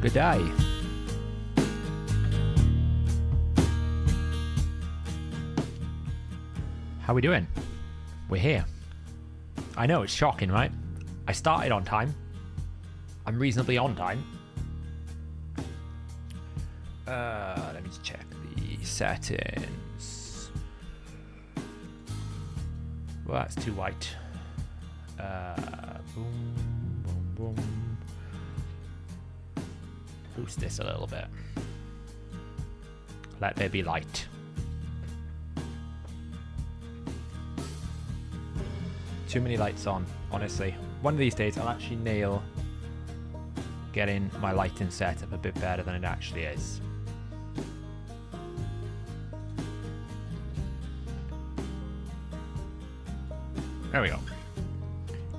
Good day. How we doing? We're here. I know, it's shocking, right? I started on time. I'm reasonably on time. Let me just check the settings. Well, that's too white. Boom, boom, boom. Boost this a little bit. Let there be light. Too many lights on, honestly. One of these days I'll actually nail getting my lighting set up a bit better than it actually is. There we go.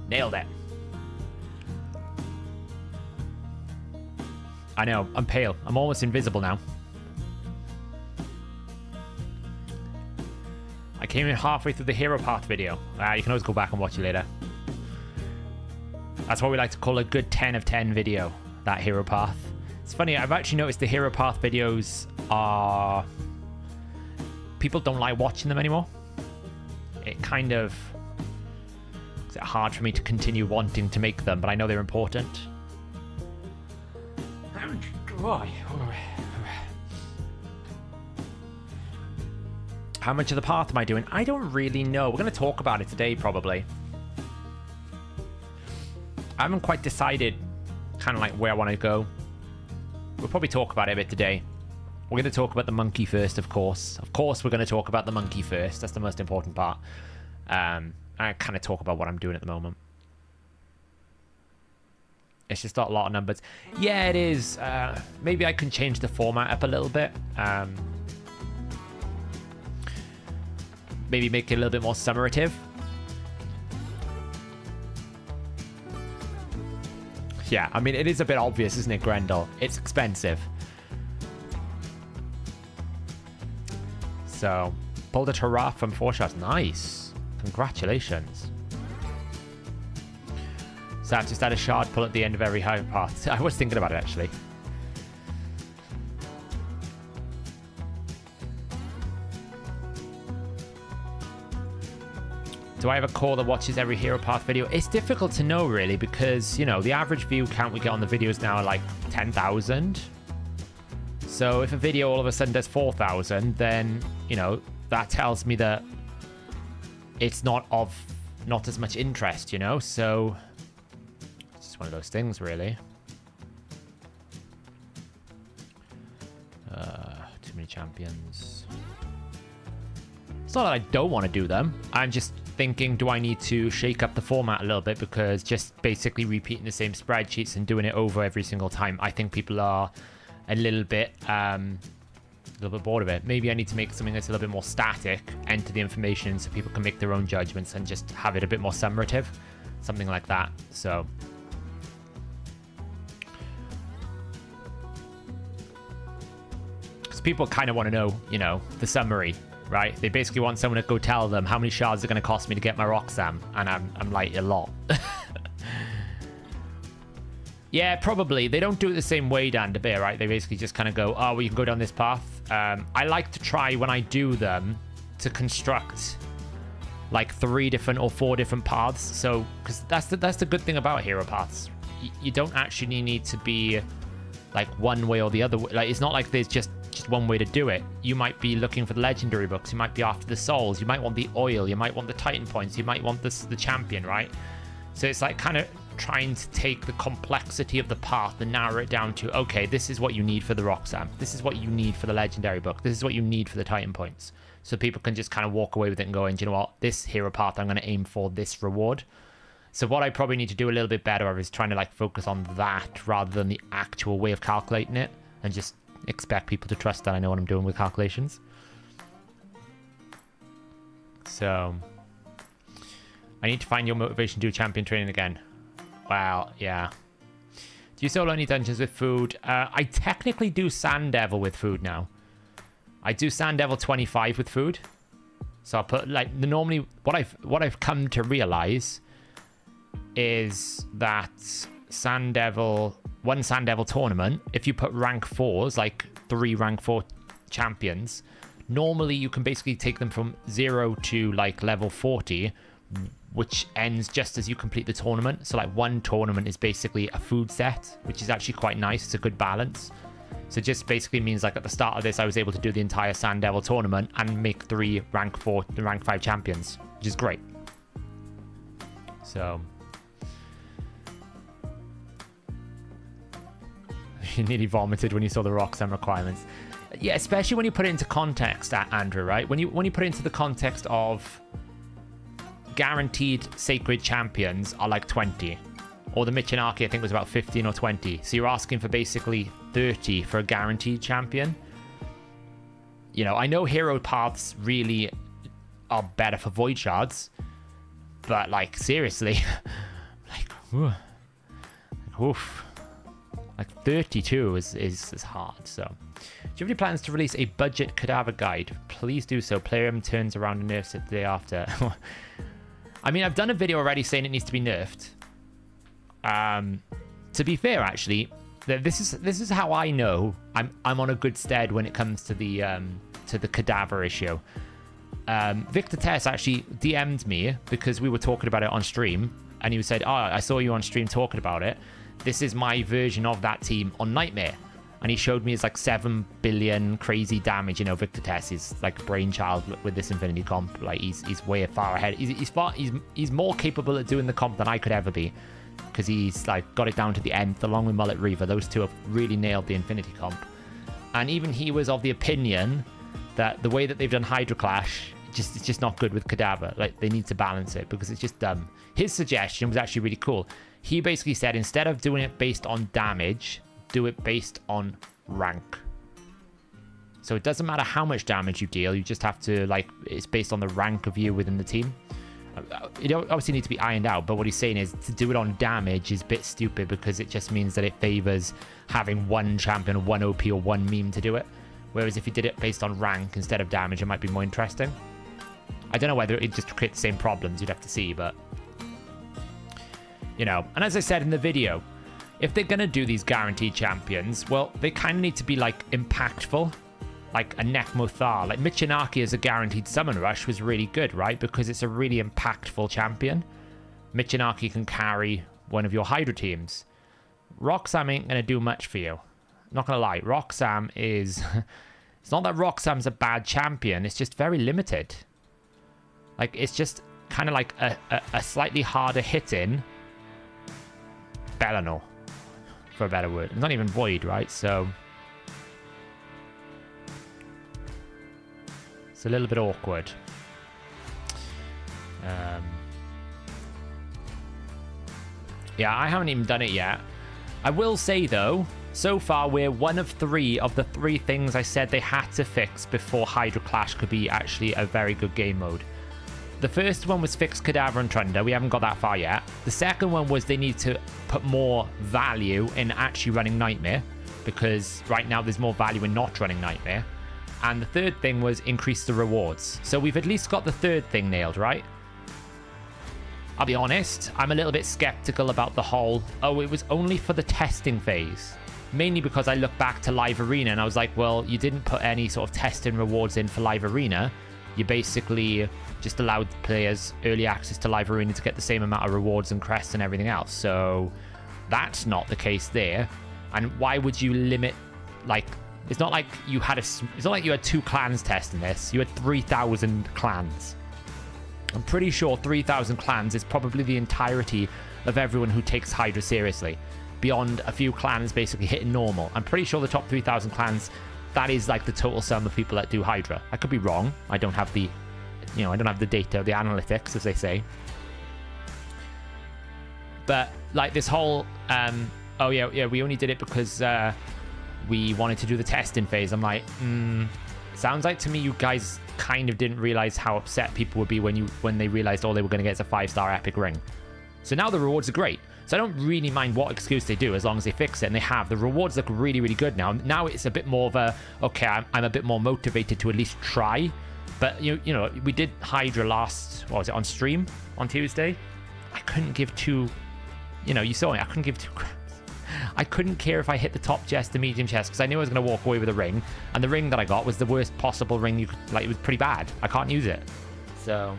Nailed it. I know, I'm pale. I'm almost invisible now. I came in halfway through the hero path video. You can always go back and watch it later. That's what we like to call a good 10 of 10 video, that hero path. It's funny, I've actually noticed the hero path videos are... people don't like watching them anymore. It kind of... it's hard for me to continue wanting to make them, but I know they're important. How much of the path am I doing? I don't really know. We're going to talk about it today, probably. I haven't quite decided kind of like where I want to go. We'll probably talk about it a bit today. We're going to talk about the monkey first, of course. Of course, we're going to talk about the monkey first. That's the most important part. I kind of talk about what I'm doing at the moment. It's just not a lot of numbers. Yeah, it is. Maybe I can change the format up a little bit. Maybe make it a little bit more summative. Yeah, I mean, it is a bit obvious, isn't it, Grendel? It's expensive. So, pulled a hurrah from 4 shots. Nice. Congratulations. So I've just had a shard pull at the end of every high path. I was thinking about it, actually. Do I have a core that watches every hero path video? It's difficult to know, really, because, you know, the average view count we get on the videos now are like 10,000. So if a video all of a sudden does 4,000, then, you know, that tells me that it's not as much interest, you know? So it's just one of those things, really. Too many champions. It's not that I don't want to do them. I'm just thinking, do I need to shake up the format a little bit? Because just basically repeating the same spreadsheets and doing it over every single time, I think people are a little bit bored of it. Maybe I need to make something that's a little bit more static, enter the information so people can make their own judgments and just have it a bit more summative. Something like that. So because people kind of want to know, you know, the summary. Right? They basically want someone to go tell them how many shards are going to cost me to get my Roxam. And I'm like, a lot. Yeah, probably. They don't do it the same way, Dan DeBeer, right? They basically just kind of go, oh, well, you can go down this path. I like to try, when I do them, to construct like 3 different or 4 different paths. So, because that's the good thing about hero paths. You don't actually need to be like one way or the other way. Like, it's not like there's just one way to do it. You might be looking for the legendary books, you might be after the souls, you might want the oil, you might want the titan points, you might want the champion, right? So it's like kind of trying to take the complexity of the path and narrow it down to, okay, this is what you need for the Roxam, this is what you need for the legendary book, this is what you need for the titan points, so people can just kind of walk away with it and going, do you know what, this hero path I'm going to aim for this reward. So what I probably need to do a little bit better of is trying to like focus on that rather than the actual way of calculating it, and just expect people to trust that I know what I'm doing with calculations. So I need to find your motivation to do champion training again. Well, yeah. Do you solo any dungeons with food? I technically do Sand Devil with food now. I do Sand Devil 25 with food. So I'll put like normally what I've come to realize is that Sand Devil one Sand Devil tournament, if you put rank 4s, like 3 rank 4 champions, normally you can basically take them from 0 to like level 40, which ends just as you complete the tournament. So like one tournament is basically a food set, which is actually quite nice. It's a good balance. So it just basically means like at the start of this, I was able to do the entire Sand Devil tournament and make 3 rank 4 and rank 5 champions, which is great. So you nearly vomited when you saw the Roxam requirements. Yeah, especially when you put it into context, Andrew, right? When you put it into the context of guaranteed sacred champions are like 20, or the Michinaki I think was about 15 or 20. So you're asking for basically 30 for a guaranteed champion. You know, I know hero paths really are better for void shards, but like seriously, oof. Like 32 is hard. So, do you have any plans to release a budget cadaver guide? Please do so. Playroom turns around and nerfs it the day after. I mean, I've done a video already saying it needs to be nerfed. To be fair, actually, this is how I know I'm on a good stead when it comes to the cadaver issue. Victor Tess actually DM'd me because we were talking about it on stream, and he said, "Oh, I saw you on stream talking about it. This is my version of that team on Nightmare." And he showed me his like 7 billion crazy damage. You know, Victor Tess is like a brainchild with this Infinity comp. Like he's way far ahead. He's more capable at doing the comp than I could ever be, because he's like got it down to the nth along with Mullet Reaver. Those two have really nailed the Infinity comp. And even he was of the opinion that the way that they've done Hydra Clash, it's just not good with Cadaver. Like they need to balance it because it's just dumb. His suggestion was actually really cool. He basically said, instead of doing it based on damage, do it based on rank. So it doesn't matter how much damage you deal, you just have to, like, it's based on the rank of you within the team. It obviously needs to be ironed out, but what he's saying is to do it on damage is a bit stupid, because it just means that it favors having one champion, one OP, or one meme to do it. Whereas if you did it based on rank instead of damage, it might be more interesting. I don't know whether it just creates the same problems, you'd have to see, but you know. And as I said in the video, if they're going to do these guaranteed champions, well, they kind of need to be like impactful, like a Nekmothar. Like Michinaki as a guaranteed summon rush was really good, right? Because it's a really impactful champion. Michinaki can carry one of your Hydra teams. Roxam ain't going to do much for you. Not going to lie, Roxam is... It's not that Roxam's a bad champion, it's just very limited. Like, it's just kind of like a slightly harder hitting Bellinor, for a better word. It's not even Void, right? So it's a little bit awkward. Yeah, I haven't even done it yet. I will say, though, so far we're one of 3 of the 3 things I said they had to fix before Hydra Clash could be actually a very good game mode. The first one was fix Cadaver and Trunder. We haven't got that far yet. The second one was they need to put more value in actually running Nightmare, because right now there's more value in not running Nightmare. And the third thing was increase the rewards. So we've at least got the third thing nailed, right? I'll be honest, I'm a little bit skeptical about the whole, oh, it was only for the testing phase. Mainly because I look back to Live Arena and I was like, well, you didn't put any sort of testing rewards in for Live Arena. You basically just allowed players early access to Live Arena to get the same amount of rewards and crests and everything else. So that's not the case there. And why would you limit, like, it's not like you had it's not like you had 2 clans testing this. You had 3,000 clans. I'm pretty sure 3,000 clans is probably the entirety of everyone who takes Hydra seriously, beyond a few clans basically hitting normal. I'm pretty sure the top 3,000 clans, that is like the total sum of people that do Hydra. I could be wrong. I don't have the, you know, I don't have the data, the analytics, as they say. But like this whole, oh yeah, we only did it because we wanted to do the testing phase. I'm like, sounds like to me you guys kind of didn't realize how upset people would be when they realized all they were going to get is a 5-star epic ring. So now the rewards are great. So I don't really mind what excuse they do as long as they fix it, and they have. The rewards look really, really good now. Now it's a bit more of a, okay, I'm a bit more motivated to at least try. But, you know, we did Hydra last, what was it, on stream on Tuesday? I couldn't give 2, you know, you saw me, I couldn't give 2 craps. I couldn't care if I hit the top chest, the medium chest, because I knew I was going to walk away with a ring. And the ring that I got was the worst possible ring you could, like, it was pretty bad. I can't use it. So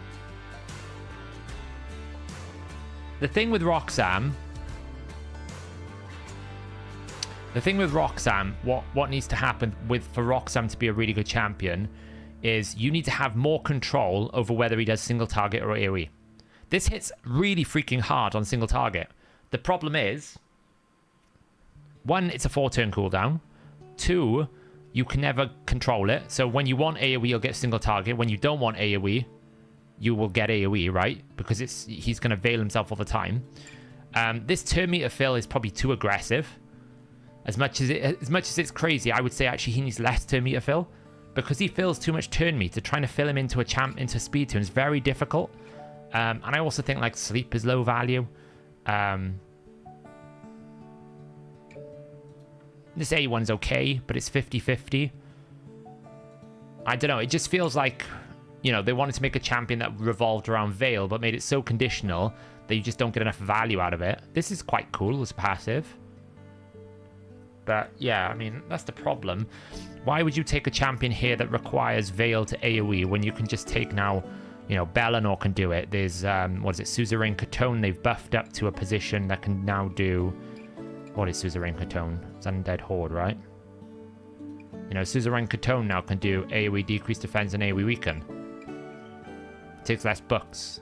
the thing with Roxam, what needs to happen for Roxam to be a really good champion is you need to have more control over whether he does single target or AoE. This hits really freaking hard on single target. The problem is, 1, it's a 4-turn cooldown. 2, you can never control it. So when you want AoE, you'll get single target. When you don't want AoE, you will get AoE, right? Because he's going to veil himself all the time. This turn meter fill is probably too aggressive. As much as it's crazy, I would say actually he needs less turn meter fill, because he fills too much turn meter. Trying to fill him into a speed turn is very difficult. And I also think like sleep is low value. This A1's okay, but it's 50-50. I don't know. It just feels like, you know, they wanted to make a champion that revolved around Veil, but made it so conditional that you just don't get enough value out of it. This is quite cool as passive. But yeah, I mean, that's the problem. Why would you take a champion here that requires Veil to AoE when you can just take now, you know, Bellinor can do it. There's, what is it, Suzerain Catone. They've buffed up to a position that can now do... What is Suzerain Catone? It's Undead Horde, right? You know, Suzerain Catone now can do AoE decrease defense and AoE weaken. Takes less books.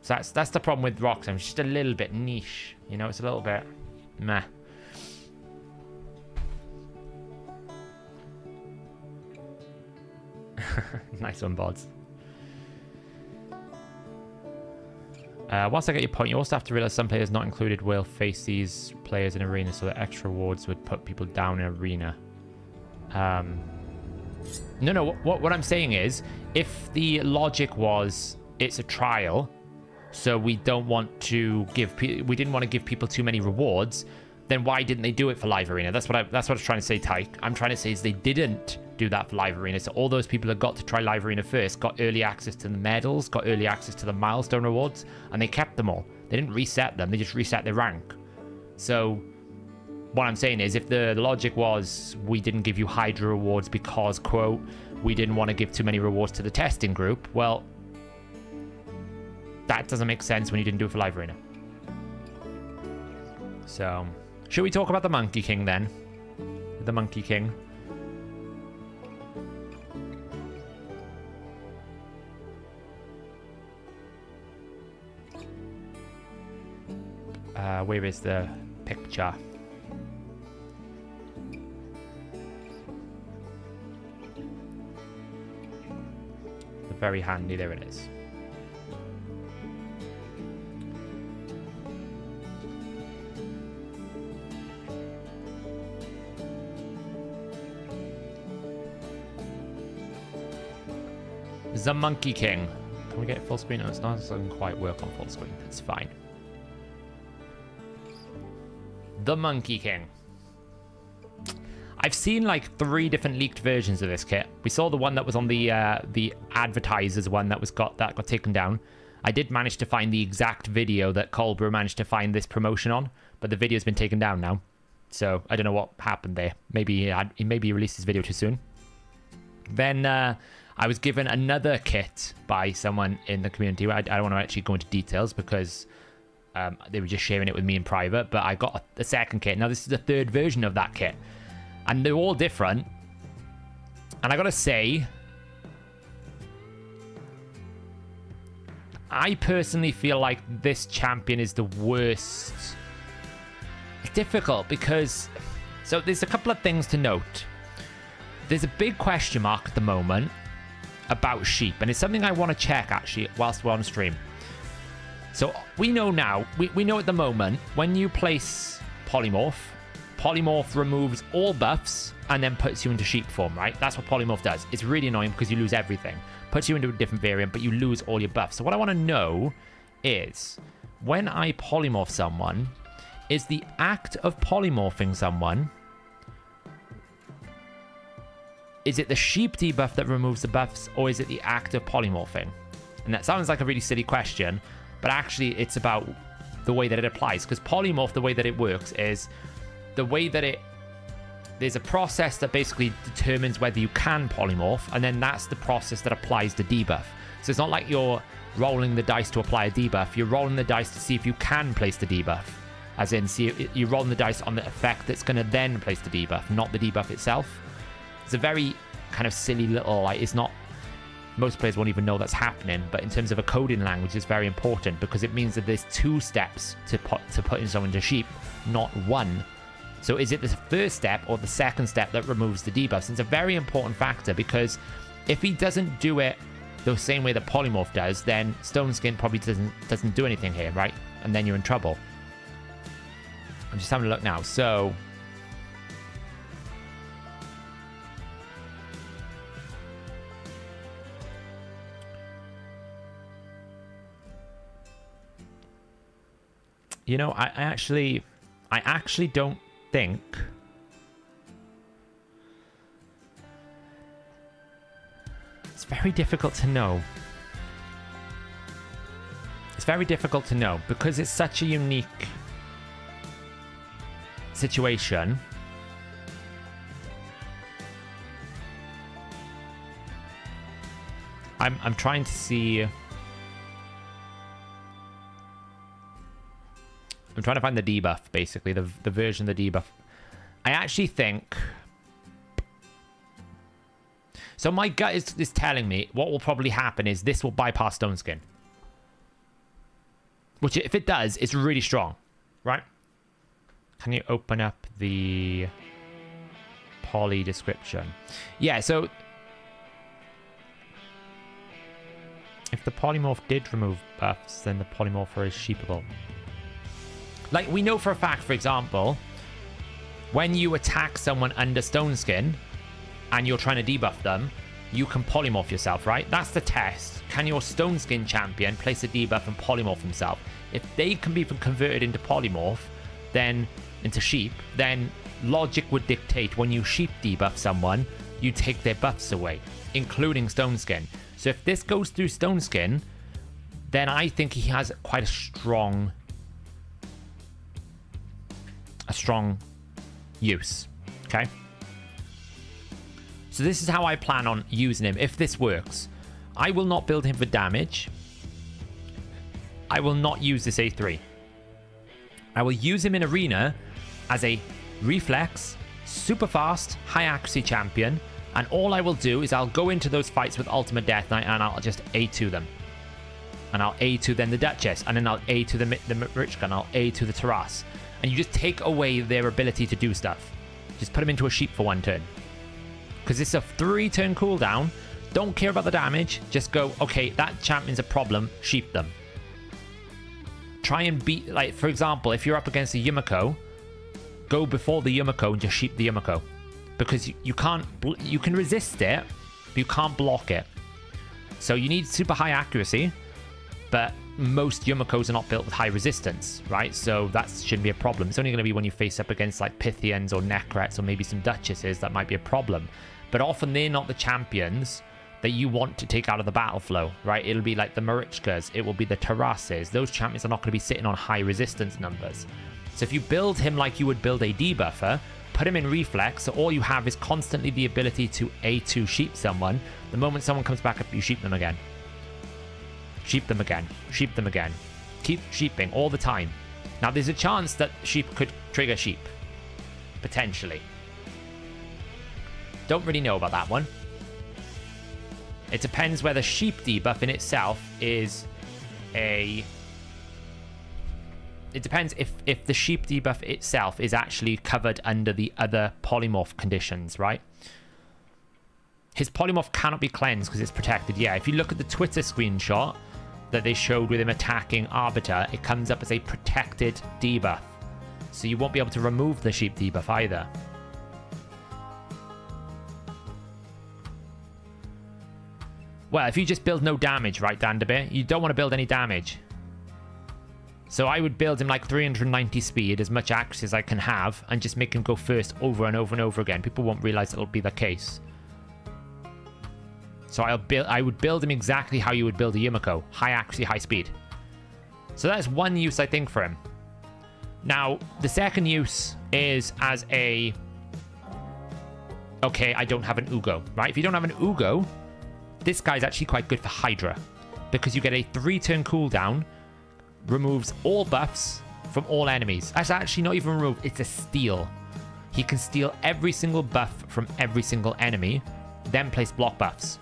So that's the problem with Roxam. It's just a little bit niche. You know, it's a little bit meh. Nice one, Bods. Once I get your point, you also have to realize some players not included will face these players in arena, so that extra rewards would put people down in arena. No, what I'm saying is, if the logic was it's a trial, so we don't want to give we didn't want to give people too many rewards, then why didn't they do it for live arena? That's what I was trying to say, Tyke. I'm trying to say is they didn't do that for live arena. So all those people that got to try live arena first got early access to the medals, got early access to the milestone rewards, and they kept them all. They didn't reset them, they just reset their rank. So what I'm saying is, if the logic was we didn't give you Hydra rewards because, quote, we didn't want to give too many rewards to the testing group, well, that doesn't make sense when you didn't do it for live arena. So should we talk about the Monkey King then? The Monkey King. Where is the picture? Very handy, there it is. The Monkey King. Can we get it full screen? No, it doesn't quite work on full screen. It's fine. The Monkey King. I've seen like 3 different leaked versions of this kit. We saw the one that was on the advertisers one that got taken down. I did manage to find the exact video that Colbro managed to find this promotion on, but the video's been taken down now. So I don't know what happened there. Maybe he released his video too soon. Then I was given another kit by someone in the community. I don't want to actually go into details because they were just sharing it with me in private, but I got a second kit. Now this is the 3rd version of that kit, and they're all different. And I gotta say, I personally feel like this champion is the worst. It's difficult because, so there's a couple of things to note. There's a big question mark at the moment about sheep, and it's something I want to check actually whilst we're on stream. So we know now, we know at the moment, when you place Polymorph, Polymorph removes all buffs and then puts you into sheep form, right? That's what Polymorph does. It's really annoying because you lose everything. Puts you into a different variant, but you lose all your buffs. So what I want to know is, when I polymorph someone, is the act of polymorphing someone, is it the sheep debuff that removes the buffs, or is it the act of polymorphing? And that sounds like a really silly question, but actually it's about the way that it applies. Because polymorph, the way that it works is the way that there's a process that basically determines whether you can polymorph, and then that's the process that applies the debuff. So it's not like you're rolling the dice to apply a debuff. You're rolling the dice to see if you can place the debuff. As in, see, you're rolling the dice on the effect that's going to then place the debuff, not the debuff itself. It's a very kind of silly little, like, it's not, most players won't even know that's happening, but in terms of a coding language, it's very important because it means that there's 2 steps to put in someone to sheep, not 1. So is it the first step or the second step that removes the debuffs? It's a very important factor because if he doesn't do it the same way that Polymorph does, then Stone Skin probably doesn't do anything here, right? And then you're in trouble. I'm just having a look now. So you know, I actually don't think it's very difficult to know. It's very difficult to know because it's such a unique situation. I'm trying to see. I'm trying to find the debuff, basically, the version of the debuff. I actually think... So my gut is telling me what will probably happen is this will bypass Stone Skin. Which, if it does, it's really strong, right? Can you open up the poly description? Yeah, so... If the polymorph did remove buffs, then the polymorpher is sheepable. Like, we know for a fact, for example, when you attack someone under Stone Skin and you're trying to debuff them, you can polymorph yourself, right? That's the test. Can your Stone Skin champion place a debuff and polymorph himself? If they can be converted into polymorph, then into sheep, then logic would dictate when you sheep debuff someone, you take their buffs away, including Stone Skin. So if this goes through Stone Skin, then I think he has quite a strong use. Okay, so this is how I plan on using him if this works. I will not build him for damage. I will not use this A3. I will use him in arena as a reflex, super fast, high accuracy champion, and all I will do is I'll go into those fights with Ultimate Death Knight and I'll just A2 them. And I'll A2 then the Duchess, and then I'll A2 the Richtoff, and I'll A2 the Taras. And you just take away their ability to do stuff. Just put them into a sheep for 1 turn. Because it's a 3-turn cooldown. Don't care about the damage. Just go, okay, that champion's a problem. Sheep them. Try and beat, like, for example, if you're up against a Yumiko, go before the Yumiko and just sheep the Yumiko. Because you can't, you can resist it, but you can't block it. So you need super high accuracy, but most Yumikos are not built with high resistance, right? So that shouldn't be a problem. It's only going to be when you face up against like Pythians or Necrets or maybe some Duchesses that might be a problem. But often they're not the champions that you want to take out of the battle flow, right? It'll be like the Marichkas, it will be the Tarases. Those champions are not going to be sitting on high resistance numbers. So if you build him like you would build a debuffer, put him in reflex, so all you have is constantly the ability to A2 sheep someone. The moment someone comes back up, you sheep them again. Sheep them again. Sheep them again. Keep sheeping all the time. Now, there's a chance that sheep could trigger sheep. Potentially. Don't really know about that one. It depends whether sheep debuff in itself is a... It depends if the sheep debuff itself is actually covered under the other polymorph conditions, right? His polymorph cannot be cleansed because it's protected. Yeah, if you look at the Twitter screenshot that they showed with him attacking Arbiter, it comes up as a protected debuff. So you won't be able to remove the sheep debuff either. Well, if you just build no damage, right, Dandabir? You don't want to build any damage. So I would build him like 390 speed, as much accuracy as I can have, and just make him go first over and over and over again. People won't realize it'll be the case. So I would build him exactly how you would build a Yumiko. High accuracy, high speed. So that's one use, I think, for him. Now, the second use is as a... Okay, I don't have an Ugo, right? If you don't have an Ugo, this guy's actually quite good for Hydra, because you get a 3-turn cooldown, removes all buffs from all enemies. That's actually not even removed, it's a steal. He can steal every single buff from every single enemy, then place block buffs.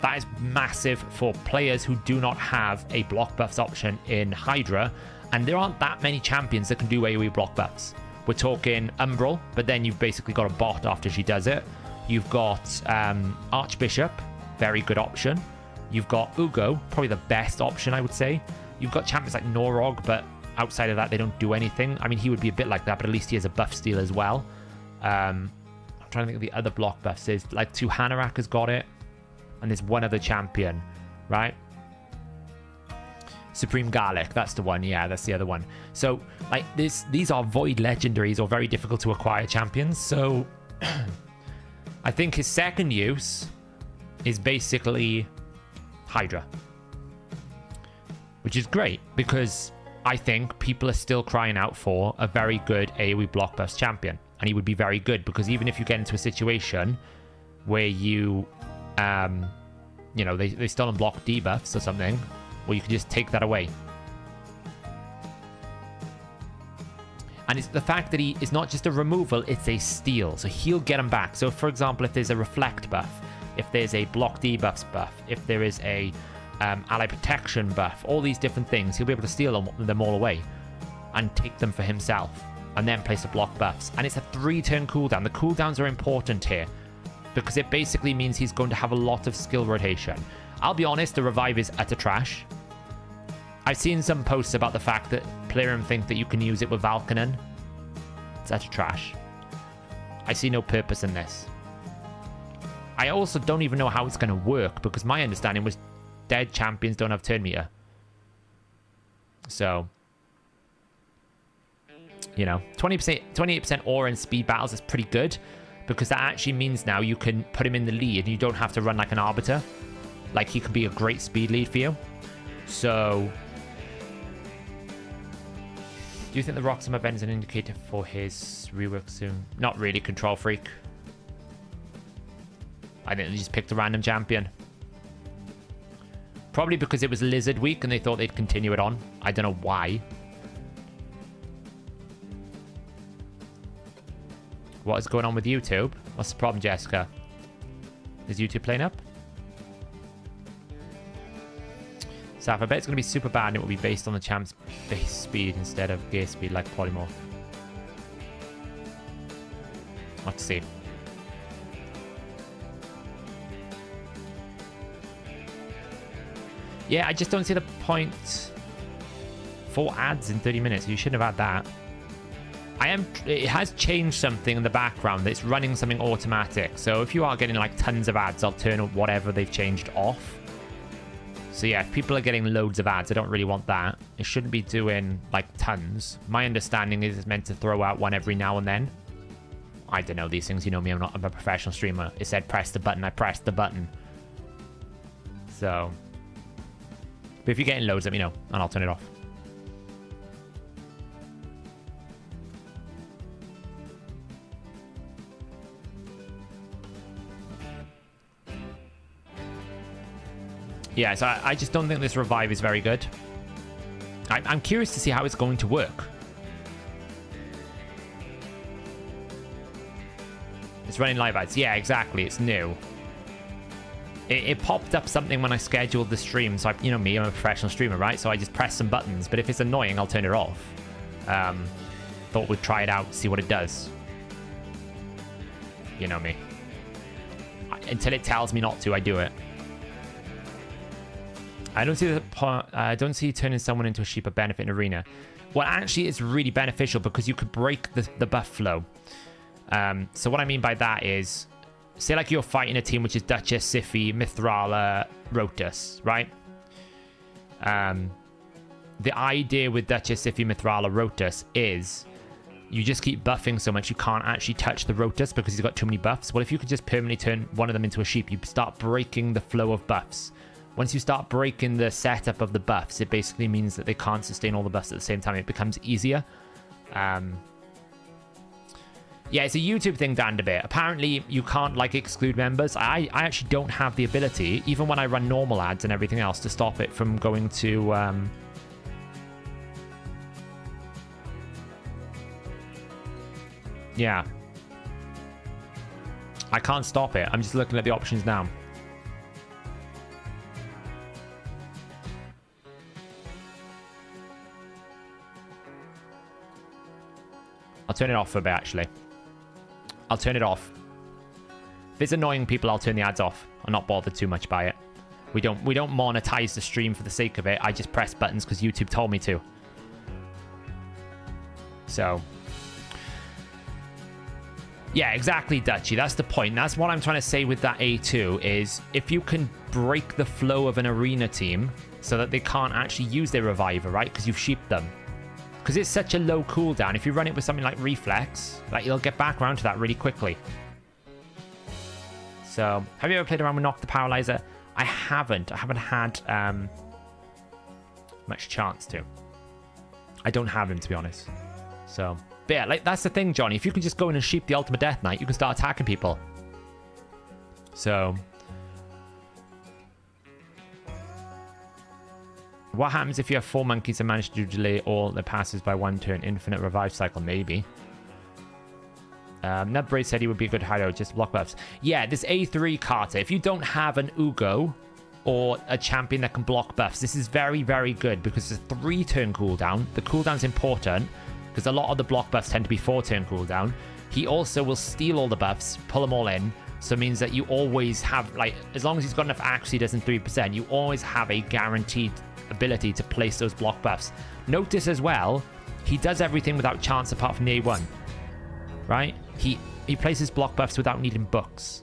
That is massive for players who do not have a block buffs option in Hydra, and there aren't that many champions that can do AoE block buffs. We're talking Umbral, but then you've basically got a bot after she does it. You've got Archbishop, very good option. You've got Ugo, probably the best option, I would say. You've got champions like Norog, but outside of that, they don't do anything. I mean, he would be a bit like that, but at least he has a buff steal as well. I'm trying to think of the other block buffs. There's like Tuhanarak has got it, and there's one other champion, right? Supreme Garlic, that's the one. Yeah, that's the other one. So, like, these are void legendaries or very difficult to acquire champions. So, I think his second use is basically Hydra, which is great because I think people are still crying out for a very good AoE block buffs champion, and he would be very good because even if you get into a situation where you, you know, they still unblock debuffs or something, well, you can just take that away. And it's the fact that he is not just a removal, it's a steal. So he'll get him back. So for example, if there's a reflect buff, if there's a block debuffs buff, if there is a ally protection buff, all these different things, he'll be able to steal them all away and take them for himself and then place the block buffs. And it's a 3-turn cooldown. The cooldowns are important here because it basically means he's going to have a lot of skill rotation. I'll be honest, the revive is utter trash. I've seen some posts about the fact that Plarium think that you can use it with Valkanen. It's utter trash. I see no purpose in this. I also don't even know how it's going to work because my understanding was dead champions don't have turn meter. So, you know, 28% aura in speed battles is pretty good because that actually means now you can put him in the lead and you don't have to run like an arbiter. Like, he could be a great speed lead for you. So, do you think the Roxam event is an indicator for his rework soon? Not really, Control Freak. I think they just picked a random champion. Probably because it was Lizard Week and they thought they'd continue it on. I don't know why. What is going on with YouTube? What's the problem, Jessica? Is YouTube playing up? Saf, I bet it's going to be super bad and it will be based on the champ's base speed instead of gear speed like Polymorph. Let's see. Yeah, I just don't see the point. 4 ads in 30 minutes. You shouldn't have had that. It has changed something in the background. It's running something automatic. So if you are getting like tons of ads, I'll turn whatever they've changed off. So yeah, if people are getting loads of ads, I don't really want that. It shouldn't be doing like tons. My understanding is it's meant to throw out one every now and then. I don't know these things. You know me, I'm a professional streamer. It said press the button, I pressed the button. So, but if you're getting loads, let me know and I'll turn it off. Yeah, so I just don't think this revive is very good. I'm curious to see how it's going to work. It's running live ads. Yeah, exactly. It's new. It popped up something when I scheduled the stream. So, you know me, I'm a professional streamer, right? So I just press some buttons. But if it's annoying, I'll turn it off. Thought we'd try it out, see what it does. You know me. Until it tells me not to, I do it. I don't see turning someone into a sheep a benefit in arena. Well, actually, it's really beneficial because you could break the buff flow. So what I mean by that is, say like you're fighting a team which is Duchess, Siphi, Mithrala, Rotus, right? The idea with Duchess, Siphi, Mithrala, Rotus is you just keep buffing so much you can't actually touch the Rotus because he's got too many buffs. Well, if you could just permanently turn one of them into a sheep, you start breaking the flow of buffs. Once you start breaking the setup of the buffs, it basically means that they can't sustain all the buffs at the same time. It becomes easier. Yeah, it's a YouTube thing, Dandabit. Apparently, you can't, like, exclude members. I actually don't have the ability, even when I run normal ads and everything else, to stop it from going to... Yeah. I can't stop it. I'm just looking at the options now. I'll turn it off for a bit, actually. I'll turn it off. If it's annoying people, I'll turn the ads off. I'm not bothered too much by it. We don't monetize the stream for the sake of it. I just press buttons because YouTube told me to. So... Yeah, exactly, Dutchy. That's the point. That's what I'm trying to say with that A2 is if you can break the flow of an arena team so that they can't actually use their reviver, right? Because you've sheeped them. Because it's such a low cooldown. If you run it with something like Reflex, like you'll get back around to that really quickly. So, have you ever played around with Knock the Paralyzer? I haven't. I haven't had much chance to. I don't have him, to be honest. So, but yeah, like that's the thing, Johnny. If you can just go in and sheep the Ultimate Death Knight, you can start attacking people. So, what happens if you have 4 monkeys and manage to delay all the passes by 1 turn? Infinite revive cycle, maybe. Nutbraid said he would be a good hideout, just block buffs. Yeah, this A3 Carter, if you don't have an Ugo or a champion that can block buffs, this is very, very good because it's a 3-turn cooldown. The cooldown's important because a lot of the block buffs tend to be 4-turn cooldown. He also will steal all the buffs, pull them all in, so it means that you always have, like, as long as he's got enough accuracy, does in 3%, you always have a guaranteed ability to place those block buffs. Notice as well, he does everything without chance apart from the A1, right? He places block buffs without needing books.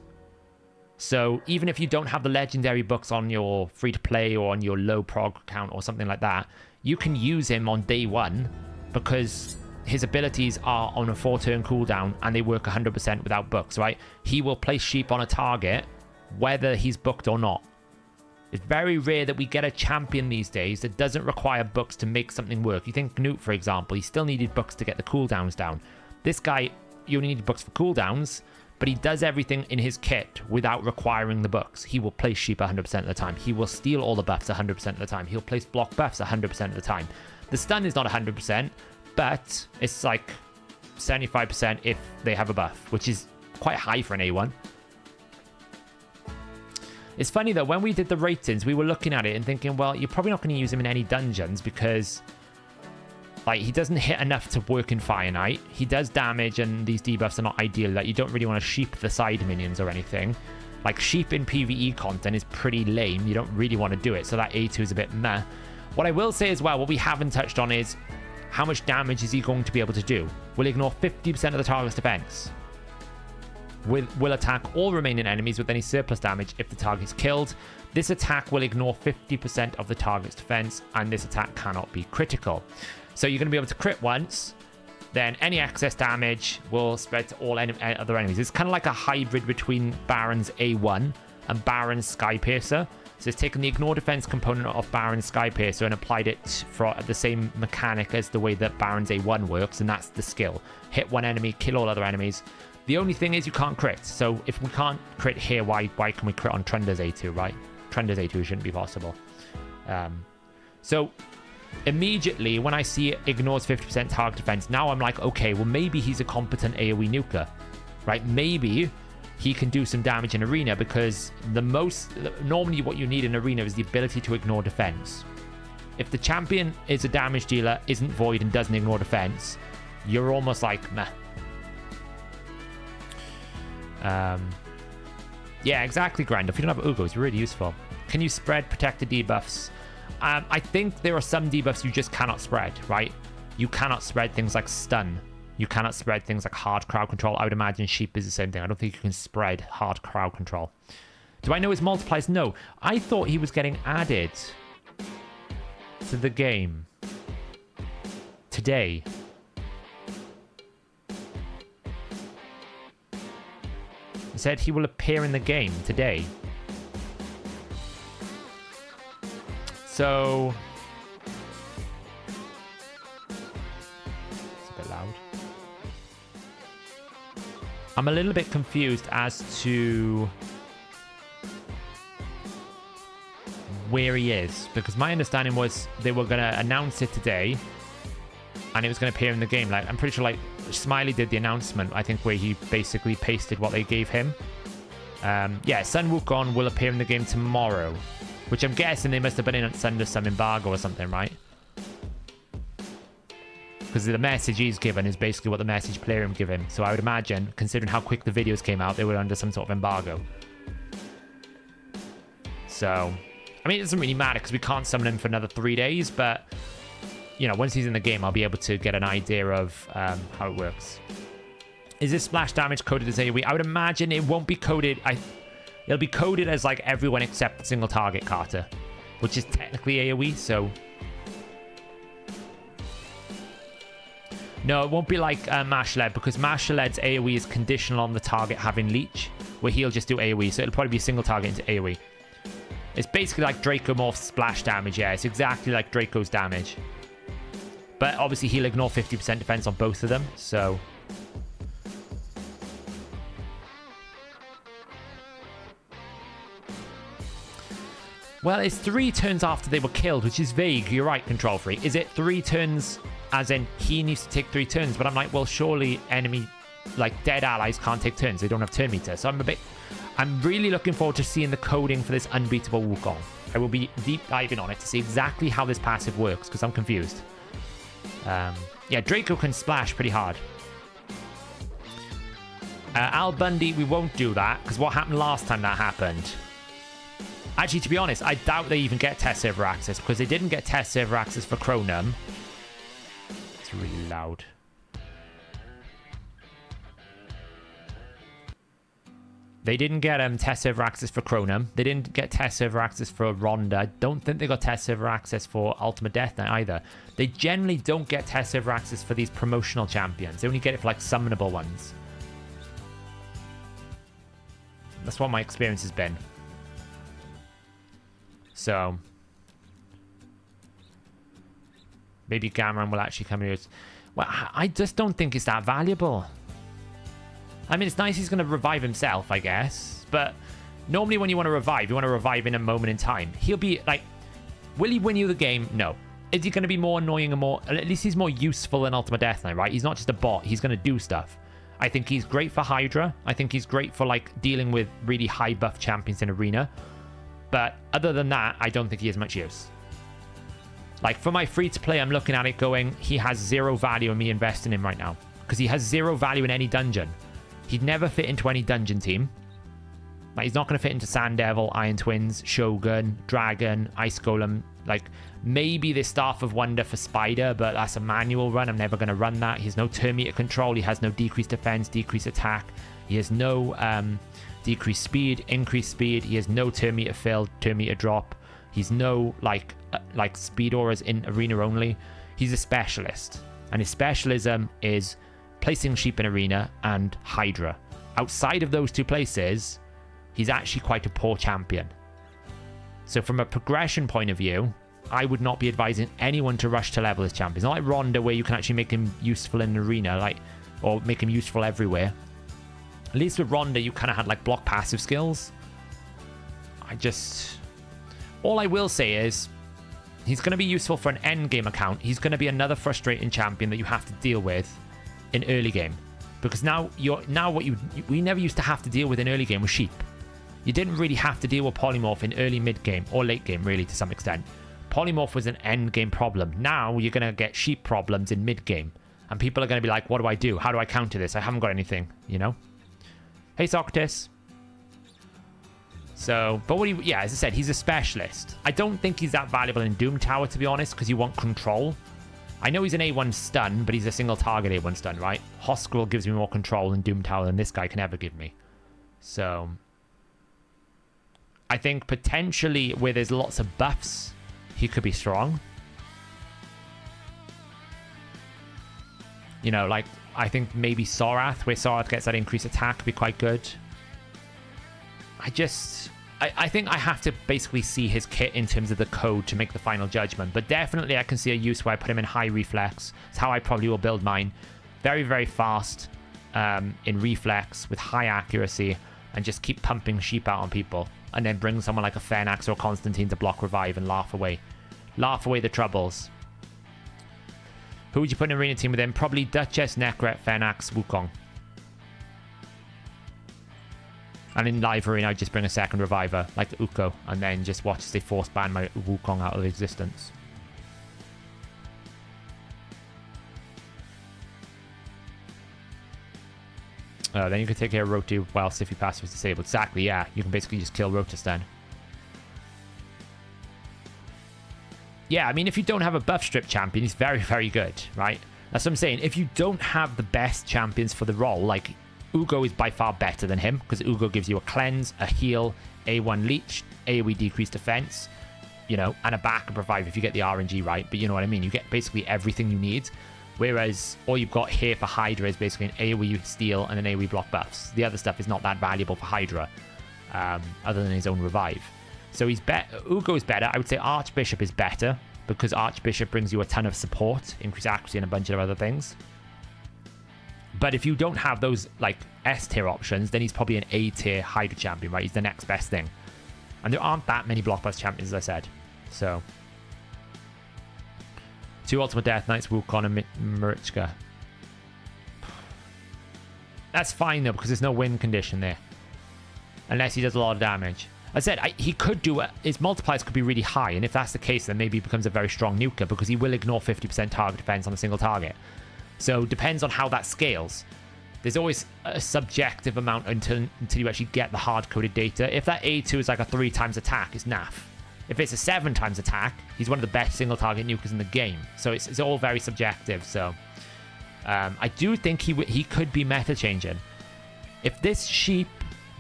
So even if you don't have the legendary books on your free-to-play or on your low prog account or something like that, you can use him on day 1 because his abilities are on a 4-turn cooldown and they work 100% without books, right? He will place sheep on a target whether he's booked or not. It's very rare that we get a champion these days that doesn't require books to make something work. You think Knut, for example, he still needed books to get the cooldowns down. This guy, you only need books for cooldowns, but he does everything in his kit without requiring the books. He will place sheep 100% of the time. He will steal all the buffs 100% of the time. He'll place block buffs 100% of the time. The stun is not 100%, but it's like 75% if they have a buff, which is quite high for an A1. It's funny though, when we did the ratings, we were looking at it and thinking, well, you're probably not going to use him in any dungeons because, like, he doesn't hit enough to work in Fire Knight. He does damage and these debuffs are not ideal. Like, you don't really want to sheep the side minions or anything. Like, sheep in PvE content is pretty lame. You don't really want to do it. So that A2 is a bit meh. What I will say as well, what we haven't touched on is how much damage is he going to be able to do? Will he ignore 50% of the target's defense? Will attack all remaining enemies with any surplus damage if the target's killed. This attack will ignore 50% of the target's defense, and this attack cannot be critical. So you're going to be able to crit once, then any excess damage will spread to all other enemies. It's kind of like a hybrid between Baron's A1 and Baron's Skypiercer. So it's taken the ignore defense component of Baron's Skypiercer and applied it for the same mechanic as the way that Baron's A1 works, and that's the skill. Hit one enemy, kill all other enemies. The only thing is you can't crit. So if we can't crit here, why can we crit on Trunder's A2, right? Trunder's A2 shouldn't be possible. So immediately when I see it ignores 50% target defense, now I'm like, okay, well maybe he's a competent AoE nuker, right? Maybe he can do some damage in arena because normally what you need in arena is the ability to ignore defense. If the champion is a damage dealer, isn't void and doesn't ignore defense, you're almost like, meh. Yeah, exactly, Grand. If you don't have Ugo, it's really useful. Can you spread protected debuffs? I think there are some debuffs you just cannot spread, right? You cannot spread things like stun. You cannot spread things like hard crowd control. I would imagine sheep is the same thing. I don't think you can spread hard crowd control. Do I know his multipliers? No. I thought he was getting added to the game today. He said he will appear in the game today. So it's a bit loud. I'm a little bit confused as to where he is, because my understanding was they were going to announce it today and it was going to appear in the game. Like, I'm pretty sure like Smiley did the announcement, I think, where he basically pasted what they gave him. Yeah, Sun Wukong will appear in the game tomorrow, which I'm guessing they must have been under some embargo or something, right? Because the message he's given is basically what the message Playroom give him. So I would imagine, considering how quick the videos came out, they were under some sort of embargo. So, I mean, it doesn't really matter because we can't summon him for another 3 days, but, you know, once he's in the game, I'll be able to get an idea of how it works. Is this splash damage coded as AoE? I would imagine it won't be coded. It'll be coded as, like, everyone except single target Carter, which is technically AoE, so... No, it won't be like Mashled, because Mashled's AoE is conditional on the target having Leech, where he'll just do AoE, so it'll probably be single target into AoE. It's basically like Draco Morph's splash damage, yeah. It's exactly like Draco's damage. But obviously he'll ignore 50% defense on both of them, so... Well, it's 3 turns after they were killed, which is vague. You're right, Control Freak. Is it 3 turns as in he needs to take 3 turns? But I'm like, well, surely enemy, like, dead allies can't take turns. They don't have turn meter. So I'm really looking forward to seeing the coding for this unbeatable Wukong. I will be deep diving on it to see exactly how this passive works, because I'm confused. Yeah, Draco can splash pretty hard. Al Bundy, we won't do that, because what happened last time that happened? Actually, to be honest, I doubt they even get test server access, because they didn't get test server access for Chronum. It's really loud. They didn't get test server access for Chronum. They didn't get test server access for Ronda. I don't think they got test server access for Ultimate Death Knight either. They generally don't get test server access for these promotional champions. They only get it for, like, summonable ones. That's what my experience has been. So, maybe Gamron will actually come here. Well, I just don't think it's that valuable. I mean, it's nice he's going to revive himself, I guess. But normally when you want to revive in a moment in time. He'll be, like, will he win you the game? No. Is he going to be more annoying and more... At least he's more useful than Ultimate Death Knight, right? He's not just a bot. He's going to do stuff. I think he's great for Hydra. I think he's great for, like, dealing with really high buff champions in Arena. But other than that, I don't think he has much use. Like, for my free-to-play, I'm looking at it going, he has 0 value in me investing in him right now. Because he has 0 value in any dungeon. He'd never fit into any dungeon team. Like, he's not going to fit into Sand Devil, Iron Twins, Shogun, Dragon, Ice Golem. Like, maybe this Staff of Wonder for Spider, but that's a manual run. I'm never going to run that. He has no turn meter control. He has no decreased defense, decreased attack. He has no... decreased speed, increased speed. He has no turn meter fill, turn meter drop. He's no like speed auras in arena only. He's a specialist, and his specialism is placing sheep in arena and Hydra. Outside of those 2 places, he's actually quite a poor champion. So from a progression point of view, I would not be advising anyone to rush to level this champion. It's not like Ronda where you can actually make him useful in arena, like, or make him useful everywhere. At least with Ronda, you kind of had, like, block passive skills. All I will say is, he's going to be useful for an end game account. He's going to be another frustrating champion that you have to deal with in early game. Because we never used to have to deal with in early game with sheep. You didn't really have to deal with Polymorph in early mid game, or late game, really, to some extent. Polymorph was an end game problem. Now, you're going to get sheep problems in mid game. And people are going to be like, what do I do? How do I counter this? I haven't got anything, you know? Hey, Socrates. So, but as I said, he's a specialist. I don't think he's that valuable in Doom Tower, to be honest, because you want control. I know he's an A1 stun, but he's a single target A1 stun, right? Hoskril gives me more control in Doom Tower than this guy can ever give me. So, I think potentially where there's lots of buffs, he could be strong. You know, like, I think maybe Sorath, where Sorath gets that increased attack, could be quite good. I think I have to basically see his kit in terms of the code to make the final judgment. But definitely I can see a use where I put him in high reflex. It's how I probably will build mine. Very, very fast. in reflex with high accuracy and just keep pumping sheep out on people. And then bring someone like a Phenax or a Constantine to block revive and laugh away. Laugh away the troubles. Who would you put in an arena team with him? Probably Duchess, Necret, Phenax, Wukong. And in live arena, I'd just bring a second reviver, like Uko, and then just watch as they force ban my Wukong out of existence. Then you can take care of Roti while Sify passive is disabled. Exactly, yeah. You can basically just kill Rotus then. Yeah, I mean, if you don't have a buff strip champion, he's very, very good, right? That's what I'm saying. If you don't have the best champions for the role, like Ugo is by far better than him, because Ugo gives you a cleanse, a heal, A1 leech, AoE decreased defense, you know, and a backup revive if you get the RNG right. But you know what I mean? You get basically everything you need. Whereas all you've got here for Hydra is basically an AoE steal and an AoE block buffs. The other stuff is not that valuable for Hydra, other than his own revive. So he's Ugo is better. I would say Archbishop is better, because Archbishop brings you a ton of support, increased accuracy, and a bunch of other things. But if you don't have those like S tier options, then he's probably an A tier Hydra champion, right? He's the next best thing. And there aren't that many blockbuster champions, as I said. So 2 Ultimate Death Knights, Wukong and Marichka. That's fine though, because there's no win condition there. Unless he does a lot of damage. As I said, he could do it. His multipliers could be really high, and if that's the case, then maybe he becomes a very strong nuker, because he will ignore 50% target defense on a single target. So depends on how that scales. There's always a subjective amount until you actually get the hard-coded data. If that A2 is like a 3 times attack, it's naff. If it's a 7 times attack, he's one of the best single target nukers in the game. So it's all very subjective. So I do think he could be meta changing. If this sheep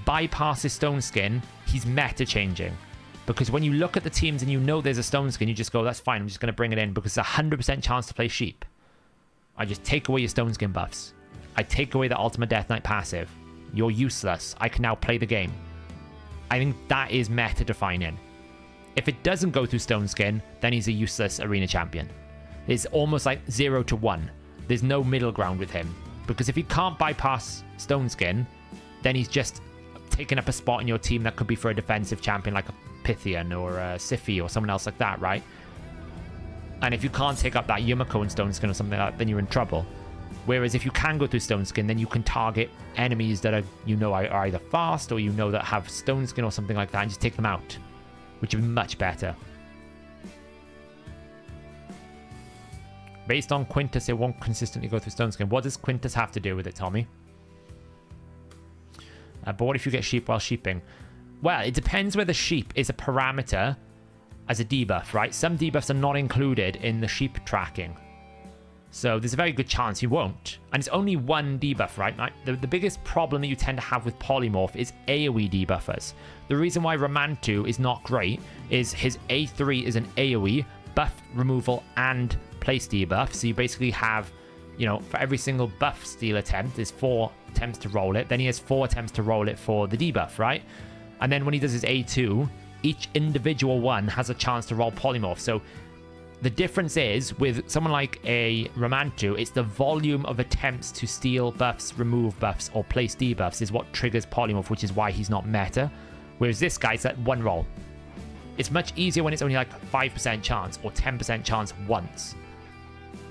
bypasses Stone Skin, he's meta changing. Because when you look at the teams and you know there's a Stone Skin, you just go, that's fine, I'm just going to bring it in, because it's a 100% chance to play sheep. I just take away your Stone Skin buffs. I take away the Ultimate Death Knight passive. You're useless. I can now play the game. I think that is meta defining. If it doesn't go through Stone Skin, then he's a useless arena champion. It's almost like 0 to 1. There's no middle ground with him. Because if he can't bypass Stone Skin, then he's just taking up a spot in your team that could be for a defensive champion like a Pythian or a Sify or someone else like that, right? And if you can't take up that Yumiko and Stone Skin or something like that, then you're in trouble. Whereas if you can go through Stone Skin, then you can target enemies that are, are either fast or that have Stone Skin or something like that, and just take them out, which would be much better. Based on Quintus, it won't consistently go through Stone Skin. What does Quintus have to do with it, Tommy? But what if you get sheep while sheeping? Well, it depends whether sheep is a parameter as a debuff, right? Some debuffs are not included in the sheep tracking. So there's a very good chance you won't. And it's only one debuff, right? The biggest problem that you tend to have with Polymorph is AoE debuffers. The reason why Ramantu is not great is his A3 is an AoE, buff removal, and place debuff. So you basically have, for every single buff steal attempt, there's 4 attempts to roll it. Then he has 4 attempts to roll it for the debuff, right? And then when he does his A2, each individual one has a chance to roll Polymorph. So the difference is, with someone like a Ramantu, it's the volume of attempts to steal buffs, remove buffs, or place debuffs is what triggers Polymorph, which is why he's not meta. Whereas this guy's at 1 roll. It's much easier when it's only like 5% chance or 10% chance once.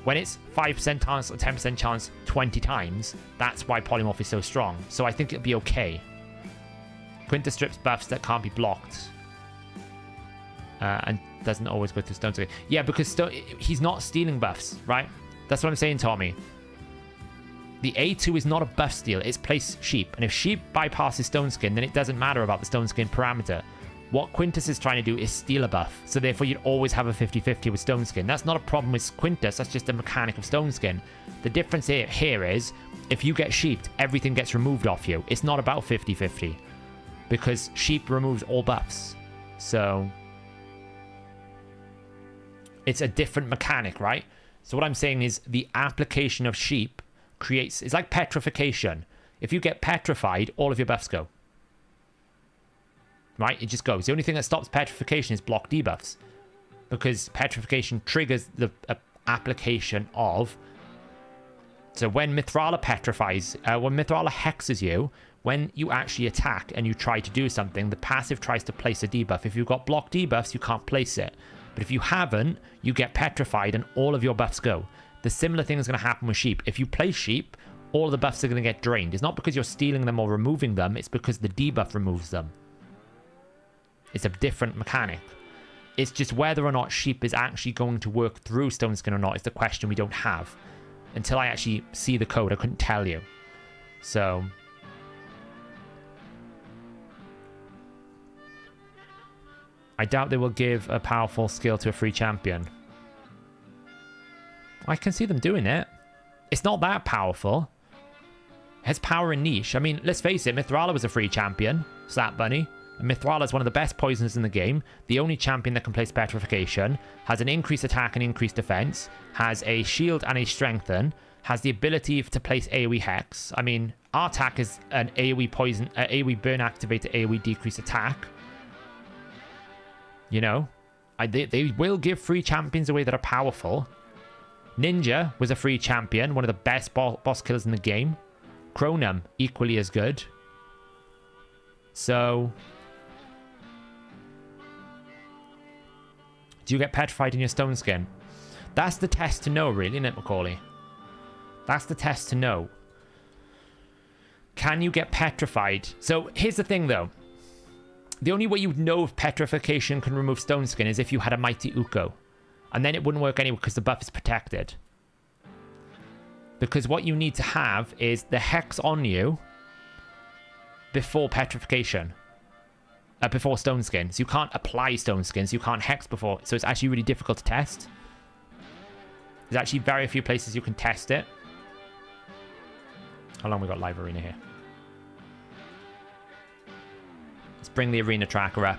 When it's 5% chance or 10% chance 20 times, that's why Polymorph is so strong. So I think it'll be okay. Quintus strips buffs that can't be blocked. And doesn't always go through Stone Skin. Yeah, because he's not stealing buffs, right? That's what I'm saying, Tommy. The A2 is not a buff steal, it's place sheep. And if sheep bypasses Stone Skin, then it doesn't matter about the Stone Skin parameter. What Quintus is trying to do is steal a buff. So therefore you'd always have a 50-50 with Stone Skin. That's not a problem with Quintus, that's just a mechanic of Stone Skin. The difference here is, if you get sheeped, everything gets removed off you. It's not about 50-50. Because sheep removes all buffs. So it's a different mechanic, right? So what I'm saying is the application of sheep it's like petrification. If you get petrified, all of your buffs go. Right? It just goes. The only thing that stops petrification is block debuffs. Because petrification triggers the application of So when Mithrala petrifies, when Mithrala hexes you, when you actually attack and you try to do something, the passive tries to place a debuff. If you've got block debuffs, you can't place it. But if you haven't, you get petrified and all of your buffs go. The similar thing is going to happen with sheep. If you place sheep, all the buffs are going to get drained. It's not because you're stealing them or removing them. It's because the debuff removes them. It's a different mechanic. It's just whether or not sheep is actually going to work through Stone Skin or not is the question we don't have. Until I actually see the code, I couldn't tell you. So... I doubt they will give a powerful skill to a free champion. I can see them doing it. It's not that powerful. It has power in niche. I mean, let's face it, Mithrala was a free champion. Slap Bunny. And Mithrala is one of the best poisoners in the game. The only champion that can place petrification. Has an increased attack and increased defense. Has a shield and a strengthen. Has the ability to place AoE hex. I mean, our attack is an AoE poison, AoE burn activated AoE decrease attack. You know, they will give free champions away that are powerful. Ninja was a free champion, one of the best boss killers in the game. Chronum, equally as good. So, do you get petrified in your stone skin? That's the test to know, really, isn't it, Macaulay? That's the test to know. Can you get petrified? So, here's the thing, though. The only way you'd know if petrification can remove stone skin is if you had a mighty Uko. And then it wouldn't work anyway because the buff is protected. Because what you need to have is the hex on you before petrification. Before stone skin. So you can't apply stone skin, so you can't hex before. So it's actually really difficult to test. There's actually very few places you can test it. How long we got live arena here? Let's bring the arena tracker up.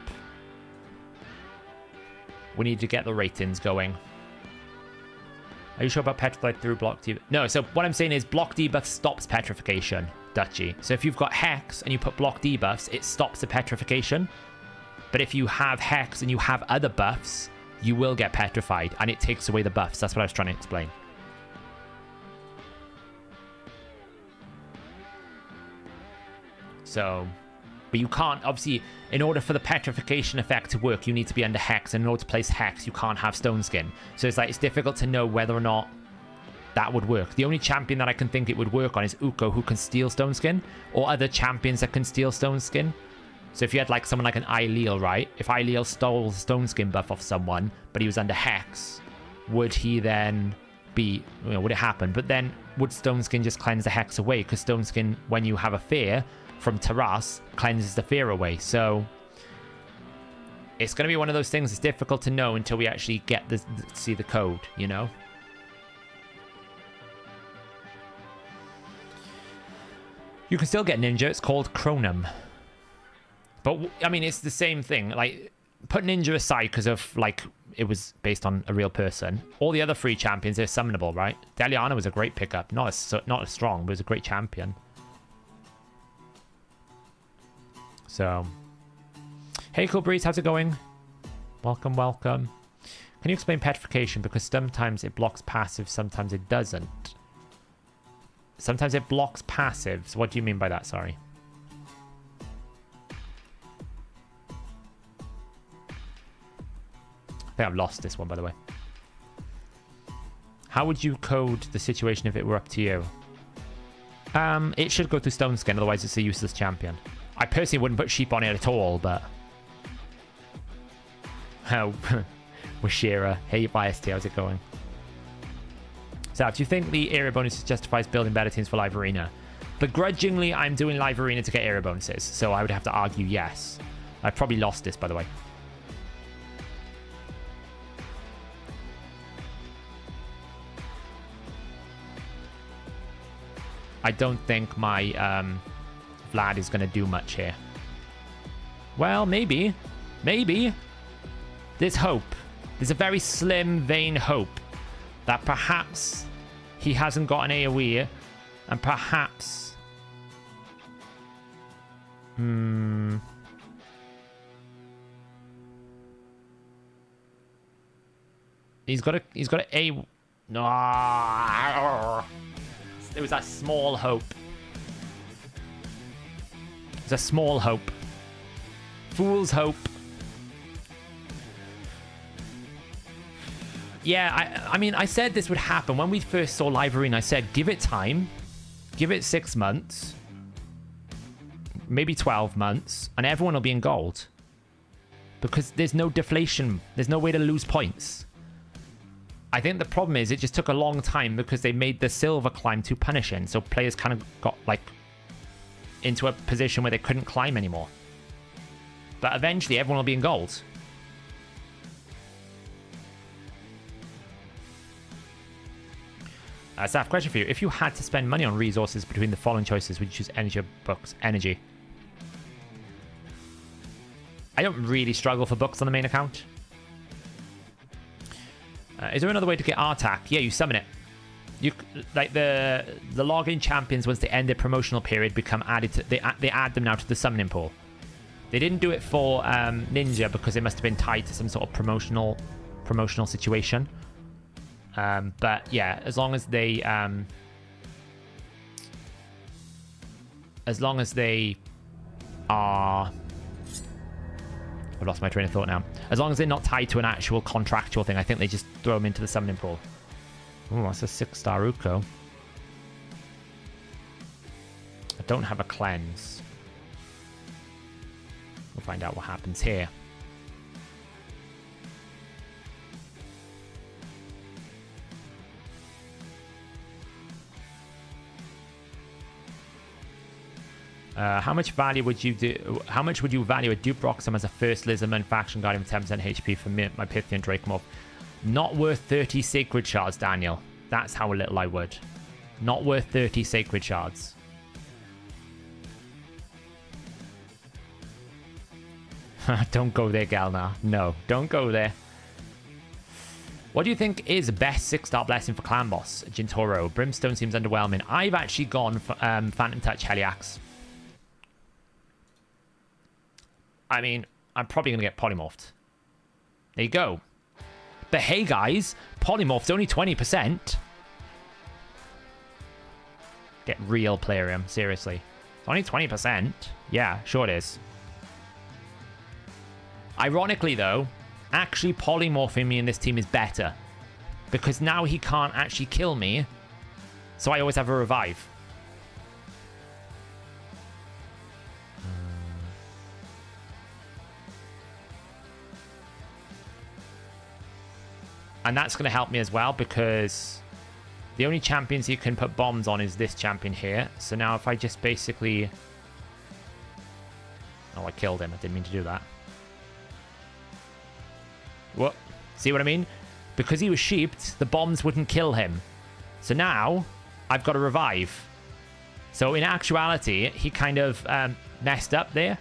We need to get the ratings going. Are you sure about petrified through block debuff? No, so what I'm saying is block debuff stops petrification, Dutchy. So if you've got hex and you put block debuffs, it stops the petrification. But if you have hex and you have other buffs, you will get petrified and it takes away the buffs. That's what I was trying to explain. So... But you can't, obviously, in order for the petrification effect to work, you need to be under hex. And in order to place hex, you can't have stone skin. So it's like, it's difficult to know whether or not that would work. The only champion that I can think it would work on is Uko, who can steal stone skin. Or other champions that can steal stone skin. So if you had like someone like an Ileal, right? If Ileal stole the stone skin buff off someone, but he was under hex, would he then be, you know, would it happen? But then would stone skin just cleanse the hex away? Because stone skin, when you have a fear from Taras, cleanses the fear away. So it's going to be one of those things that's difficult to know until we actually get the see the code, you know? You can still get ninja. It's called Chronum. But, I mean, it's the same thing. Like, put ninja aside because of, like, it was based on a real person. All the other free champions, they're summonable, right? Deliana was a great pickup. Not as strong, but it was a great champion. So, hey, Cool Breeze, how's it going? Welcome, welcome. Can you explain petrification? Because sometimes it blocks passive, sometimes it doesn't. Sometimes it blocks passive. So what do you mean by that? Sorry. I think I've lost this one, by the way. How would you code the situation if it were up to you? It should go through Stone Skin, otherwise it's a useless champion. I personally wouldn't put sheep on it at all, but... Oh, Washira. Hey, YST, how's it going? So, do you think the area bonuses justifies building better teams for Live Arena? Begrudgingly, I'm doing Live Arena to get area bonuses, so I would have to argue yes. I've probably lost this, by the way. I don't think my Vlad is going to do much here. Well, maybe. Maybe. There's hope. There's a very slim vein hope that perhaps he hasn't got an AoE and perhaps... He's got a... No. There was that small hope. There's a small hope. Fool's hope. Yeah, I mean, I said this would happen. When we first saw Live Arena, I said, give it time. Give it 6 months. Maybe 12 months. And everyone will be in gold. Because there's no deflation. There's no way to lose points. I think the problem is it just took a long time because they made the silver climb too punishing. So players kind of got, like, into a position where they couldn't climb anymore. But eventually, everyone will be in gold. Saf, question for you. If you had to spend money on resources between the following choices, would you choose energy or books? Energy. I don't really struggle for books on the main account. Is there another way to get Artak? Yeah, you summon it. You like the login champions, once they end their promotional period, become added to, they add them now to the summoning pool. They didn't do it for Ninja because it must have been tied to some sort of promotional situation. But yeah, as long as they are, I've lost my train of thought now. As long as they're not tied to an actual contractual thing, I think they just throw them into the summoning pool. Oh, that's a 6-star Uko. I don't have a cleanse. We'll find out what happens here. How much value would you do? How much would you value a dupe Roxam as a first Lizardman faction guardian with 10% HP for me, my Pythian Dracomorph? Not worth 30 sacred shards, Daniel. That's how little I would. Not worth 30 sacred shards. Don't go there, Galnar. No, don't go there. What do you think is the best 6-star blessing for Clan Boss? Jintoro. Brimstone seems underwhelming. I've actually gone for Phantom Touch Heliax. I mean, I'm probably going to get polymorphed. There you go. But hey, guys, polymorph's only 20%. Get real Plarium, seriously. It's only 20%. Yeah, sure it is. Ironically, though, actually polymorphing me in this team is better. Because now he can't actually kill me. So I always have a revive. And that's going to help me as well because the only champions you can put bombs on is this champion here. So now if I just basically... Oh, I killed him. I didn't mean to do that. What? See what I mean? Because he was sheeped, the bombs wouldn't kill him. So now I've got to revive. So in actuality, he kind of messed up there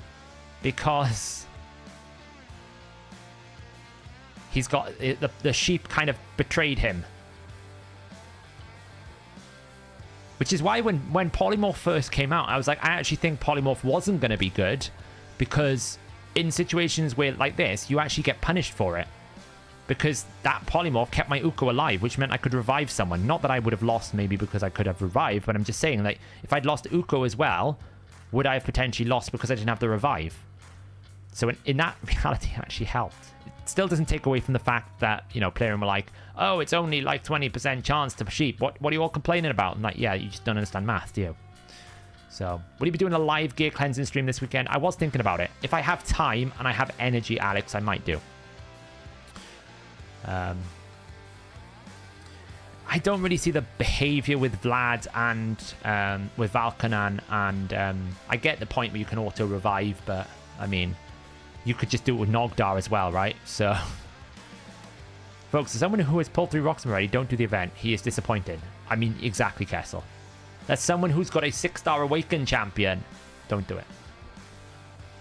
because... He's got... The sheep kind of betrayed him. Which is why when Polymorph first came out, I was like, I actually think Polymorph wasn't going to be good. Because in situations where like this, you actually get punished for it. Because that Polymorph kept my Uko alive, which meant I could revive someone. Not that I would have lost maybe because I could have revived, but I'm just saying, like, if I'd lost Uko as well, would I have potentially lost because I didn't have the revive? So in that reality, it actually helped. It still doesn't take away from the fact that, you know, Plarium were like, oh, it's only like 20% chance to sheep. What are you all complaining about? And like, yeah, you just don't understand math, do you? So, will you be doing a live gear cleansing stream this weekend? I was thinking about it. If I have time and I have energy, Alex, I might do. I don't really see the behavior with Vlad and with Valkanan, and I get the point where you can auto revive, but I mean, you could just do it with Nogdar as well, right? So, folks, as someone who has pulled through Roxam already, don't do the event. He is disappointed. I mean, exactly, Kessel. That's someone who's got a 6-star Awakened champion. Don't do it.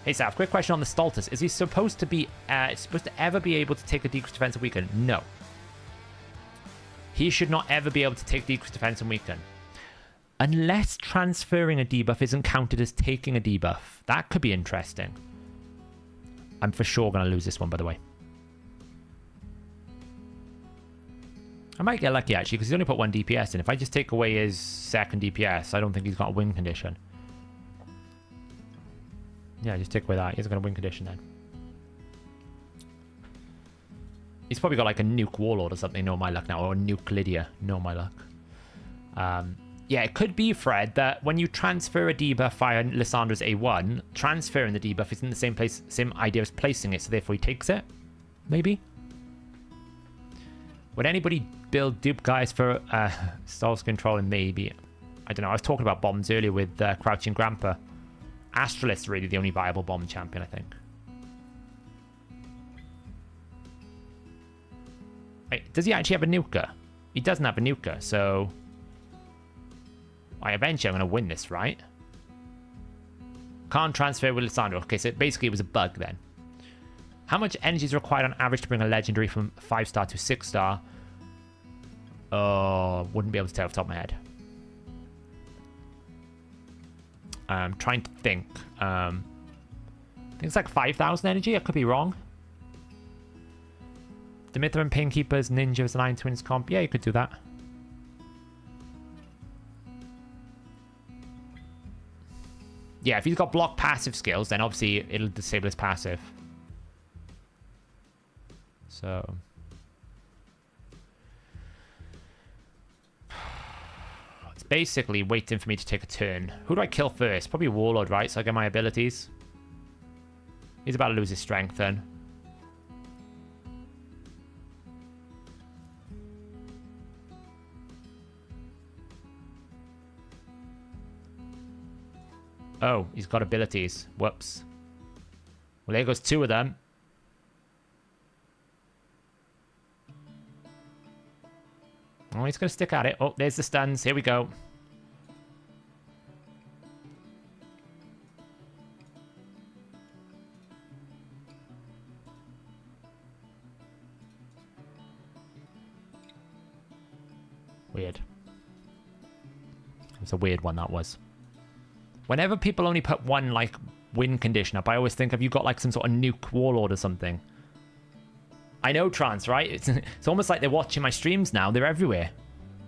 Hey, Saf, quick question on the Stultus. Is he supposed to ever be able to take a decreased defense and weaken? No. He should not ever be able to take decreased defense and weaken. Unless transferring a debuff isn't counted as taking a debuff. That could be interesting. I'm for sure going to lose this one, by the way. I might get lucky, actually, because he's only put 1 DPS in. If I just take away his second DPS, I don't think he's got a win condition. Yeah, just take away that. He hasn't got a win condition then. He's probably got like a nuke warlord or something. No, my luck now. Or a nuke Lydia. No, my luck. Yeah, it could be, Fred, that when you transfer a debuff via Lissandra's A1, transferring the debuff is in the same place, same idea as placing it, so therefore he takes it. Maybe? Would anybody build dupe guys for Souls controlling? Maybe. I don't know. I was talking about bombs earlier with Crouching Grandpa. Astralist's really the only viable bomb champion, I think. Wait, does he actually have a nuker? He doesn't have a nuker, so... eventually I'm going to win this, right? Can't transfer with Lissandra. Okay, so basically it was a bug then. How much energy is required on average to bring a legendary from 5-star to 6-star? Oh, wouldn't be able to tell off the top of my head. I'm trying to think. I think it's like 5,000 energy. I could be wrong. Dimithra and Painkeepers, Ninjas, and Iron Twins comp. Yeah, you could do that. Yeah, if he's got block passive skills, then obviously it'll disable his passive. So... it's basically waiting for me to take a turn. Who do I kill first? Probably Warlord, right? So I get my abilities. He's about to lose his strength then. Oh, he's got abilities. Whoops. Well, there goes 2 of them. Oh, he's going to stick at it. Oh, there's the stuns. Here we go. Weird. It's a weird one, that was. Whenever people only put 1, like, win condition up, I always think, have you got, like, some sort of nuke warlord or something? I know, Trance, right? It's almost like they're watching my streams now. They're everywhere.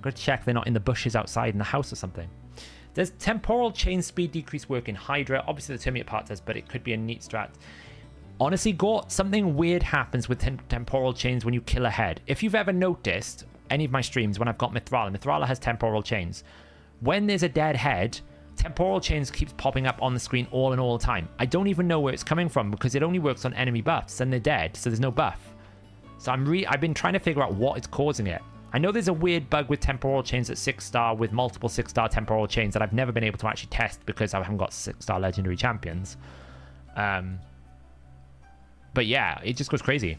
Gotta check they're not in the bushes outside in the house or something. Does temporal chain speed decrease work in Hydra? Obviously, the terminate part does, but it could be a neat strat. Honestly, Gort, something weird happens with temporal chains when you kill a head. If you've ever noticed any of my streams when I've got Mithrala has temporal chains. When there's a dead head... temporal chains keeps popping up on the screen all the time. I don't even know where it's coming from because it only works on enemy buffs and they're dead, so there's no buff. So I've been trying to figure out what is causing it. I know there's a weird bug with temporal chains at 6-star with multiple 6-star temporal chains that I've never been able to actually test because I haven't got 6-star legendary champions. But yeah, it just goes crazy.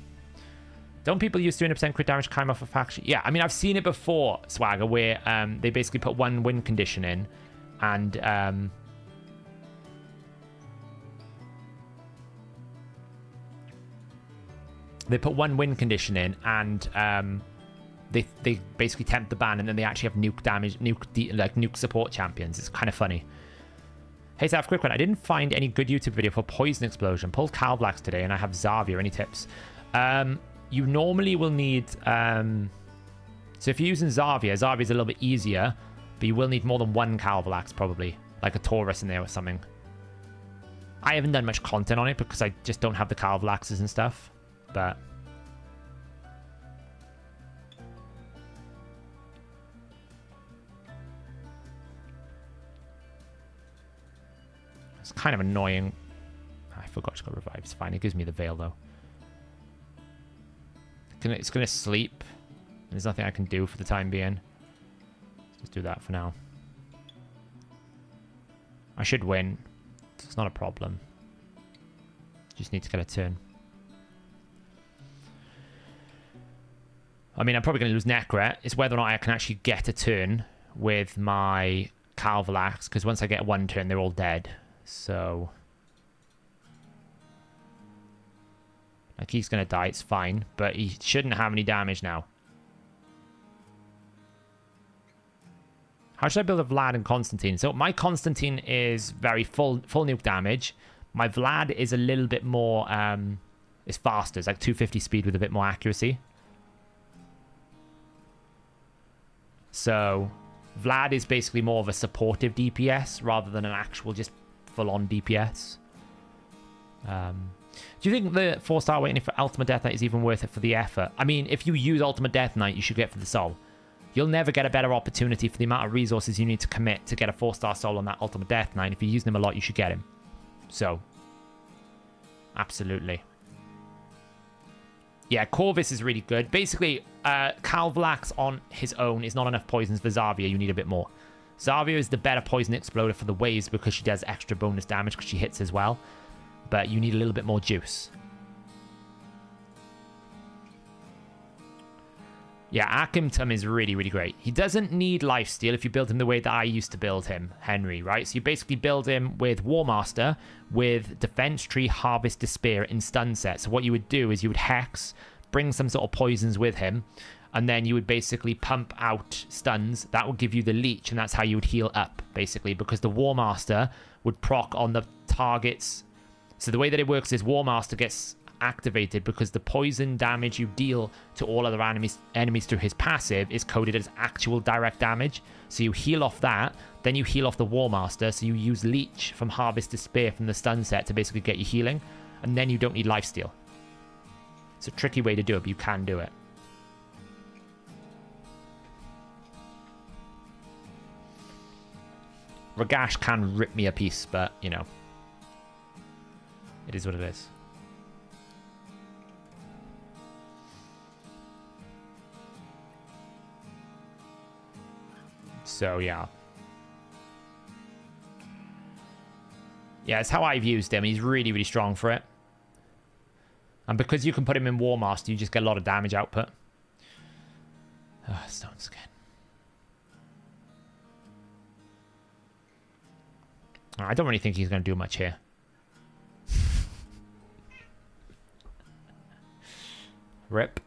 Don't people use 300% crit damage climb off a faction? Yeah, I mean, I've seen it before, Swagger, where they basically put 1 win condition in. And they put 1 win condition in, and they basically tempt the ban, and then they actually have nuke damage, nuke support champions. It's kind of funny. Hey, Saf, quick one. I didn't find any good YouTube video for Poison Explosion. Pulled Calvlax today, and I have Xavier. Any tips? You normally will need... so if you're using Xavier's a little bit easier, but you will need more than 1 Calvlax, probably. Like a Taurus in there or something. I haven't done much content on it because I just don't have the Calvlaxes and stuff. But... it's kind of annoying. I forgot to go revive. It's fine. It gives me the veil, though. It's going to sleep. There's nothing I can do for the time being. Let's just do that for now. I should win. It's not a problem. Just need to get a turn. I mean, I'm probably going to lose Necra. It's whether or not I can actually get a turn with my Calvlax, because once I get 1 turn, they're all dead. So... like, he's going to die, it's fine. But he shouldn't have any damage now. How should I build a Vlad and Constantine? So my Constantine is very full nuke damage. My Vlad is a little bit more... it's faster. It's like 250 speed with a bit more accuracy. So Vlad is basically more of a supportive DPS rather than an actual just full-on DPS. Do you think the 4-star waiting for Ultimate Death Knight is even worth it for the effort? I mean, if you use Ultimate Death Knight, you should get for the soul. You'll never get a better opportunity for the amount of resources you need to commit to get a 4-star soul on that Ultimate Death Knight. If you're using him a lot, you should get him. So, absolutely. Yeah, Corvus is really good. Basically, Calvalax on his own is not enough poisons for Zarvia. You need a bit more. Zarvia is the better poison exploder for the waves because she does extra bonus damage because she hits as well. But you need a little bit more juice. Yeah, Akimtum is really, really great. He doesn't need lifesteal if you build him the way that I used to build him, Henry, right? So you basically build him with Warmaster, with Defense Tree, Harvest, Despair, and Stun set. So what you would do is you would Hex, bring some sort of poisons with him, and then you would basically pump out stuns. That would give you the leech, and that's how you would heal up, basically, because the Warmaster would proc on the targets. So the way that it works is Warmaster gets activated because the poison damage you deal to all other enemies through his passive is coded as actual direct damage. So you heal off that, then you heal off the Warmaster, so you use Leech from Harvest Despair from the stun set to basically get you healing, and then you don't need lifesteal. It's a tricky way to do it, but you can do it. Ragash can rip me a piece, but, you know, it is what it is. So, yeah. Yeah, it's how I've used him. He's really, really strong for it. And because you can put him in Warmaster, you just get a lot of damage output. Oh, Stone Skin. I don't really think he's going to do much here. Rip.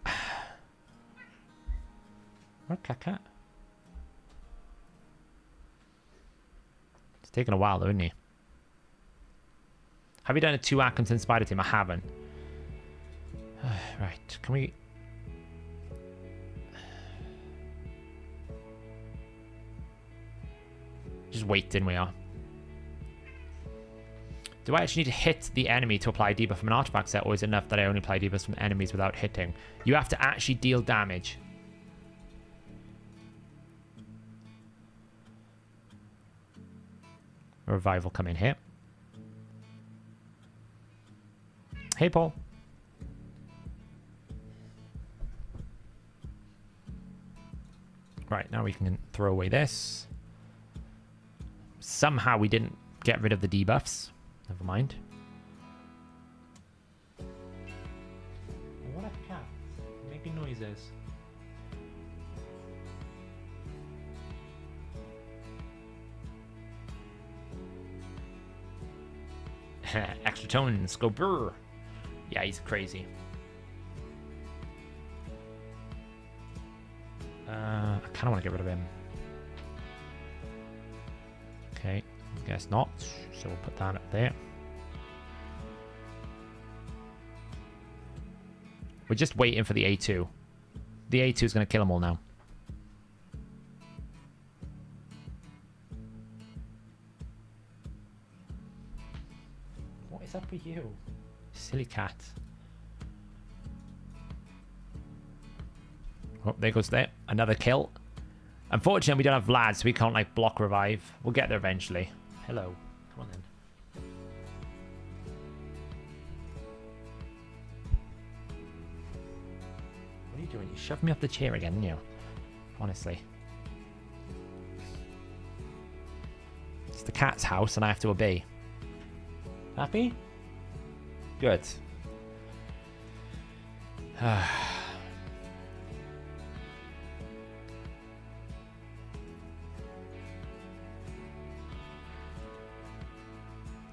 Where'd Cat? It's taken a while though, isn't he? Have you done a 2 Atkinson Spider Team? I haven't. Right, can we... Just wait, didn't we? Do I actually need to hit the enemy to apply debuff from an artifact set, or is it enough that I only apply debuffs from enemies without hitting? You have to actually deal damage. A revival come in here. Hey, Paul. Right, now we can throw away this. Somehow we didn't get rid of the debuffs. Never mind. What a cat making noises. Extra tones go brr. Yeah, he's crazy. I kind of want to get rid of him. Okay, guess not. So we'll put that up there. We're just waiting for the A2. The A2 is going to kill them all now. What is up with you? Silly cat. Oh, there goes there. Another kill. Unfortunately, we don't have Vlad, so we can't, like, block revive. We'll get there eventually. Hello. Come on then. What are you doing? You shoved me off the chair again, didn't you? Honestly. It's the cat's house, and I have to obey. Happy? Good.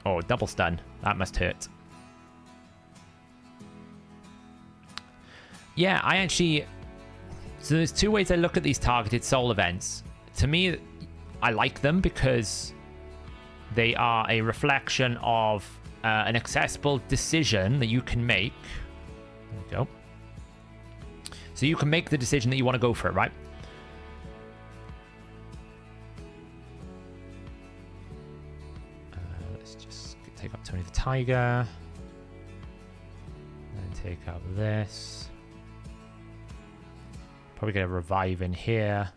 Oh, double stun. That must hurt. Yeah, I actually... So there's 2 ways I look at these targeted soul events. To me, I like them because they are a reflection of an accessible decision that you can make. There we go. So you can make the decision that you want to go for it, right? Let's just take out Tony the Tiger. And then take out this. Probably get a revive in here.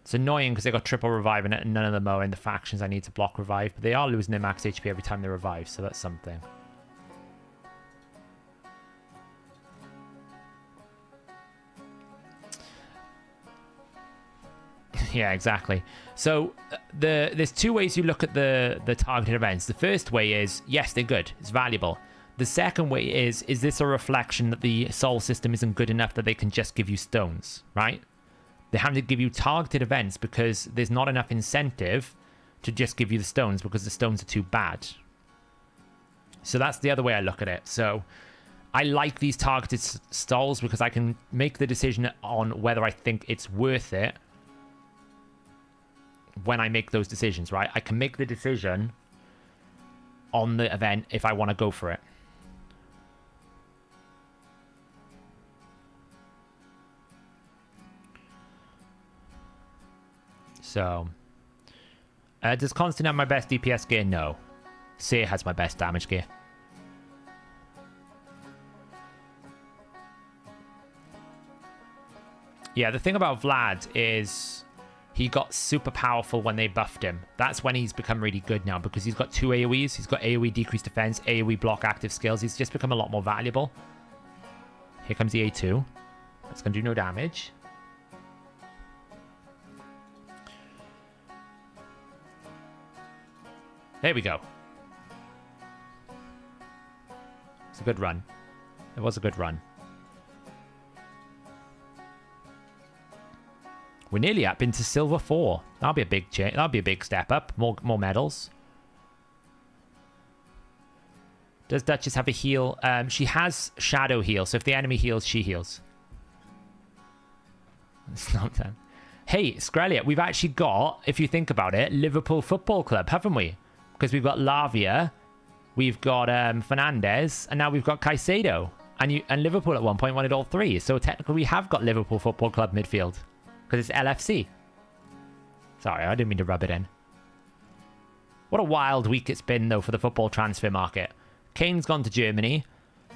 It's annoying because they got triple revive in it and none of them are in the factions I need to block revive. But they are losing their max HP every time they revive, so that's something. Yeah, exactly. So there's two ways you look at the targeted events. The first way is, yes, they're good. It's valuable. The second way is this a reflection that the soul system isn't good enough that they can just give you stones, right? They have to give you targeted events because there's not enough incentive to just give you the stones because the stones are too bad. So that's the other way I look at it. So I like these targeted stalls because I can make the decision on whether I think it's worth it when I make those decisions, right? I can make the decision on the event if I want to go for it. So, does Constant have my best DPS gear? No. Seer has my best damage gear. Yeah, the thing about Vlad is he got super powerful when they buffed him. That's when he's become really good now because he's got 2 AoEs. He's got AoE decreased defense, AoE block active skills. He's just become a lot more valuable. Here comes the A2. That's going to do no damage. There we go. It's a good run. It was a good run. We're nearly up into Silver 4. That'll be a big change. That'll be a big step up. More medals. Does Duchess have a heal? She has Shadow Heal, so if the enemy heals, she heals. It's not done. Hey, Skrelia, we've actually got, if you think about it, Liverpool Football Club, haven't we? Because we've got Lavia, we've got Fernandez, and now we've got Caicedo. And Liverpool at one point wanted all three. So technically we have got Liverpool Football Club midfield. Because it's LFC. Sorry, I didn't mean to rub it in. What a wild week it's been, though, for the football transfer market. Kane's gone to Germany.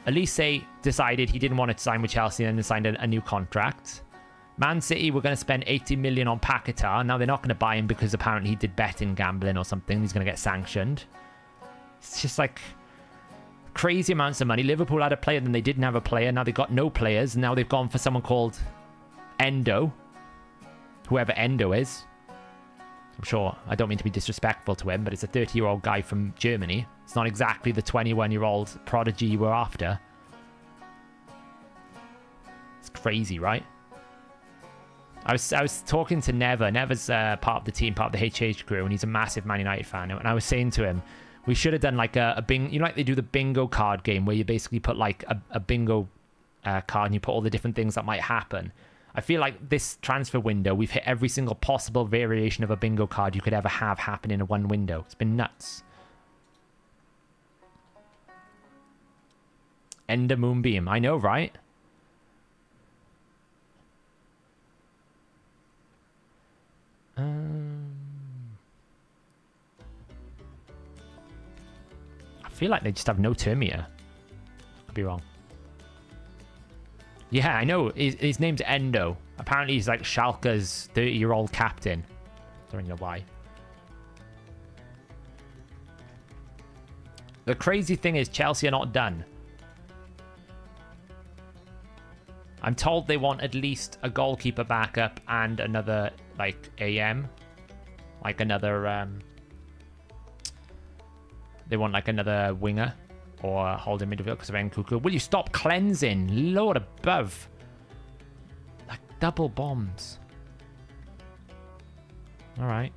Elise decided he didn't want to sign with Chelsea and then signed a new contract. Man City were going to spend 80 million on Paquetá. Now they're not going to buy him because apparently he did betting gambling or something. He's going to get sanctioned. It's just like crazy amounts of money. Liverpool had a player, then they didn't have a player. Now they've got no players. And now they've gone for someone called Endo. Whoever Endo is. I'm sure, I don't mean to be disrespectful to him, but it's a 30-year-old guy from Germany. It's not exactly the 21-year-old prodigy you were after. It's crazy, right? I was talking to Never. Never's part of the team, part of the HH crew, and he's a massive Man United fan. And I was saying to him, we should have done like a bingo, you know, like they do the bingo card game where you basically put like a bingo card and you put all the different things that might happen. I feel like this transfer window, we've hit every single possible variation of a bingo card you could ever have happen in one window. It's been nuts. Ender Moonbeam. I know, right? I feel like they just have no Termia. Could be wrong. Yeah, I know. His name's Endo. Apparently he's like Schalke's 30-year-old captain. Don't know why. The crazy thing is Chelsea are not done. I'm told they want at least a goalkeeper backup and another, like, AM. Like another, they want, like, another winger. Or holding midfield because of Nkuku. Will you stop cleansing? Lord above. Like, double bombs. Alright.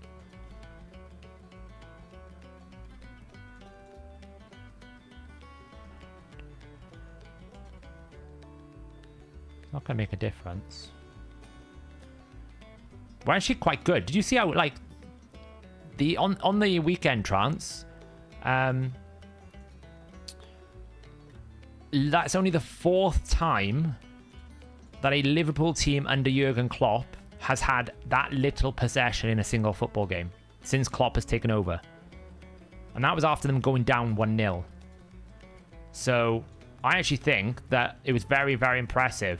Not gonna make a difference. We're actually quite good. Did you see how, like, the on the weekend trance, that's only the 4th time that a Liverpool team under Jurgen Klopp has had that little possession in a single football game since Klopp has taken over. And that was after them going down 1-0. So I actually think that it was very, very impressive.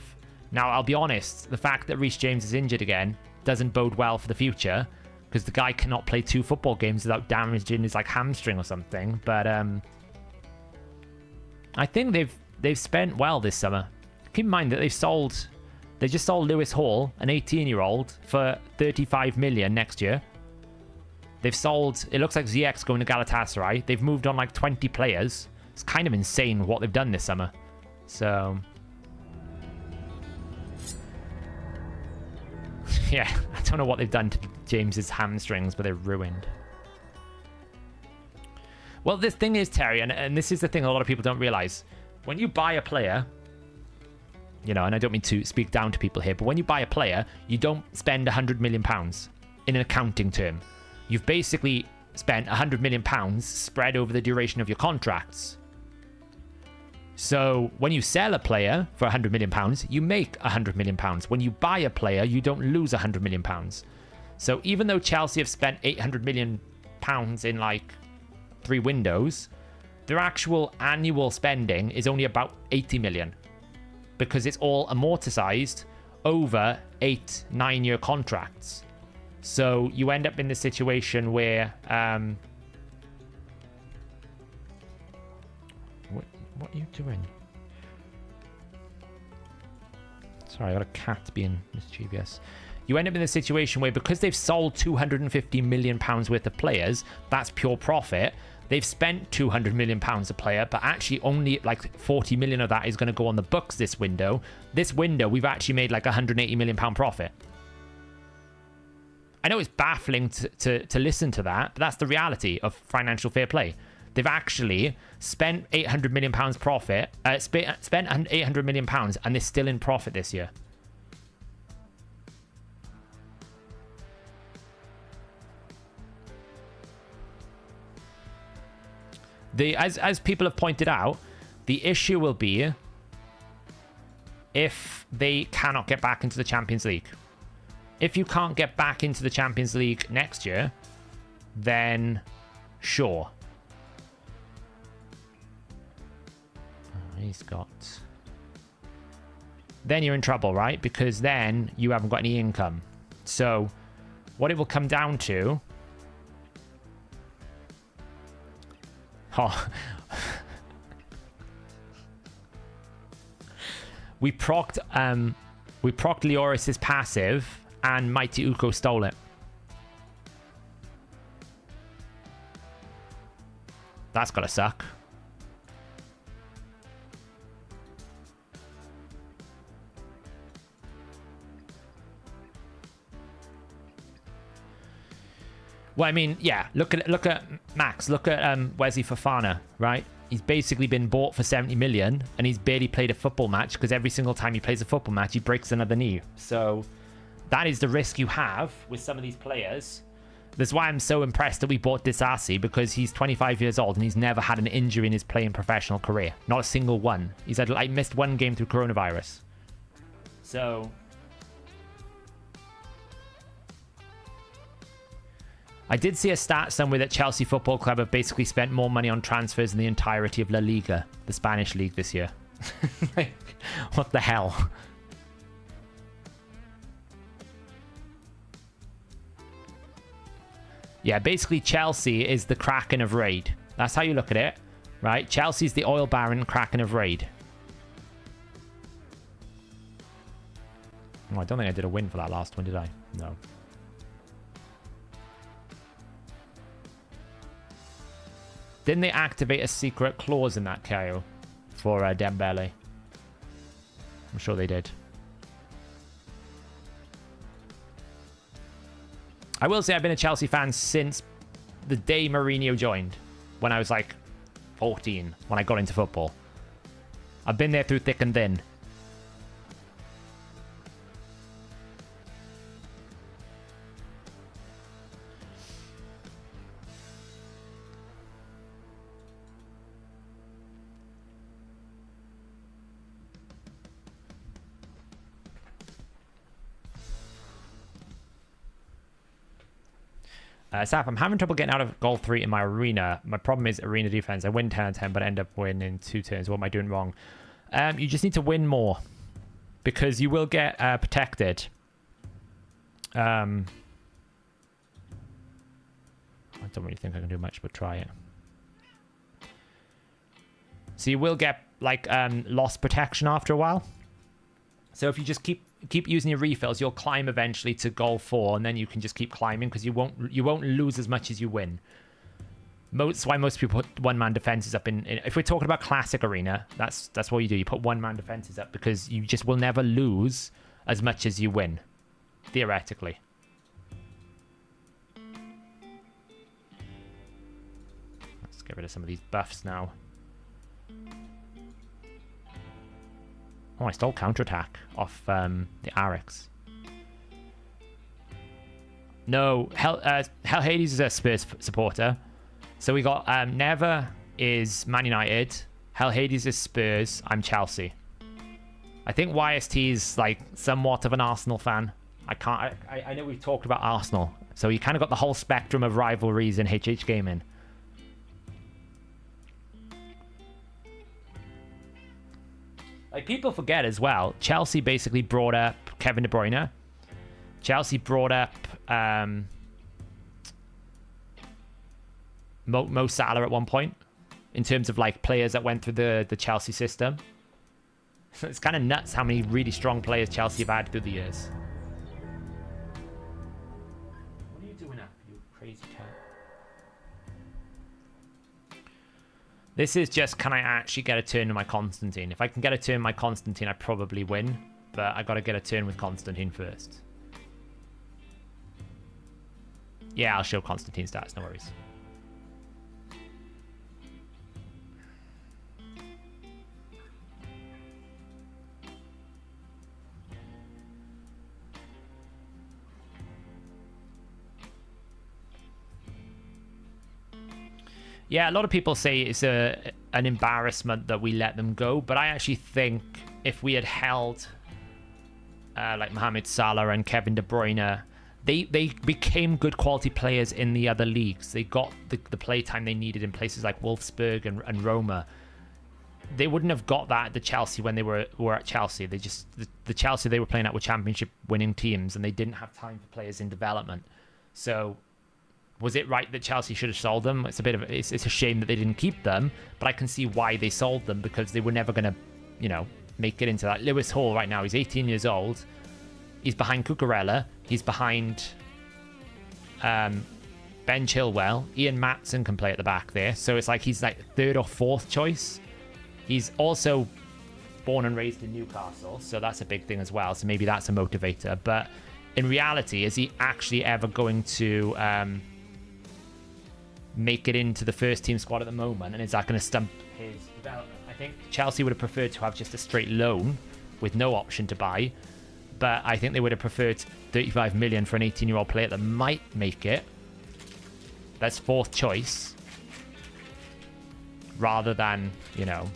Now, I'll be honest, the fact that Reece James is injured again doesn't bode well for the future, because the guy cannot play 2 football games without damaging his like hamstring or something. But I think they've spent well this summer. Keep in mind that they just sold Lewis Hall, an 18-year-old, for 35 million next year. They've sold, it looks like ZX going to Galatasaray. They've moved on like 20 players. It's kind of insane what they've done this summer. So yeah, I don't know what they've done to James's hamstrings, but they're ruined. Well, this thing is, Terry, and this is the thing a lot of people don't realize. When you buy a player, you know, and I don't mean to speak down to people here, but when you buy a player, you don't spend £100 million in an accounting term. You've basically spent £100 million spread over the duration of your contracts. So when you sell a player for £100 million, you make £100 million. When you buy a player, you don't lose £100 million. So even though Chelsea have spent £800 million in like 3 windows, their actual annual spending is only about 80 million, because it's all amortized over 8-9 year contracts. So you end up in the situation where what are you doing? Sorry, I got a cat being mischievous. You end up in the situation where, because they've sold £250 million worth of players, that's pure profit. They've spent £200 million a player, but actually only like 40 million of that is going to go on the books this window. This window, we've actually made like £180 million profit. I know it's baffling to listen to that, but that's the reality of financial fair play. They've actually spent £800 million profit, spent £800 million, and they're still in profit this year. As people have pointed out, the issue will be if they cannot get back into the Champions League. If you can't get back into the Champions League next year, then sure. He's got... Then you're in trouble, right? Because then you haven't got any income. So what it will come down to... Oh. we procced Leoris's passive, and Mighty Uko stole it. That's gotta suck. Well, I mean, yeah. Look at Max. Look at Wesley Fofana, right? He's basically been bought for 70 million, and he's barely played a football match, because every single time he plays a football match, he breaks another knee. So that is the risk you have with some of these players. That's why I'm so impressed that we bought Disasi, because he's 25 years old and he's never had an injury in his playing professional career. Not a single one. He's had like missed 1 game through coronavirus. So I did see a stat somewhere that Chelsea Football Club have basically spent more money on transfers than the entirety of La Liga, the Spanish league, this year. Like, what the hell? Yeah, basically Chelsea is the Kraken of Raid. That's how you look at it, right? Chelsea's the oil baron, Kraken of Raid. Oh, I don't think I did a win for that last one, did I? No. Didn't they activate a secret clause in that KO for Dembele? I'm sure they did. I will say I've been a Chelsea fan since the day Mourinho joined, when I was like 14, when I got into football. I've been there through thick and thin. Sap, I'm having trouble getting out of goal 3 in my arena. My problem is arena defense. I win 10 out of 10, but I end up winning 2 turns. What am I doing wrong? You just need to win more. Because you will get protected. I don't really think I can do much, but try it. So you will get, like, loss protection after a while. So if you just keep using your refills, you'll climb eventually to goal 4, and then you can just keep climbing because you won't lose as much as you win. That's why most people put one-man defenses up in. If we're talking about classic arena, that's what you do. You put one-man defenses up because you just will never lose as much as you win, theoretically. Let's get rid of some of these buffs now. Oh, I stole counterattack off the Arix. No, Hellhades is a Spurs supporter. So we got Never is Man United. Hellhades is Spurs. I'm Chelsea. I think YST is like somewhat of an Arsenal fan. I know we've talked about Arsenal. So you kind of got the whole spectrum of rivalries in HH Gaming. Like, people forget as well, Chelsea basically brought up Kevin De Bruyne. Chelsea brought up Mo Salah at one point in terms of, like, players that went through the Chelsea system. It's kind of nuts how many really strong players Chelsea have had through the years. What are you doing up, you crazy cat? This is just, can I actually get a turn with my Constantine? If I can get a turn with my Constantine, I probably win. But I got to get a turn with Constantine first. Yeah, I'll show Constantine stats, no worries. Yeah, a lot of people say it's an embarrassment that we let them go, but I actually think if we had held like Mohamed Salah and Kevin De Bruyne, they became good quality players in the other leagues. They got the play time they needed in places like Wolfsburg and Roma. They wouldn't have got that at the Chelsea when they were at Chelsea. They just the Chelsea they were playing at were championship winning teams, and they didn't have time for players in development. So was it right that Chelsea should have sold them? It's a shame that they didn't keep them, but I can see why they sold them, because they were never going to, you know, make it into that. Lewis Hall right now, he's 18 years old. He's behind Cucurella. He's behind Ben Chilwell. Ian Matson can play at the back there. So it's like he's like third or fourth choice. He's also born and raised in Newcastle, so that's a big thing as well. So maybe that's a motivator. But in reality, is he actually ever going to make it into the first team squad at the moment, and is that going to stump his development? I think Chelsea would have preferred to have just a straight loan with no option to buy, but I think they would have preferred 35 million for an 18-year-old player that might make it. That's fourth choice, rather than, you know,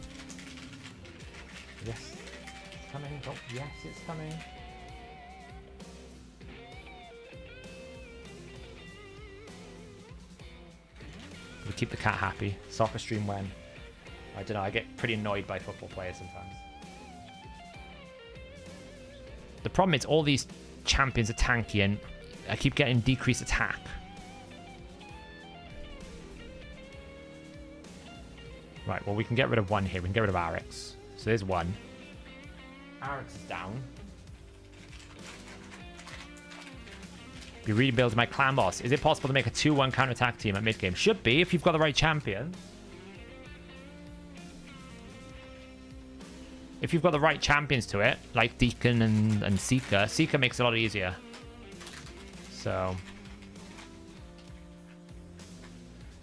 yes, it's coming. Oh, yes, it's coming. We keep the cat happy. Soccer stream when? I don't know. I get pretty annoyed by football players sometimes. The problem is all these champions are tanky and I keep getting decreased attack. Right, well, we can get rid of one here. We can get rid of Arix. So there's one. Arix is down. Be rebuilding my clan boss. Is it possible to make a 2-1 counter-attack team at mid-game? Should be, if you've got the right champion. If you've got the right champions to it, like Deacon and Seeker. Seeker makes it a lot easier. So.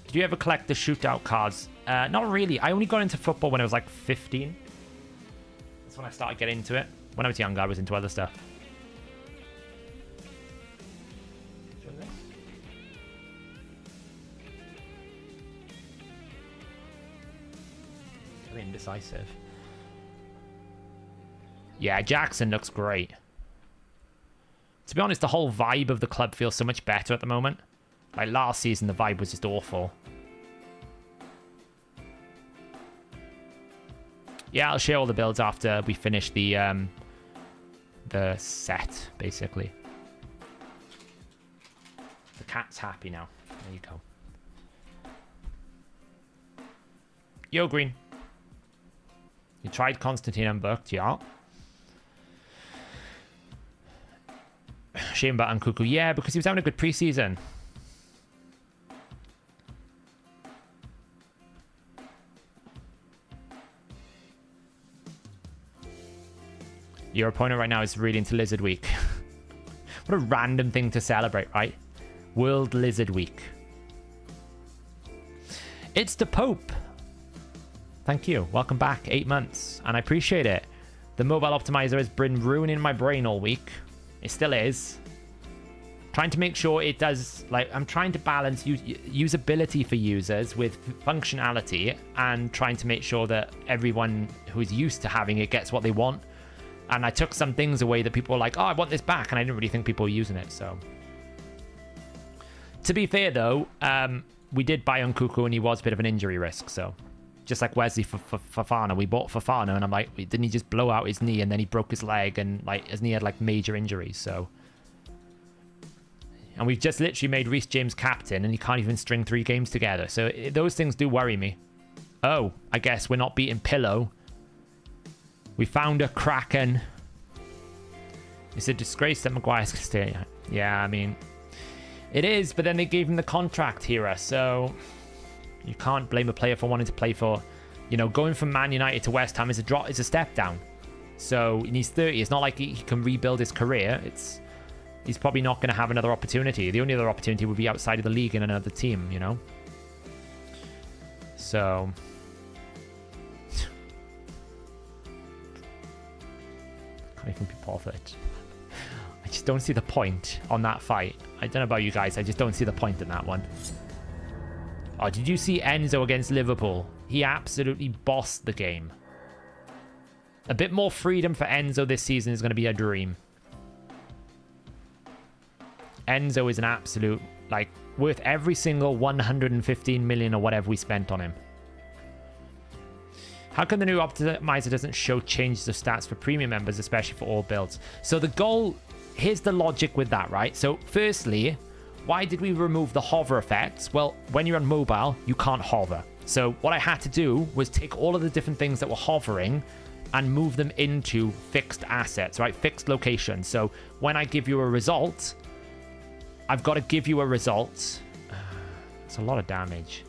Did you ever collect the shootout cards? Not really. I only got into football when I was like 15. That's when I started getting into it. When I was younger, I was into other stuff. Very indecisive. Yeah, Jackson looks great. To be honest, the whole vibe of the club feels so much better at the moment. Like last season, the vibe was just awful. Yeah, I'll share all the builds after we finish the set, basically. The cat's happy now. There you go. Yo, Green. You tried Constantine unbooked, yeah. Shame about Nkuku. Yeah, because he was having a good preseason. Your opponent right now is really into Lizard Week. What a random thing to celebrate, right? World Lizard Week. It's the Pope. Thank you. Welcome back. 8 months. And I appreciate it. The mobile optimizer has been ruining my brain all week. It still is. Trying to make sure it does, like, I'm trying to balance usability for users with functionality and trying to make sure that everyone who's used to having it gets what they want. And I took some things away that people were like, oh, I want this back. And I didn't really think people were using it, so. To be fair, though, we did buy Nkuku and he was a bit of an injury risk, so. Just like Wesley for Fofana. We bought Fofana and I'm like, didn't he just blow out his knee and then he broke his leg and like his knee had like major injuries, so. And we've just literally made Reece James captain and he can't even string 3 games together. So those things do worry me. Oh, I guess we're not beating Pillow. We found a Kraken. It's a disgrace that Maguire's going to stay. Yeah, I mean, it is, but then they gave him the contract here, so you can't blame a player for wanting to play for, you know, going from Man United to West Ham is a step down. So, and he's 30. It's not like he can rebuild his career. He's probably not going to have another opportunity. The only other opportunity would be outside of the league in another team, you know? So can't even be bothered. I just don't see the point on that fight. I don't know about you guys. I just don't see the point in that one. Oh, did you see Enzo against Liverpool? He absolutely bossed the game. A bit more freedom for Enzo this season is going to be a dream. Enzo is an absolute, like, worth every single 115 million or whatever we spent on him. How come the new optimizer doesn't show changes of stats for premium members, especially for all builds? So the goal, here's the logic with that, right? So firstly, why did we remove the hover effects? Well, when you're on mobile, you can't hover. So what I had to do was take all of the different things that were hovering and move them into fixed assets, right? Fixed locations. So when I give you a result, I've got to give you a result. It's a lot of damage.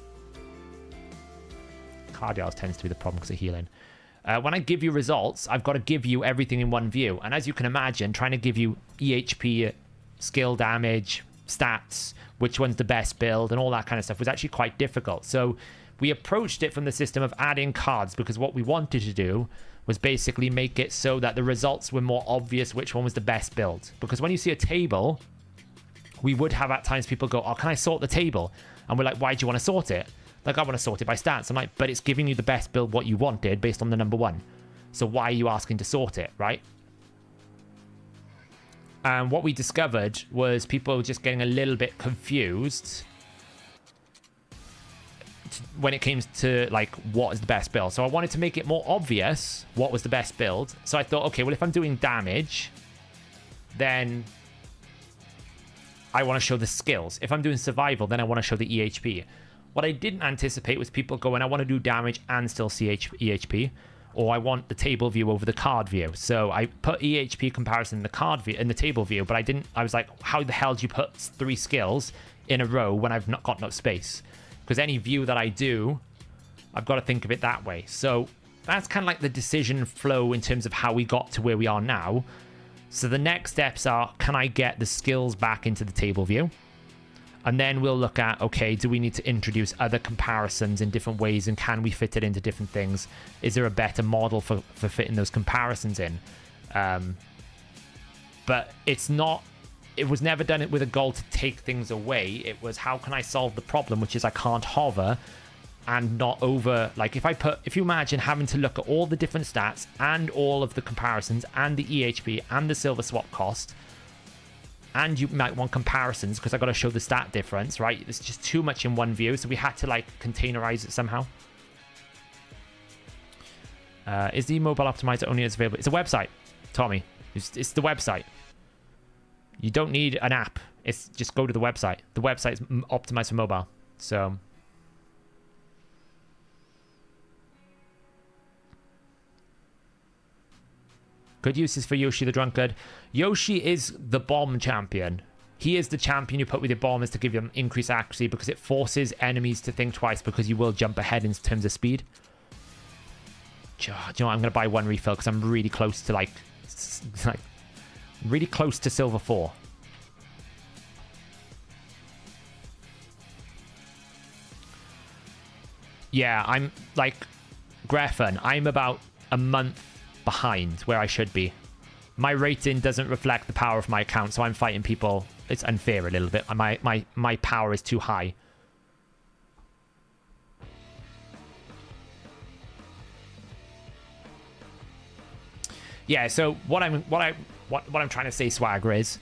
Cardials tends to be the problem because of healing. When I give you results, I've got to give you everything in one view. And as you can imagine, trying to give you EHP, skill damage, stats, which one's the best build, and all that kind of stuff was actually quite difficult. So we approached it from the system of adding cards, because what we wanted to do was basically make it so that the results were more obvious which one was the best build. Because when you see a table, we would have at times people go, oh, can I sort the table? And we're like, why do you want to sort it? Like, I want to sort it by stats. I'm like, but it's giving you the best build what you wanted based on the number 1. So why are you asking to sort it, right? And what we discovered was people just getting a little bit confused when it came to, like, what is the best build. So I wanted to make it more obvious what was the best build. So I thought, okay, well, if I'm doing damage, then I want to show the skills. If I'm doing survival, then I want to show the EHP. What I didn't anticipate was people going, I want to do damage and still see EHP, or I want the table view over the card view. So I put EHP comparison in the card view, in the table view, but I was like, how the hell do you put 3 skills in a row when I've not got no space? Because any view that I do, I've got to think of it that way. So that's kind of like the decision flow in terms of how we got to where we are now. So the next steps are, can I get the skills back into the table view? And then we'll look at, okay, do we need to introduce other comparisons in different ways, and can we fit it into different things? Is there a better model for fitting those comparisons in? But it was never done with a goal to take things away. It was, how can I solve the problem, which is I can't hover and not over, like, if you imagine having to look at all the different stats and all of the comparisons and the EHP and the silver swap cost, and you might want comparisons because I got to show the stat difference, right? It's just too much in one view, so we had to like containerize it somehow. Is the mobile optimizer only as available? It's a website, Tommy. It's the website. You don't need an app. It's just go to the website. The website's optimized for mobile. So good uses for Yoshi the Drunkard. Yoshi is the bomb champion. He is the champion you put with your bombers to give them increased accuracy because it forces enemies to think twice because you will jump ahead in terms of speed. Do you know what? I'm going to buy one refill because I'm really close to like really close to silver 4. Yeah, I'm like Greffen. I'm about a month behind where I should be. My rating doesn't reflect the power of my account, so I'm fighting people. It's unfair a little bit. My power is too high. Yeah, so what I'm trying to say, Swagger, is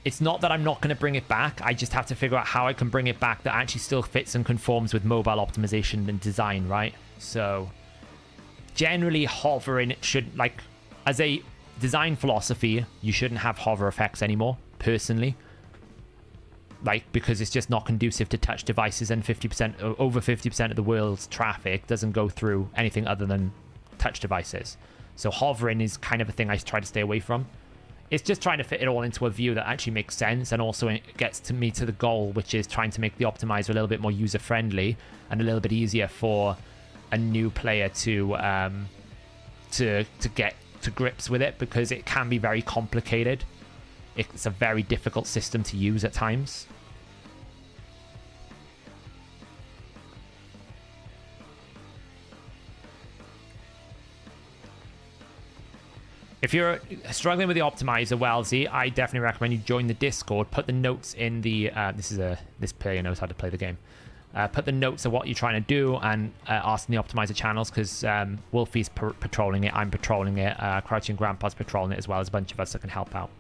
it's not that I'm not going to bring it back. I just have to figure out how I can bring it back that actually still fits and conforms with mobile optimization and design, right? So generally hovering should, like, as a design philosophy, you shouldn't have hover effects anymore, personally. Like, because it's just not conducive to touch devices, and over 50% of the world's traffic doesn't go through anything other than touch devices. So hovering is kind of a thing I try to stay away from. It's just trying to fit it all into a view that actually makes sense, and also it gets to me to the goal, which is trying to make the optimizer a little bit more user-friendly and a little bit easier for a new player to get to grips with it, because it can be very complicated. It's a very difficult system to use at times. If you're struggling with the optimizer, Wellesley, I definitely recommend you join the Discord. Put the notes in the... this player knows how to play the game. Put the notes of what you're trying to do and ask in the optimizer channels, because Wolfie's patrolling it, I'm patrolling it, Crouching Grandpa's patrolling it as well as a bunch of us that can help out.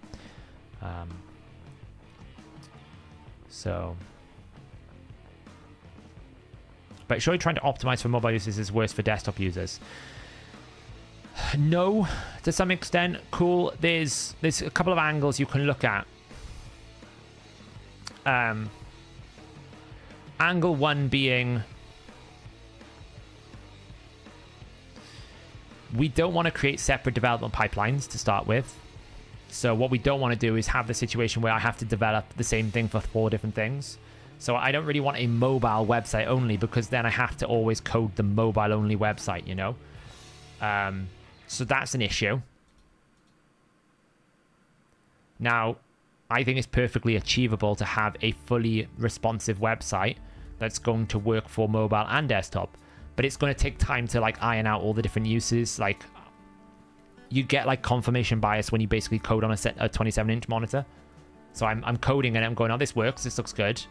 But surely trying to optimize for mobile users is worse for desktop users. No, to some extent. Cool. There's a couple of angles you can look at. Angle one being, we don't want to create separate development pipelines to start with. So what we don't want to do is have the situation where I have to develop the same thing for 4 different things. So I don't really want a mobile website only, because then I have to always code the mobile only website, you know? So that's an issue. Now, I think it's perfectly achievable to have a fully responsive website that's going to work for mobile and desktop, but it's going to take time to like iron out all the different uses. Like, you get like confirmation bias when you basically code on a 27-inch monitor. So I'm coding and I'm going, oh, this works, this looks good.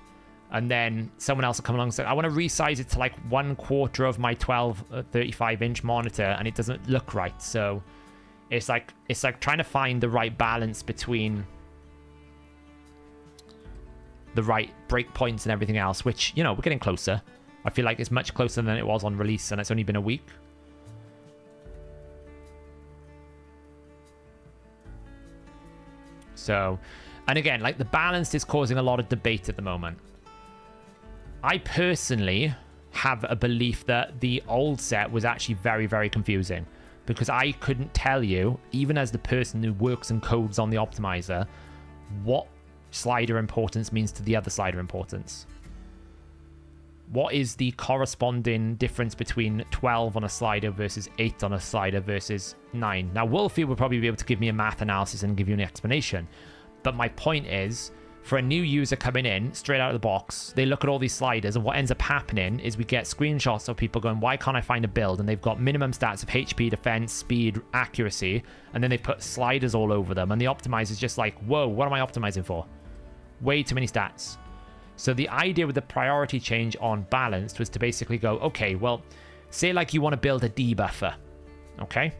And then someone else will come along and say, I want to resize it to like 1/4 of my 35-inch monitor, and it doesn't look right. So it's like trying to find the right balance between the right breakpoints and everything else, which, you know, we're getting closer. I feel like it's much closer than it was on release, and it's only been a week. So, and again, like, the balance is causing a lot of debate at the moment. I personally have a belief that the old set was actually very, very confusing, because I couldn't tell you, even as the person who works and codes on the optimizer, what slider importance means to the other slider importance. What is the corresponding difference between 12 on a slider versus 8 on a slider versus 9? Now, Wolfie will probably be able to give me a math analysis and give you an explanation. But my point is, for a new user coming in, straight out of the box, they look at all these sliders, and what ends up happening is we get screenshots of people going, why can't I find a build? And they've got minimum stats of HP, defense, speed, accuracy, and then they put sliders all over them, and the optimizer's just like, whoa, what am I optimizing for? Way too many stats. So the idea with the priority change on balanced was to basically go, okay, well, say like you want to build a debuffer, okay?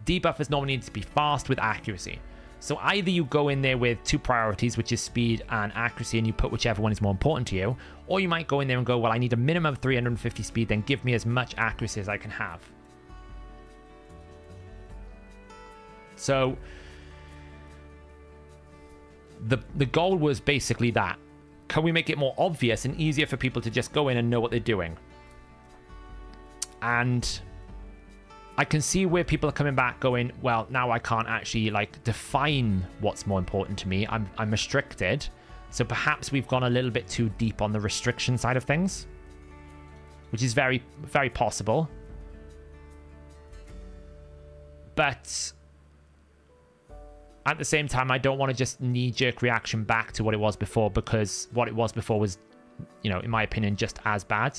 Debuffers normally need to be fast with accuracy. So either you go in there with 2 priorities, which is speed and accuracy, and you put whichever one is more important to you, or you might go in there and go, well, I need a minimum of 350 speed, then give me as much accuracy as I can have. So the goal was basically that. Can we make it more obvious and easier for people to just go in and know what they're doing? And I can see where people are coming back going, well, now I can't actually like define what's more important to me. I'm restricted. So perhaps we've gone a little bit too deep on the restriction side of things, which is very, very possible. But at the same time, I don't want to just knee-jerk reaction back to what it was before, because what it was before was, you know, in my opinion, just as bad.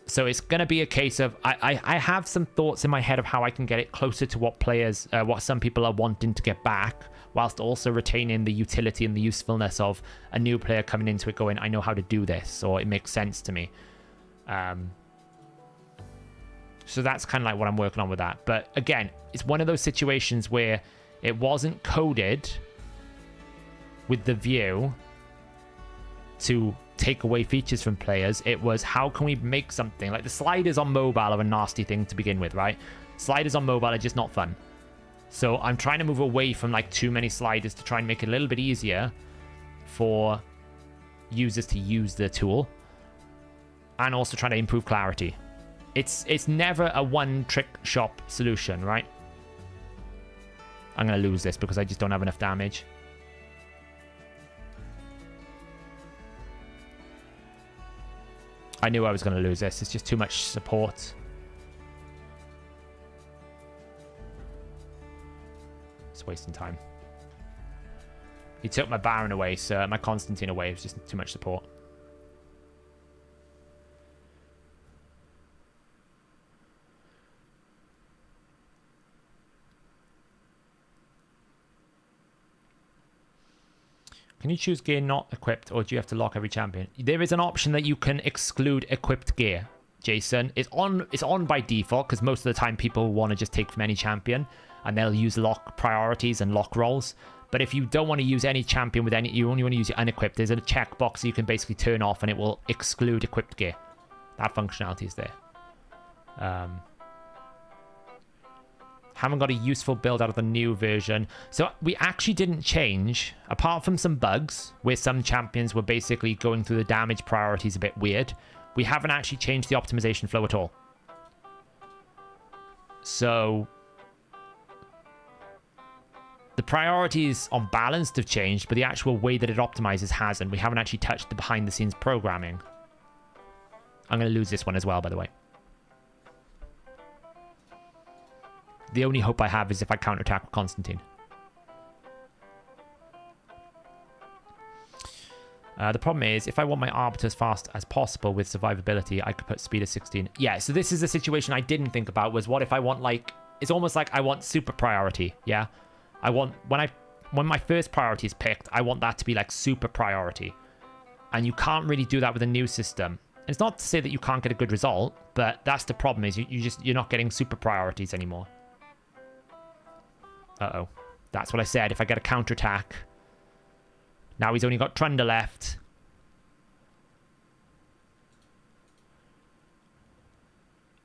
So it's going to be a case of, I have some thoughts in my head of how I can get it closer to what players, what some people are wanting to get back, whilst also retaining the utility and the usefulness of a new player coming into it going, I know how to do this, or it makes sense to me. So that's kind of like what I'm working on with that. But again, it's one of those situations where it wasn't coded with the view to take away features from players. It was, how can we make something like the sliders on mobile are a nasty thing to begin with, right? Sliders on mobile are just not fun. So I'm trying to move away from like too many sliders to try and make it a little bit easier for users to use the tool, and also trying to improve clarity. It's never a one-trick shop solution, right? I'm going to lose this because I just don't have enough damage. I knew I was going to lose this. It's just too much support. It's wasting time. He took my Baron away, so my Constantine away. It was just too much support. Can you choose gear not equipped, or do you have to lock every champion? There is an option that you can exclude equipped gear, Jason. It's on by default, because most of the time people want to just take from any champion, and they'll use lock priorities and lock rolls. But if you don't want to use any champion with any, you only want to use it unequipped, there's a checkbox you can basically turn off, and it will exclude equipped gear. That functionality is there. Haven't got a useful build out of the new version. So we actually didn't change, apart from some bugs where some champions were basically going through the damage priorities a bit weird. We haven't actually changed the optimization flow at all. So the priorities on balanced have changed, but the actual way that it optimizes hasn't. We haven't actually touched the behind the scenes programming. I'm going to lose this one as well, by the way. The only hope I have is if I counterattack with Constantine. The problem is, if I want my Arbiter as fast as possible with survivability, I could put speed of 16. Yeah, so this is a situation I didn't think about, was what if I want, like, it's almost like I want super priority, yeah? I want, when my first priority is picked, I want that to be like super priority. And you can't really do that with a new system. It's not to say that you can't get a good result, but that's the problem, is you're not getting super priorities anymore. Uh-oh. That's what I said. If I get a counterattack. Now he's only got Trunda left.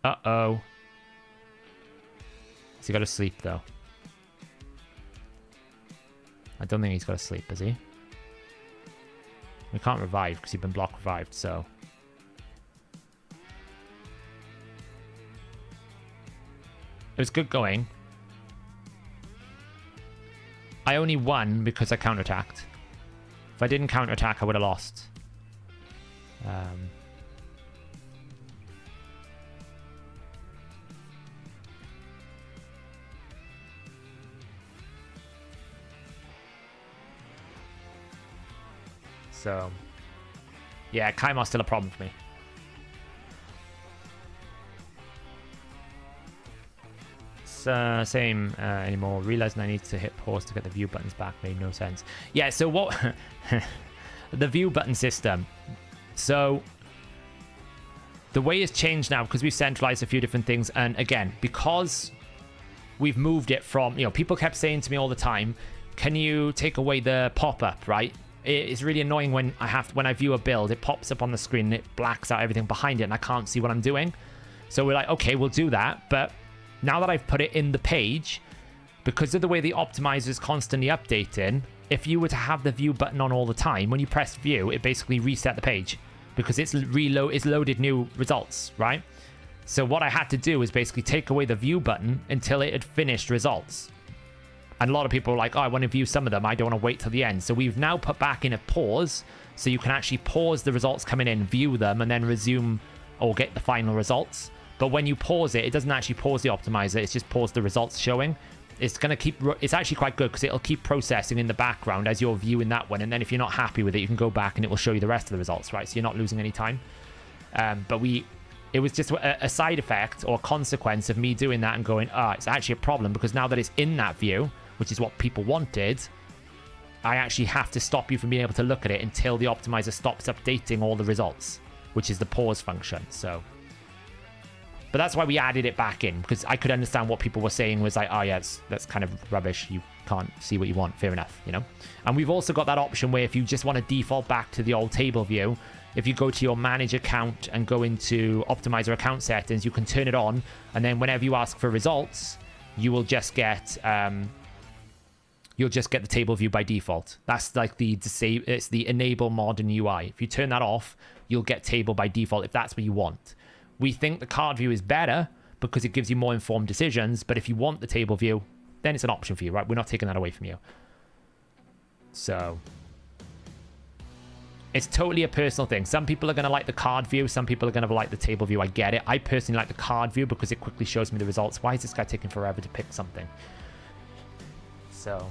Uh-oh. Has he got to sleep, though? I don't think he's got to sleep, has he? We can't revive because he's been block revived, so... It was good going. I only won because I counterattacked. If I didn't counterattack, I would have lost. So, yeah, Kaimar's still a problem for me. Same anymore. Realizing I need to hit pause to get the view buttons back made no sense. Yeah, so what... the view button system. So the way it's changed now, because we've centralized a few different things, and again, because we've moved it from, people kept saying to me all the time, can you take away the pop-up, right? It's really annoying when I view a build, it pops up on the screen and it blacks out everything behind it and I can't see what I'm doing. So we're like, okay, we'll do that. But now that I've put it in the page, because of the way the optimizer is constantly updating, if you were to have the view button on all the time, when you press view, it basically reset the page because it's loaded new results, right? So what I had to do is basically take away the view button until it had finished results. And a lot of people are like, oh, I want to view some of them. I don't want to wait till the end. So we've now put back in a pause so you can actually pause the results coming in, view them, and then resume or get the final results. But when you pause it, it doesn't actually pause the optimizer. It's just pause the results showing. It's going to keep, it's actually quite good because it'll keep processing in the background as you're viewing that one. And then if you're not happy with it, you can go back and it will show you the rest of the results, right? So you're not losing any time. But it was just a side effect or consequence of me doing that and going, it's actually a problem because now that it's in that view, which is what people wanted, I actually have to stop you from being able to look at it until the optimizer stops updating all the results, which is the pause function. So, but that's why we added it back in, because I could understand what people were saying was like, oh yeah, that's kind of rubbish. You can't see what you want. Fair enough, And we've also got that option where if you just want to default back to the old table view, if you go to your manage account and go into optimizer account settings, you can turn it on. And then whenever you ask for results, you will just get, you'll just get the table view by default. That's like it's the enable modern UI. If you turn that off, you'll get table by default if that's what you want. We think the card view is better because it gives you more informed decisions. But if you want the table view, then it's an option for you, right? We're not taking that away from you. So it's totally a personal thing. Some people are going to like the card view. Some people are going to like the table view. I get it. I personally like the card view because it quickly shows me the results. Why is this guy taking forever to pick something? So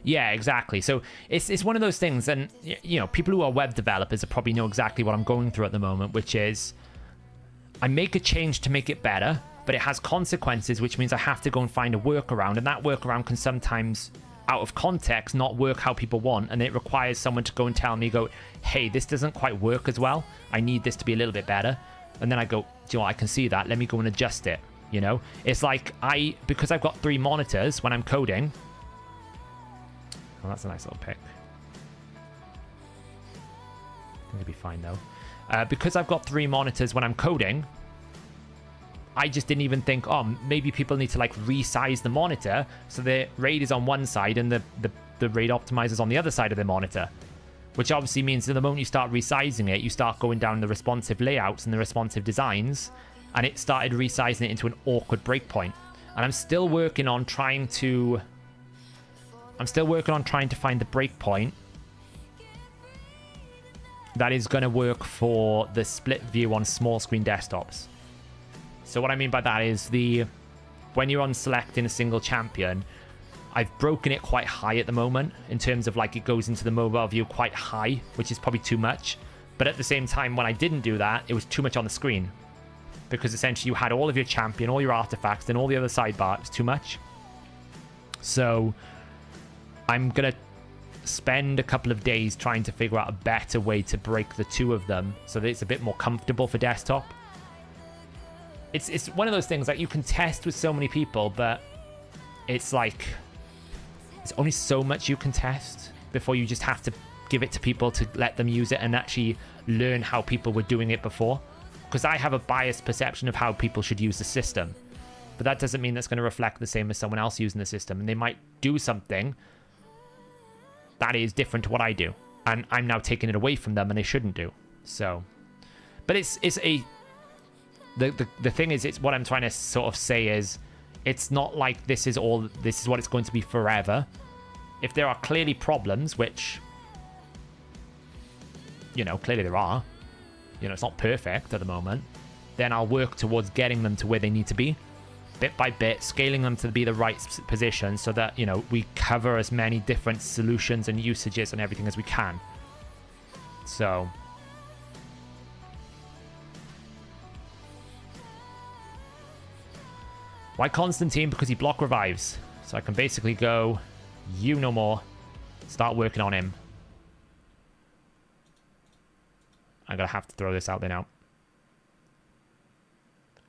yeah, exactly. So it's one of those things, and people who are web developers probably know exactly what I'm going through at the moment, which is I make a change to make it better, but it has consequences, which means I have to go and find a workaround, and that workaround can sometimes, out of context, not work how people want, and it requires someone to go and tell me, hey, this doesn't quite work as well. I need this to be a little bit better. And then I go, do you know what? I can see that. Let me go and adjust it. It's like because I've got 3 monitors when I'm coding. Well, that's a nice little pick. I think it'll be fine though. Because I've got 3 monitors when I'm coding, I just didn't even think, maybe people need to like resize the monitor so the RAID is on one side and the RAID optimizer's on the other side of the monitor. Which obviously means that the moment you start resizing it, you start going down the responsive layouts and the responsive designs, and it started resizing it into an awkward breakpoint. And I'm still working on trying to find the breakpoint that is going to work for the split view on small screen desktops. So what I mean by that is when you're on selecting a single champion, I've broken it quite high at the moment in terms of like it goes into the mobile view quite high, which is probably too much. But at the same time, when I didn't do that, it was too much on the screen because essentially you had all of your champion, all your artifacts, and all the other sidebar. It was too much. So I'm going to spend a couple of days trying to figure out a better way to break the 2 of them so that it's a bit more comfortable for desktop. It's one of those things that you can test with so many people, but it's like there's only so much you can test before you just have to give it to people to let them use it and actually learn how people were doing it before. Because I have a biased perception of how people should use the system, but that doesn't mean that's going to reflect the same as someone else using the system, and they might do something that is different to what I do, and I'm now taking it away from them, and they shouldn't do. So, but the thing is, it's what I'm trying to sort of say is, it's not like this is what it's going to be forever. If there are clearly problems, which clearly there are, it's not perfect at the moment, then I'll work towards getting them to where they need to be, bit by bit, scaling them to be the right position so that, we cover as many different solutions and usages and everything as we can. So why Constantine? Because he block revives. So I can basically go, you no more, start working on him. I'm going to have to throw this out there now.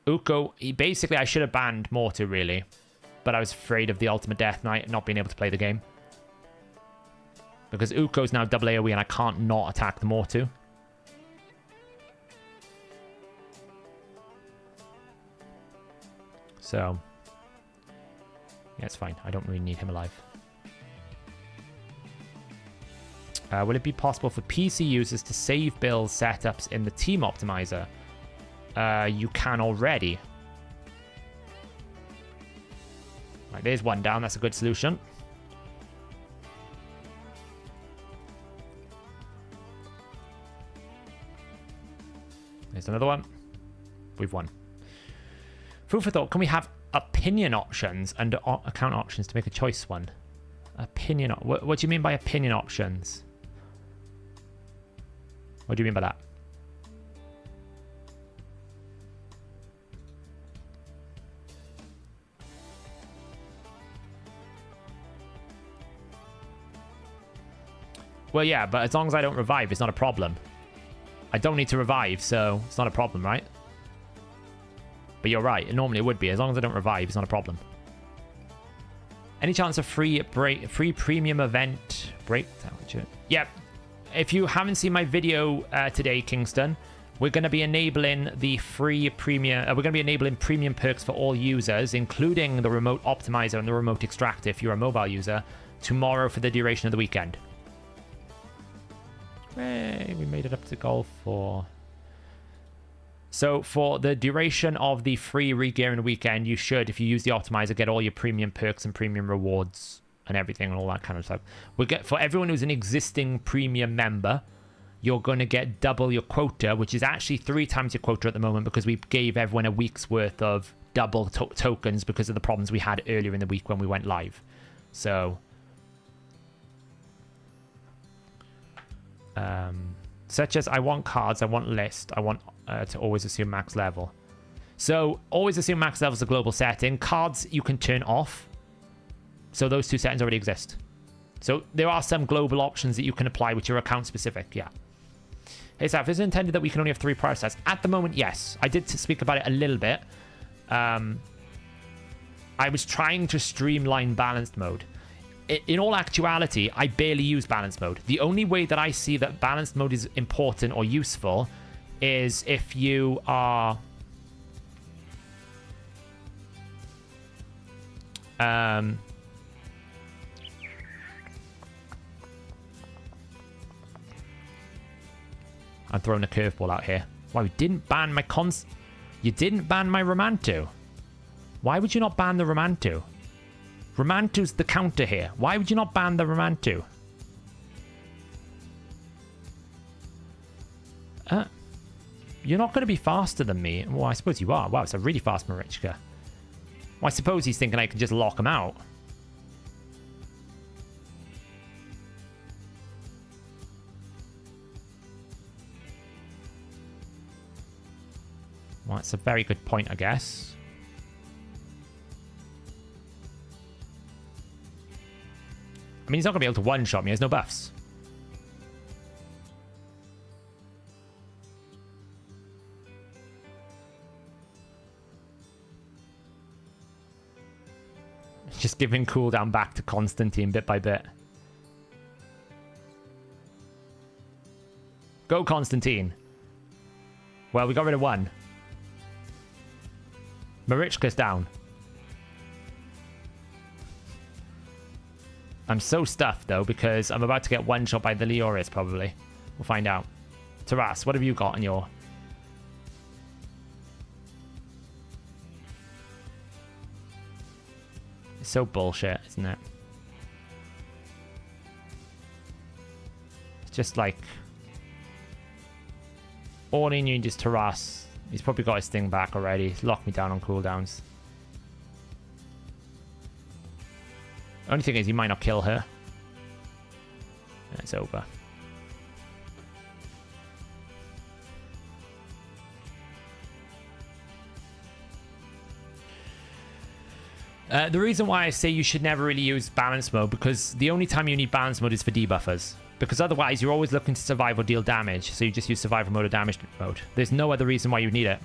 Uko, basically, I should have banned Mortu, really. But I was afraid of the Ultimate Death Knight not being able to play the game. Because Uko's now double AoE and I can't not attack the Mortu. So, yeah, it's fine. I don't really need him alive. Will it be possible for PC users to save build setups in the team optimizer? You can already. Right, there's one down. That's a good solution. There's another one. We've won. Food for thought. Can we have opinion options under account options to make a choice one? Opinion. What do you mean by opinion options? What do you mean by that? Well, yeah, but as long as I don't revive, it's not a problem. I don't need to revive, so it's not a problem, right? But you're right. Normally it would be. As long as I don't revive, it's not a problem. Any chance of free premium event breakdown? Yep. If you haven't seen my video today, Kingston, we're going to be enabling the free premium. We're going to be enabling premium perks for all users, including the remote optimizer and the remote extractor if you're a mobile user, tomorrow for the duration of the weekend. Hey, we made it up to goal 4. So for the duration of the free regearing weekend, you should, if you use the optimizer, get all your premium perks and premium rewards and everything and all that kind of stuff. For everyone who's an existing premium member, you're going to get double your quota, which is actually 3 times your quota at the moment because we gave everyone a week's worth of double tokens because of the problems we had earlier in the week when we went live. So, such as I want cards, I want list, I want to always assume max level. So, always assume max level is a global setting. Cards you can turn off. So those 2 settings already exist. So there are some global options that you can apply which are account specific, yeah. Hey Saf, is it intended that we can only have 3 prior sets? At the moment, yes. I did speak about it a little bit. I was trying to streamline balanced mode. In all actuality, I barely use balanced mode. The only way that I see that balanced mode is important or useful is if you are... I'm throwing a curveball out here. Why, you didn't ban my You didn't ban my Romantu. Why would you not ban the Romantu? Romantu's the counter here. Why would you not ban the Romantu? You're not going to be faster than me. Well, I suppose you are. Wow, it's a really fast Marichka. Well, I suppose he's thinking I can just lock him out. Well, that's a very good point, I guess. I mean, he's not going to be able to one-shot me. He has no buffs. Just giving cooldown back to Constantine bit by bit. Go, Constantine. Well, we got rid of 1. Marichka's down. I'm so stuffed, though, because I'm about to get one-shot by the Leoris, probably. We'll find out. Taras, what have you got in your... It's so bullshit, isn't it? It's just like... All he needs is Taras. He's probably got his thing back already. He's locked me down on cooldowns. Only thing is, he might not kill her. And it's over. The reason why I say you should never really use balance mode, because the only time you need balance mode is for debuffers. Because otherwise, you're always looking to survive or deal damage. So you just use survival mode or damage mode. There's no other reason why you need it.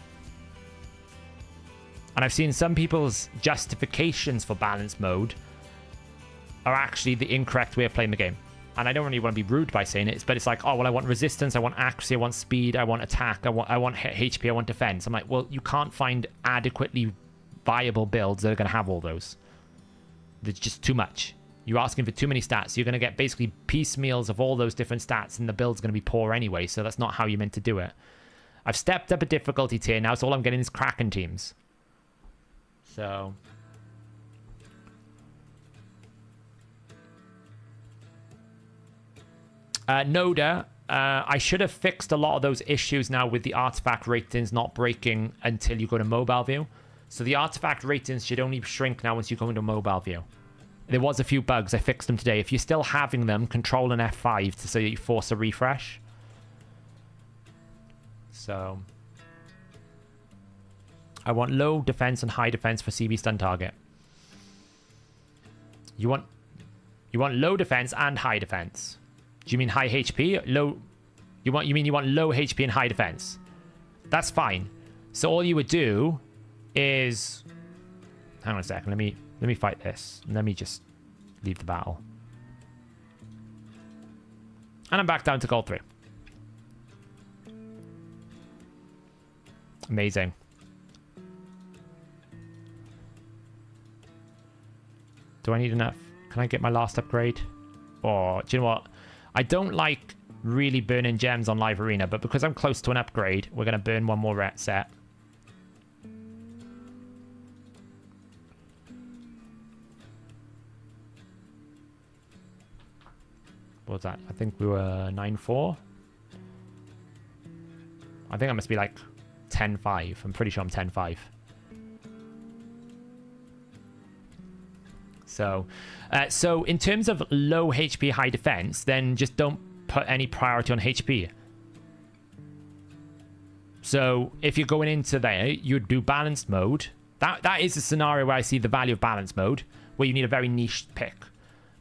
And I've seen some people's justifications for balance mode are actually the incorrect way of playing the game. And I don't really want to be rude by saying it, but it's like, oh, well, I want resistance, I want accuracy, I want speed, I want attack, I want HP, I want defense. I'm like, well, you can't find adequately viable builds that are going to have all those. There's just too much. You're asking for too many stats. You're going to get basically piecemeals of all those different stats, and the build's going to be poor anyway, so that's not how you're meant to do it. I've stepped up a difficulty tier now, so all I'm getting is Kraken teams. So... Noda, I should have fixed a lot of those issues now with the artifact ratings not breaking until you go to mobile view. So the artifact ratings should only shrink now once you go into mobile view. There was a few bugs. I fixed them today. If you're still having them, control and F5 to say that you force a refresh. So... I want low defense and high defense for CB stun target. You want low defense and high defense. Do you mean high HP? Low. You mean you want low HP and high defense? That's fine. So all you would do is, hang on a second. Let me fight this. Let me just leave the battle. And I'm back down to gold 3. Amazing. Do I need enough? Can I get my last upgrade? Or do you know what? I don't like really burning gems on live arena, but because I'm close to an upgrade, we're going to burn one more ret set. What was that? I think we were 9-4. I think I must be like 10-5. I'm pretty sure I'm 10-5. So in terms of low HP, high defense, then just don't put any priority on HP. So if you're going into there, you'd do balanced mode. That is a scenario where I see the value of balanced mode, where you need a very niche pick.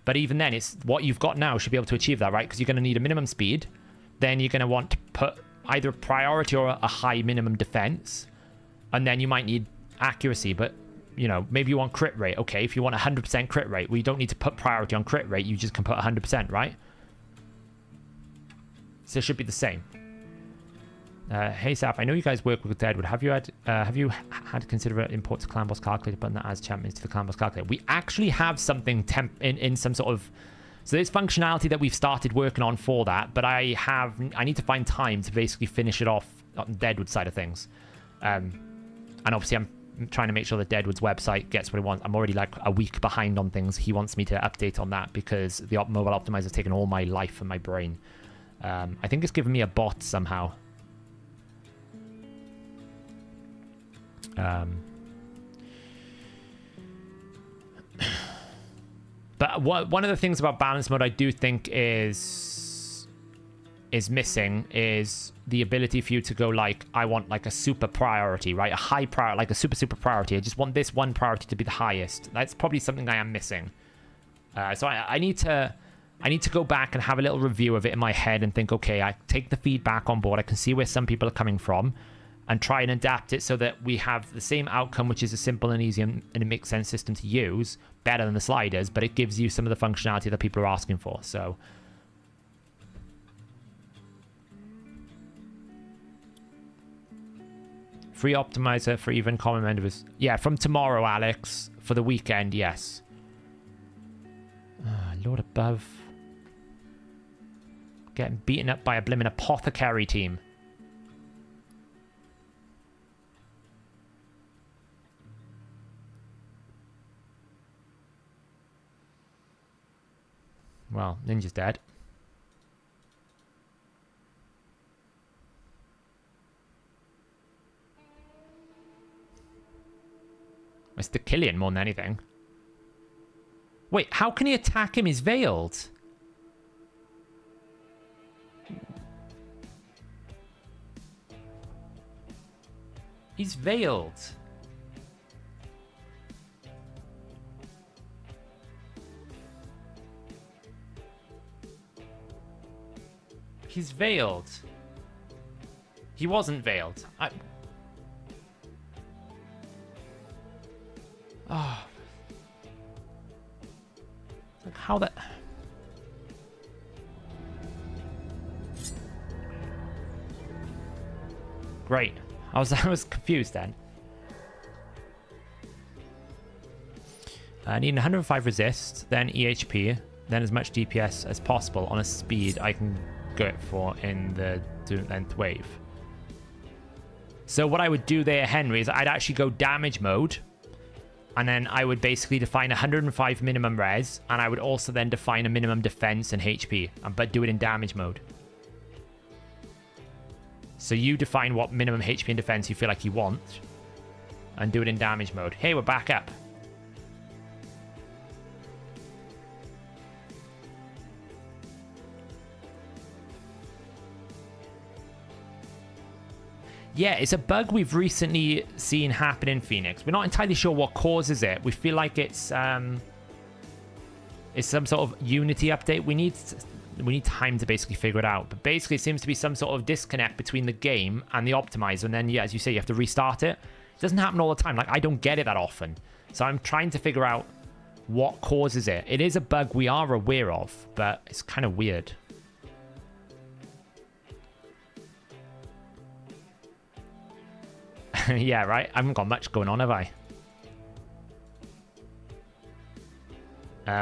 But even then, it's what you've got now should be able to achieve that, right? Because you're going to need a minimum speed. Then you're going to want to put either a priority or a high minimum defense. And then you might need accuracy, but... You know, maybe you want crit rate. Okay, if you want 100% crit rate, well, you don't need to put priority on crit rate. You just can put 100%, right? So it should be the same. Hey, Saf, I know you guys work with Deadwood. Have you had consider import to clan boss calculator button that adds champions to the clan boss calculator? We actually have something in some sort of... So there's functionality that we've started working on for that, but I need to find time to basically finish it off on the Deadwood side of things. And obviously I'm trying to make sure that Deadwood's website gets what it wants. I'm already like a week behind on things. He wants me to update on that because the mobile optimizer has taken all my life and my brain. I think it's given me a bot somehow. But one of the things about balance mode I do think is missing is the ability for you to go like, I want like a super priority, right? A high priority, like a super priority. I just want this one priority to be the highest. That's probably something I am missing. So I need to go back and have a little review of it in my head and think, okay, I take the feedback on board. I can see where some people are coming from and try and adapt it so that we have the same outcome, which is a simple and easy and it makes sense system to use, better than the sliders, but it gives you some of the functionality that people are asking for. So free optimizer for even common members. Yeah, from tomorrow, Alex. For the weekend, yes. Lord above. Getting beaten up by a blimmin' apothecary team. Well, Ninja's dead. Mr. Killian more than anything. Wait, how can he attack him? He's veiled. He's veiled. He's veiled. He wasn't veiled. Oh. Like how that... Great. I was confused then. I need 105 resist, then EHP, then as much DPS as possible on a speed I can go for in the length wave. So what I would do there, Henry, is I'd actually go damage mode, and then I would basically define 105 minimum res, and I would also then define a minimum defense and HP, but do it in damage mode. So you define what minimum HP and defense you feel like you want, and do it in damage mode. Hey, we're back up. Yeah, it's a bug we've recently seen happen in Phoenix. We're not entirely sure what causes it. We feel like it's some sort of Unity update. We need time to basically figure it out. But basically, it seems to be some sort of disconnect between the game and the optimizer. And then, yeah, as you say, you have to restart it. It doesn't happen all the time. Like, I don't get it that often. So I'm trying to figure out what causes it. It is a bug we are aware of, but it's kind of weird. Yeah, right? I haven't got much going on, have I?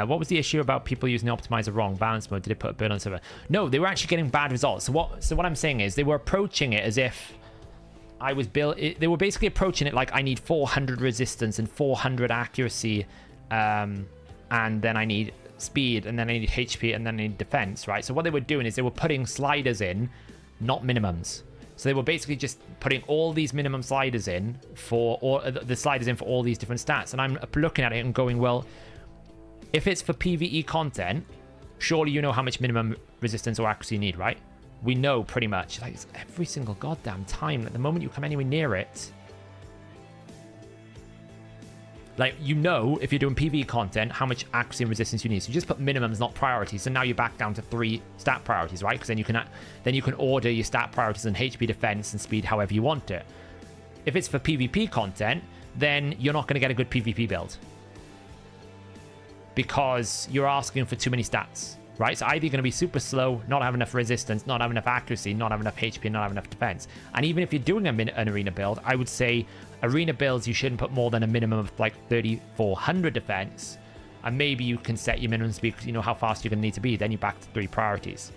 What was the issue about people using the optimizer wrong? Balance mode, did it put a burn on server? No, they were actually getting bad results. So what I'm saying is they were approaching it as if I was they were basically approaching it like I need 400 resistance and 400 accuracy, and then I need speed, and then I need HP, and then I need defense, right? So what they were doing is they were putting sliders in, not minimums. So they were basically just putting all these minimum sliders in for the sliders in for all these different stats. And I'm looking at it and going, well, if it's for PvE content, surely you know how much minimum resistance or accuracy you need, right? We know pretty much. Like, it's every single goddamn time. At the moment you come anywhere near it, like, you know, if you're doing PvE content, how much accuracy and resistance you need. So you just put minimums, not priorities. So now you're back down to 3 stat priorities, right? Because then you can order your stat priorities and HP, defense, and speed however you want it. If it's for PvP content, then you're not going to get a good PvP build, because you're asking for too many stats, right? So either you're going to be super slow, not have enough resistance, not have enough accuracy, not have enough HP, not have enough defense. And even if you're doing an arena build, I would say arena builds, you shouldn't put more than a minimum of like 3,400 defense, and maybe you can set your minimum speed because you know how fast you're going to need to be. Then you're back to 3 priorities.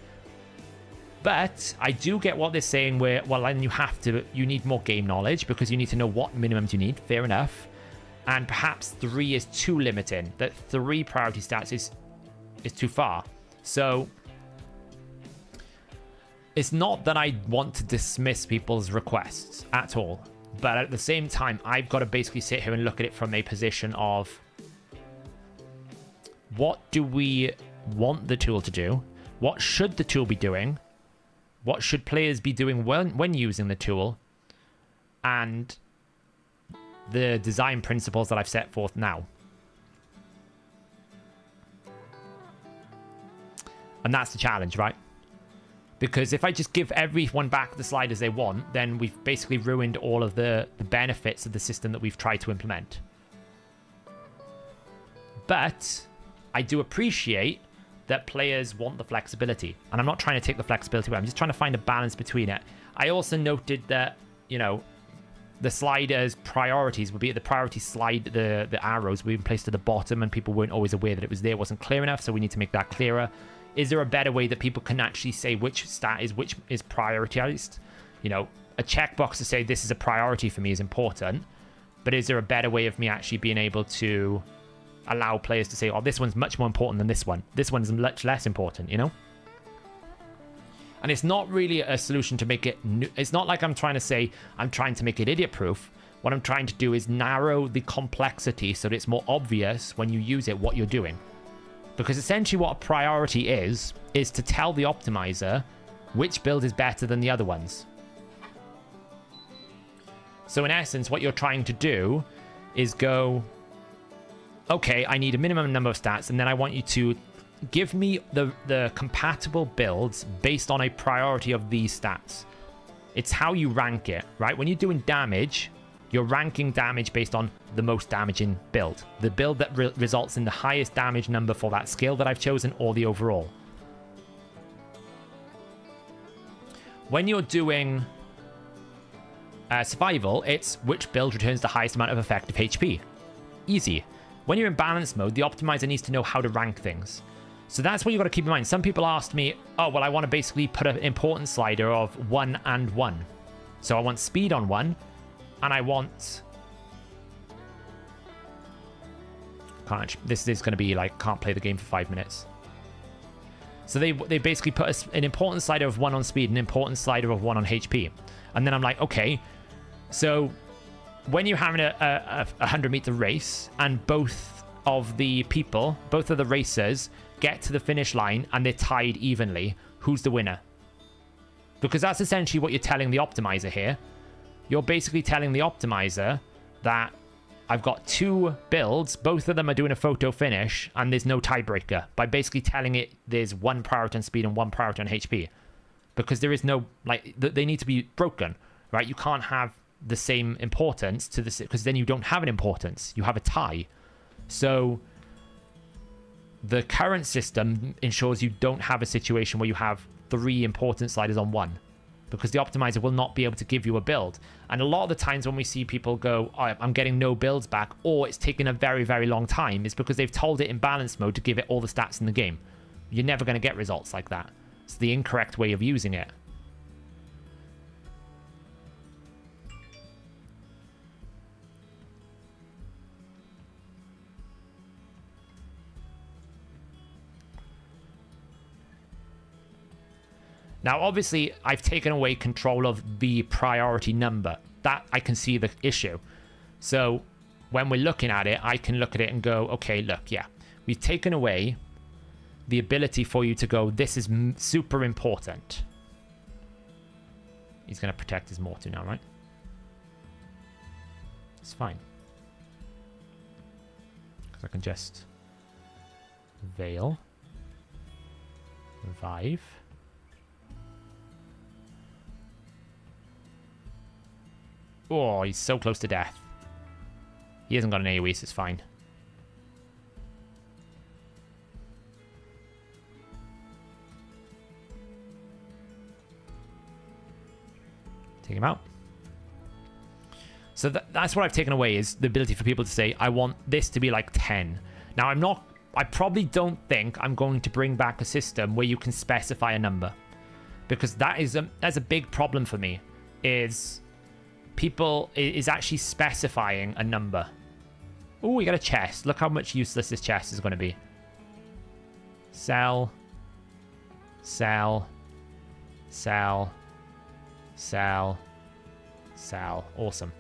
But I do get what they're saying where, well, then you need more game knowledge because you need to know what minimums you need. Fair enough. And perhaps 3 is too limiting. That 3 priority stats is too far. So it's not that I want to dismiss people's requests at all. But at the same time, I've got to basically sit here and look at it from a position of, what do we want the tool to do? What should the tool be doing? What should players be doing when using the tool? And the design principles that I've set forth now. And that's the challenge, right? Because if I just give everyone back the sliders they want, then we've basically ruined all of the benefits of the system that we've tried to implement. But I do appreciate that players want the flexibility. And I'm not trying to take the flexibility away. I'm just trying to find a balance between it. I also noted that, you know, the sliders priorities would be the priority slide, the arrows were placed at the bottom and people weren't always aware that it was there. It wasn't clear enough, so we need to make that clearer. Is there a better way that people can actually say which stat is prioritized? You know, a checkbox to say this is a priority for me is important, but is there a better way of me actually being able to allow players to say, oh, this one's much more important than this one. This one's much less important, you know? And it's not really a solution to make it... It's not like I'm trying to say I'm trying to make it idiot-proof. What I'm trying to do is narrow the complexity so that it's more obvious when you use it what you're doing. Because essentially what a priority is to tell the optimizer which build is better than the other ones. So in essence, what you're trying to do is go, okay, I need a minimum number of stats, and then I want you to give me the compatible builds based on a priority of these stats. It's how you rank it, right? When you're doing damage, you're ranking damage based on the most damaging build. The build that results in the highest damage number for that skill that I've chosen, or the overall. When you're doing survival, it's which build returns the highest amount of effective HP. Easy. When you're in balance mode, the optimizer needs to know how to rank things. So that's what you got to keep in mind. Some people asked me, oh, well, I want to basically put an importance slider of 1 and 1. So I want speed on 1, and I want... This is going to be like, can't play the game for 5 minutes. So they basically put an importance slider of 1 on speed, an importance slider of 1 on HP. And then I'm like, okay, so when you're having a 100-meter race, and both of the racers get to the finish line and they're tied evenly, who's the winner? Because that's essentially what you're telling the optimizer here. You're basically telling the optimizer that I've got 2 builds, both of them are doing a photo finish, and there's no tiebreaker, by basically telling it there's 1 priority on speed and 1 priority on HP. Because there is no, like, they need to be broken, right? You can't have the same importance to this, because then you don't have an importance, you have a tie. So the current system ensures you don't have a situation where you have 3 importance sliders on 1, because the optimizer will not be able to give you a build. And a lot of the times when we see people go, oh, I'm getting no builds back, or it's taking a very, very long time, is because they've told it in balance mode to give it all the stats in the game. You're never going to get results like that. It's the incorrect way of using it. Now, obviously, I've taken away control of the priority number. That, I can see the issue. So, when we're looking at it, I can look at it and go, okay, look, yeah. We've taken away the ability for you to go, this is super important. He's going to protect his mortar now, right? It's fine. Because I can just veil. Revive. Oh, he's so close to death. He hasn't got an AoE, so it's fine. Take him out. So that's what I've taken away, is the ability for people to say, I want this to be like 10. Now, I probably don't think I'm going to bring back a system where you can specify a number. Because that's a big problem for me, is people is actually specifying a number. Oh, we got a chest. Look how much useless this chest is going to be. Sell. Sell. Sell. Sell. Sell. Awesome.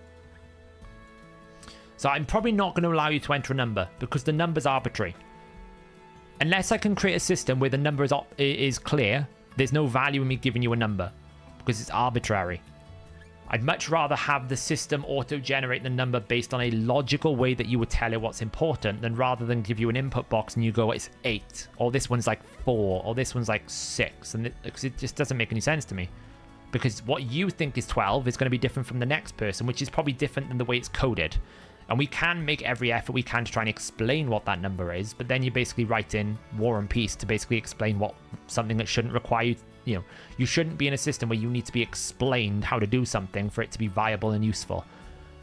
So I'm probably not going to allow you to enter a number, because the number's arbitrary. Unless I can create a system where the number is clear, there's no value in me giving you a number, because it's arbitrary. I'd much rather have the system auto-generate the number based on a logical way that you would tell it what's important, than rather than give you an input box and you go, it's 8, or this one's like 4, or this one's like 6, and it just doesn't make any sense to me. Because what you think is 12 is going to be different from the next person, which is probably different than the way it's coded. And we can make every effort we can to try and explain what that number is, but then you basically write in War and Peace to basically explain what something that shouldn't require you. You know, you shouldn't be in a system where you need to be explained how to do something for it to be viable and useful.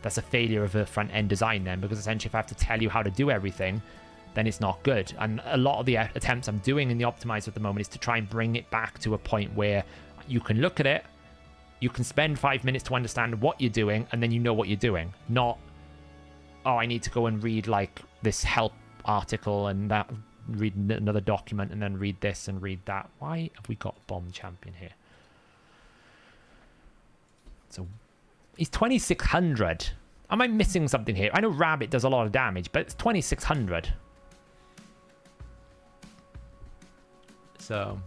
That's a failure of a front-end design then, because essentially if I have to tell you how to do everything, then it's not good. And a lot of the attempts I'm doing in the optimizer at the moment is to try and bring it back to a point where you can look at it, you can spend 5 minutes to understand what you're doing, and then you know what you're doing. Not, oh, I need to go and read like this help article and that, read another document and then read this and read that. Why have we got Bomb Champion here? So he's 2600. Am I missing something here? I know Rabbit does a lot of damage, but it's 2600. So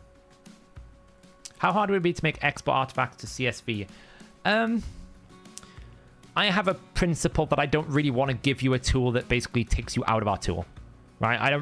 how hard would it be to make export artifacts to CSV? I have a principle that I don't really want to give you a tool that basically takes you out of our tool, right?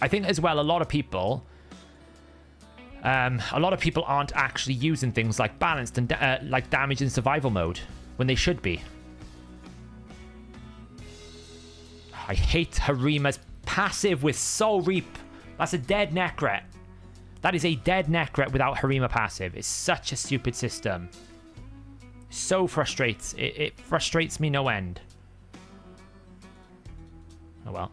I think as well, a lot of people aren't actually using things like balanced and like damage in survival mode when they should be. I hate Harima's passive with Soul Reap. That's a dead Necret. That is a dead Necret without Harima passive. It's such a stupid system. So frustrates. It frustrates me no end. Oh well.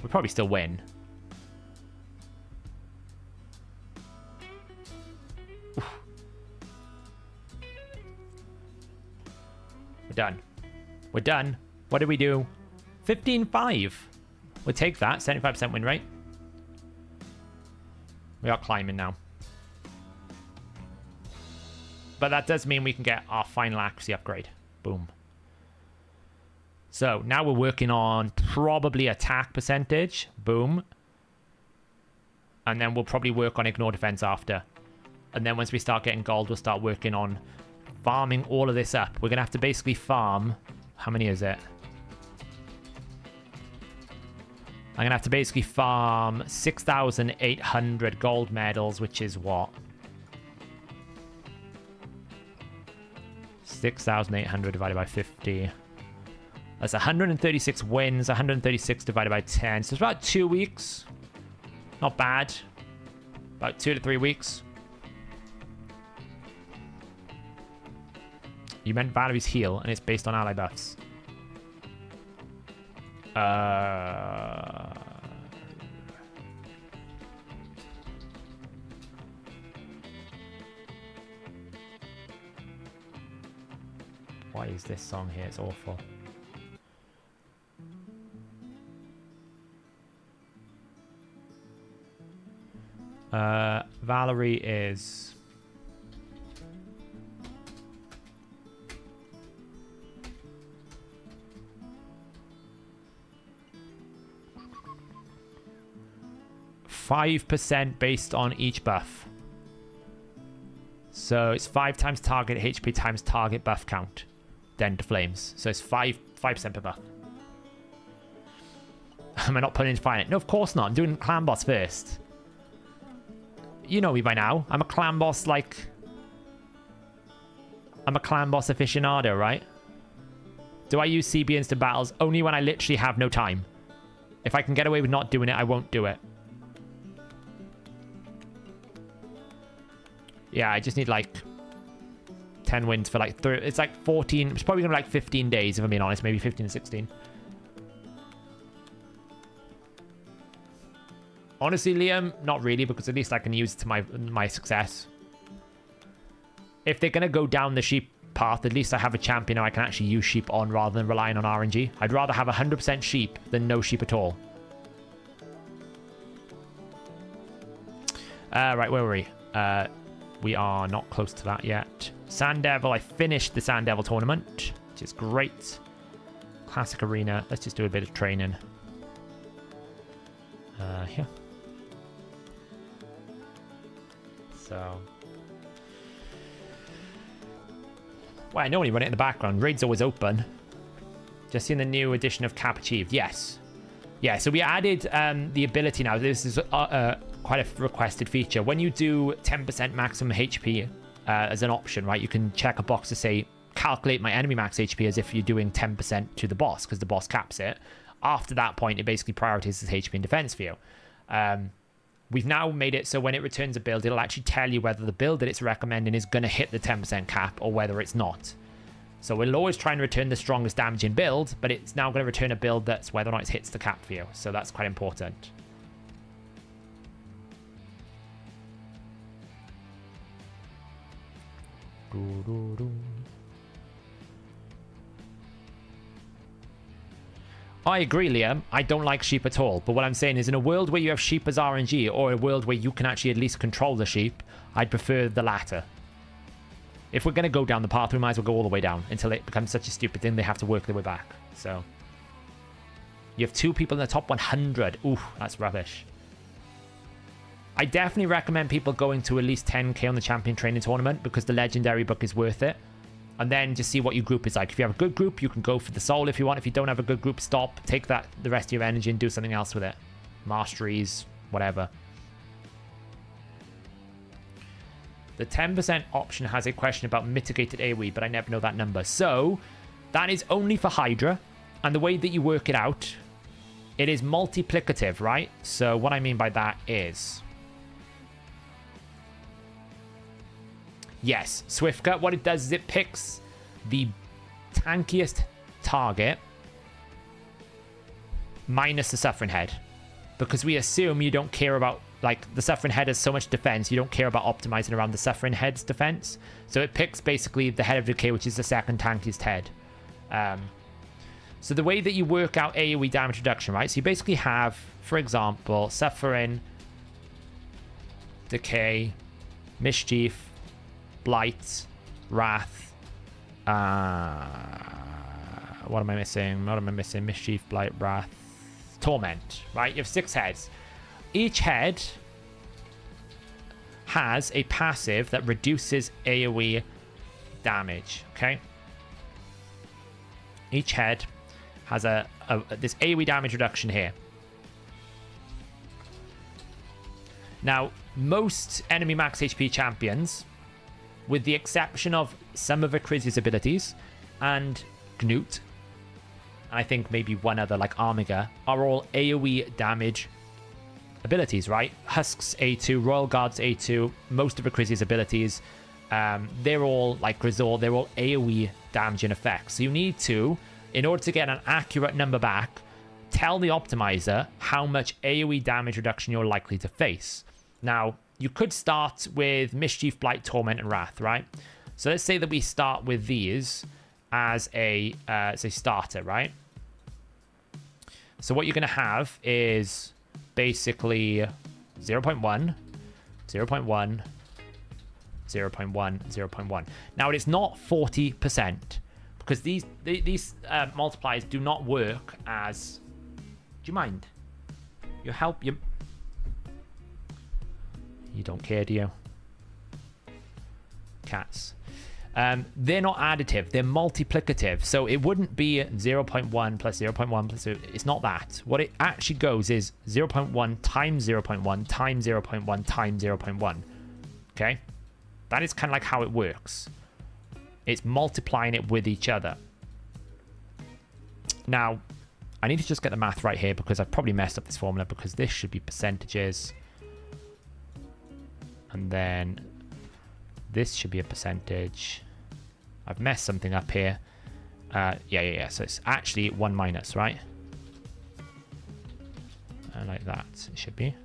We'll probably still win. Oof. We're done. We're done. What did we do? 15-5. We'll take that. 75% win rate. We are climbing now. But that does mean we can get our final accuracy upgrade. Boom. So now we're working on probably attack percentage. Boom. And then we'll probably work on ignore defense after. And then once we start getting gold, we'll start working on farming all of this up. We're going to have to basically farm. How many is it? I'm going to have to basically farm 6,800 gold medals, which is what? 6,800 divided by 50. That's 136 wins, 136 divided by 10. So it's about 2 weeks. Not bad. About 2 to 3 weeks. You meant Valerie's heal, and it's based on ally buffs. Why is this song here? It's awful. Valerie is... %5 based on each buff. So it's 5 times target HP times target buff count. Then to flames. So it's 5% per buff. Am I not putting in fire? No, of course not. I'm doing clan boss first. You know me by now. I'm a clan boss, like... I'm a clan boss aficionado, right? Do I use CB instant battles? Only when I literally have no time. If I can get away with not doing it, I won't do it. Yeah, I just need like 10 wins for like... It's like 14... It's probably going to be like 15 days, if I'm being honest. Maybe 15 to 16. Honestly, Liam, not really, because at least I can use it to my success. If they're going to go down the sheep path, at least I have a champion I can actually use sheep on rather than relying on RNG. I'd rather have 100% sheep than no sheep at all. Right, where were we? We are not close to that yet. Sand Devil, I finished the Sand Devil tournament, which is great. Classic Arena, let's just do a bit of training. Here. So... Well, I know when you run it in the background. Raid's always open. Just in the new edition of Cap Achieved. Yes. Yeah, so we added the ability now. This is quite a requested feature. When you do 10% maximum HP as an option, right, you can check a box to say, calculate my enemy max HP as if you're doing 10% to the boss, because the boss caps it. After that point, it basically prioritizes HP and defense for you. We've now made it so when it returns a build, it'll actually tell you whether the build that it's recommending is going to hit the 10% cap or whether it's not. So we'll always try and return the strongest damaging build, but it's now going to return a build that's whether or not it hits the cap for you. So that's quite important. I agree, Liam. I don't like sheep at all. But what I'm saying is, in a world where you have sheep as RNG, or a world where you can actually at least control the sheep, I'd prefer the latter. If we're going to go down the path, we might as well go all the way down until it becomes such a stupid thing they have to work their way back. So, you have 2 people in the top 100. Ooh, that's rubbish. I definitely recommend people going to at least 10k on the champion training tournament because the legendary book is worth it. And then just see what your group is like. If you have a good group, you can go for the soul if you want. If you don't have a good group, stop. Take that the rest of your energy and do something else with it. Masteries, whatever. The 10% option has a question about mitigated AoE, but I never know that number. So that is only for Hydra. And the way that you work it out, it is multiplicative, right? So what I mean by that is... Yes, Swift Cut, what it does is it picks the tankiest target minus the Suffering Head. Because we assume you don't care about, like, the Suffering Head has so much defense, you don't care about optimizing around the Suffering Head's defense. So it picks basically the Head of Decay, which is the second tankiest head. So the way that you work out AoE damage reduction, right? So you basically have, for example, Suffering, Decay, Mischief, Blight, Wrath, what am I missing? What am I missing? Mischief, Blight, Wrath, Torment, right? You have 6 heads. Each head has a passive that reduces AoE damage, okay? Each head has this AoE damage reduction here. Now, most enemy max HP champions, with the exception of some of Akrizia's abilities and Gnut, and I think maybe one other like Armiga, are all AoE damage abilities, right? Husk's A2, Royal Guard's A2, most of Akrizia's abilities, they're all like Grisor, they're all AoE damaging effects. So you need to, in order to get an accurate number back, tell the optimizer how much AoE damage reduction you're likely to face. Now, you could start with Mischief, Blight, Torment, and Wrath, right? So let's say that we start with these as a starter, right? So what you're going to have is basically 0.1, 0.1, 0.1, 0.1. Now, it is not 40%, because these multipliers do not work as... Do you mind? You don't care, do you? Cats. They're not additive. They're multiplicative. So it wouldn't be 0.1 plus 0.1 plus 0. It's not that. What it actually goes is 0.1 times 0.1 times 0.1 times 0.1. Okay? That is kind of like how it works. It's multiplying it with each other. Now, I need to just get the math right here because I've probably messed up this formula, because this should be percentages. And then this should be a percentage. I've messed something up here. Yeah. So it's actually 1 minus, right? Like that, it should be.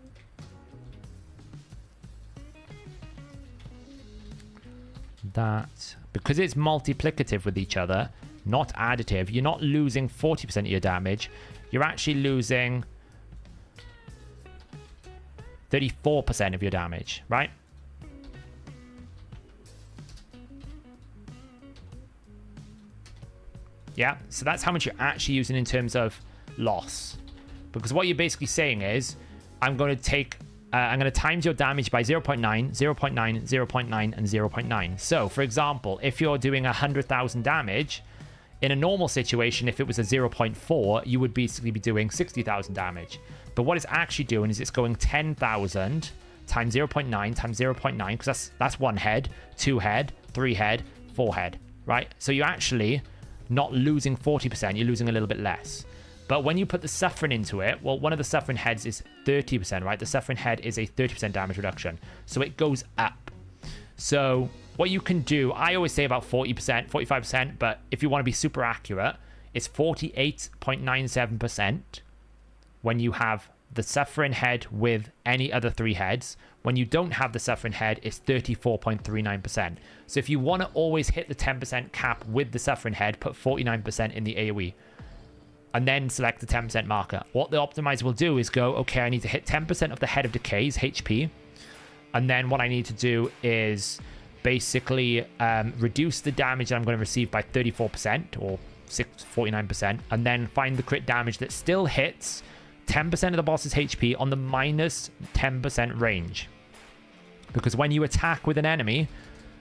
That, because it's multiplicative with each other, not additive, you're not losing 40% of your damage. You're actually losing 34% of your damage, right? Yeah, so that's how much you're actually using in terms of loss. Because what you're basically saying is, I'm going to times your damage by 0.9, 0.9, 0.9, and 0.9. So, for example, if you're doing 100,000 damage, in a normal situation, if it was a 0.4, you would basically be doing 60,000 damage. But what it's actually doing is it's going 10,000 times 0.9 times 0.9, because that's 1 head, 2 head, 3 head, 4 head, right? So you're actually not losing 40%, you're losing a little bit less. But when you put the Suffering into it, well, one of the Suffering heads is 30%, right? The Suffering head is a 30% damage reduction. So it goes up. So what you can do, I always say about 40%, 45%, but if you want to be super accurate, it's 48.97% when you have the Suffering head with any other 3 heads. When you don't have the Suffering head, it's 34.39%. So if you want to always hit the 10% cap with the Suffering head, put 49% in the AoE. And then select the 10% marker. What the optimizer will do is go, okay, I need to hit 10% of the Head of Decay's HP. And then what I need to do is basically reduce the damage that I'm going to receive by 34% or 49%. And then find the crit damage that still hits 10% of the boss's HP on the minus 10% range. Because when you attack with an enemy,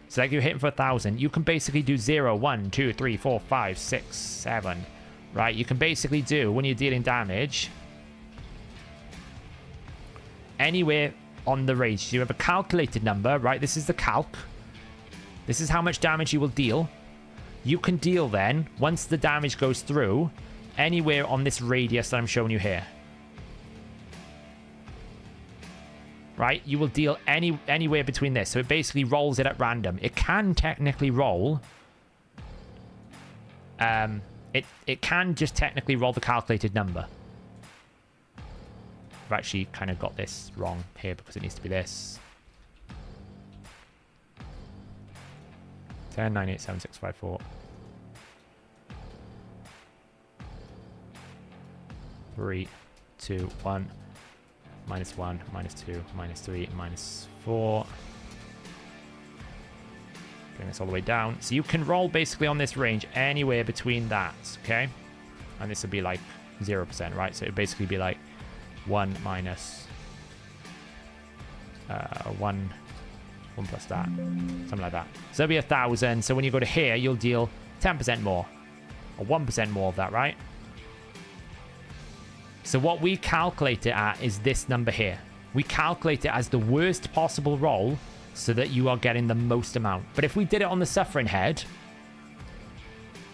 so like you're hitting for 1,000, you can basically do 0, 1, 2, 3, 4, 5, 6, 7. Right? You can basically do, when you're dealing damage, anywhere on the range. So you have a calculated number, right? This is the calc. This is how much damage you will deal. You can deal then, once the damage goes through, anywhere on this radius that I'm showing you here. Right? You will deal anywhere between this. So it basically rolls it at random. It can technically roll. It can just technically roll the calculated number. I've actually kind of got this wrong here because it needs to be this. 10, 9, 8, 7, 6, 5, 4. 3, 2, 1. Minus 1, minus 2, minus 3, minus 4. Bring this all the way down. So you can roll basically on this range anywhere between that, okay? And this would be like 0%, right? So it would basically be like 1 minus 1 plus that. Something like that. So it'll be 1,000. So when you go to here, you'll deal 10% more. Or 1% more of that, right? So what we calculate it at is this number here. We calculate it as the worst possible roll so that you are getting the most amount. But if we did it on the Suffering Head,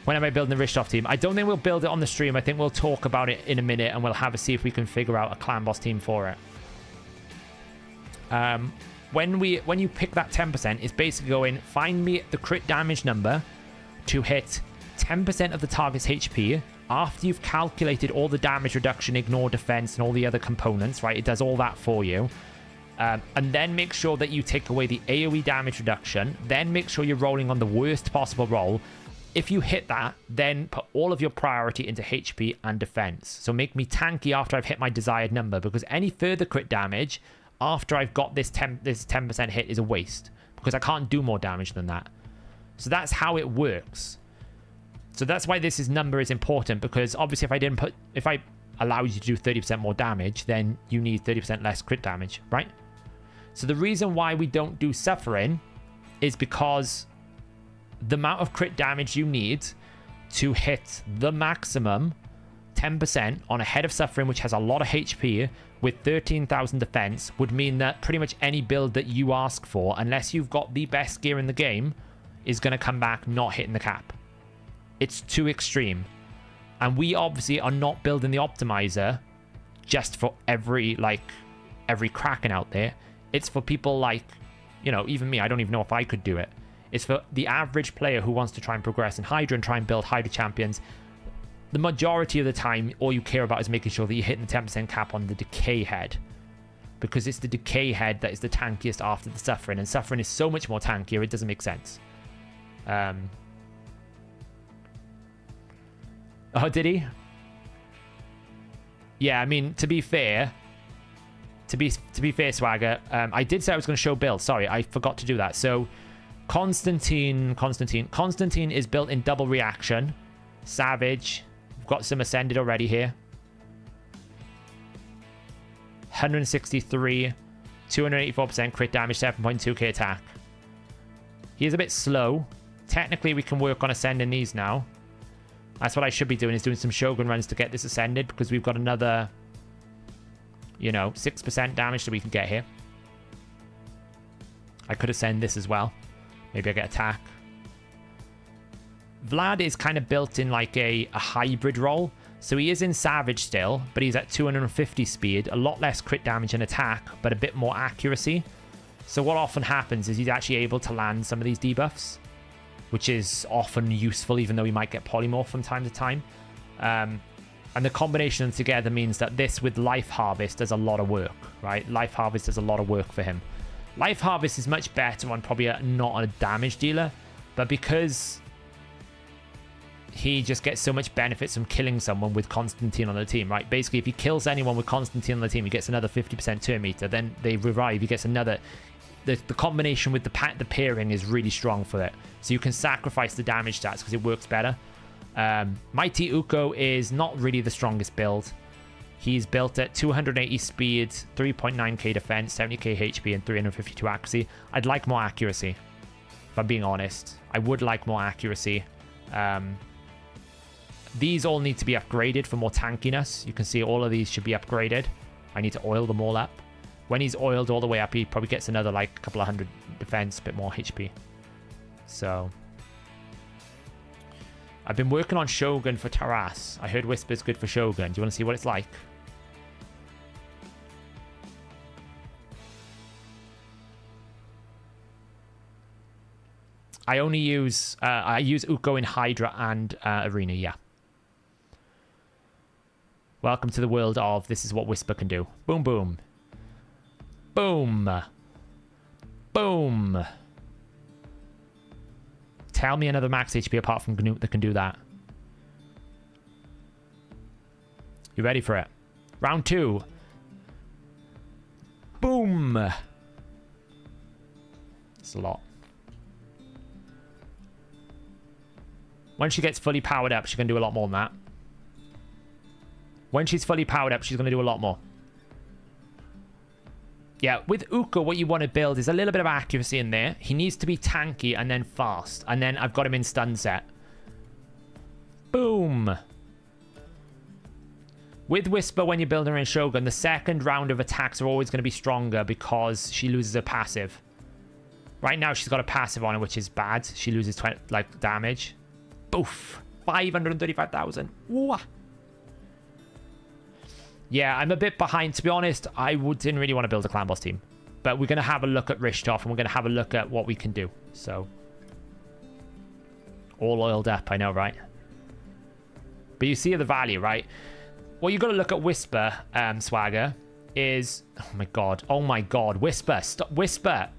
when am I building the Richtoff team? I don't think we'll build it on the stream. I think we'll talk about it in a minute and we'll have a see if we can figure out a clan boss team for it. When you pick that 10%, it's basically going, find me the crit damage number to hit 10% of the target's HP after you've calculated all the damage reduction, ignore defense, and all the other components, right? It does all that for you. And then make sure that you take away the AoE damage reduction. Then make sure you're rolling on the worst possible roll. If you hit that, then put all of your priority into HP and defense. So make me tanky after I've hit my desired number, because any further crit damage after I've got this 10% hit is a waste, because I can't do more damage than that. So that's how it works. So that's why this number is important, because obviously if I allowed you to do 30% more damage, then you need 30% less crit damage, right? So the reason why we don't do Suffering is because the amount of crit damage you need to hit the maximum 10% on a Head of Suffering, which has a lot of HP with 13,000 defense, would mean that pretty much any build that you ask for, unless you've got the best gear in the game, is going to come back not hitting the cap. It's too extreme. And we obviously are not building the optimizer just for every Kraken out there. It's for people like, even me. I don't even know if I could do it. It's for the average player who wants to try and progress in Hydra and try and build Hydra champions. The majority of the time, all you care about is making sure that you're hitting the 10% cap on the Decay Head. Because it's the Decay Head that is the tankiest after the Suffering. And Suffering is so much more tankier, it doesn't make sense. Oh, did he? Yeah, I mean, to be fair, Swagger, I did say I was going to show build. Sorry, I forgot to do that. So, Constantine is built in double reaction. Savage. We've got some ascended already here. 163, 284% crit damage, 7.2k attack. He is a bit slow. Technically, we can work on ascending these now. That's what I should be doing, is doing some Shogun runs to get this ascended, because we've got another, 6% damage that we can get here. I could ascend this as well. Maybe I get attack. Vlad is kind of built in like a hybrid role. So he is in Savage still, but he's at 250 speed, a lot less crit damage and attack, but a bit more accuracy. So what often happens is he's actually able to land some of these debuffs, which is often useful, even though he might get polymorph from time to time. And the combination together means that this with Life Harvest does a lot of work, right? Life Harvest does a lot of work for him. Life Harvest is much better on probably not on a damage dealer, but because he just gets so much benefits from killing someone with Constantine on the team, right? Basically, if he kills anyone with Constantine on the team, he gets another 50% turn meter. Then they revive, he gets another... The combination with the pairing is really strong for it. So you can sacrifice the damage stats because it works better. Mighty Uko is not really the strongest build. He's built at 280 speed, 3.9k defense, 70k HP, and 352 accuracy. I'd like more accuracy, if I'm being honest. I would like more accuracy. These all need to be upgraded for more tankiness. You can see all of these should be upgraded. I need to oil them all up. When he's oiled all the way up, he probably gets another like a couple of hundred defense, a bit more HP. So I've been working on Shogun for Taras. I heard Whisper's good for Shogun. Do you want to see what it's like? I only use I use Uko in Hydra and Arena, yeah. Welcome to the world of this is what Whisper can do. Boom, boom. Boom. Boom. Tell me another max HP apart from Gnut that can do that. You ready for it? Round 2. Boom. It's a lot. When she gets fully powered up, she can do a lot more than that. When she's fully powered up, she's going to do a lot more. Yeah, with Uko, what you want to build is a little bit of accuracy in there. He needs to be tanky and then fast. And then I've got him in stun set. Boom. With Whisper, when you're building her in Shogun, the second round of attacks are always going to be stronger because she loses her passive. Right now, she's got a passive on her, which is bad. She loses damage. Boof. 535,000. Wah. Yeah, I'm a bit behind. To be honest, I didn't really want to build a clan boss team. But we're going to have a look at Richtoff and we're going to have a look at what we can do. So, all oiled up, I know, right? But you see the value, right? What you got to look at Whisper, Swagger, is... Oh my god. Oh my god. Whisper. Stop. Whisper.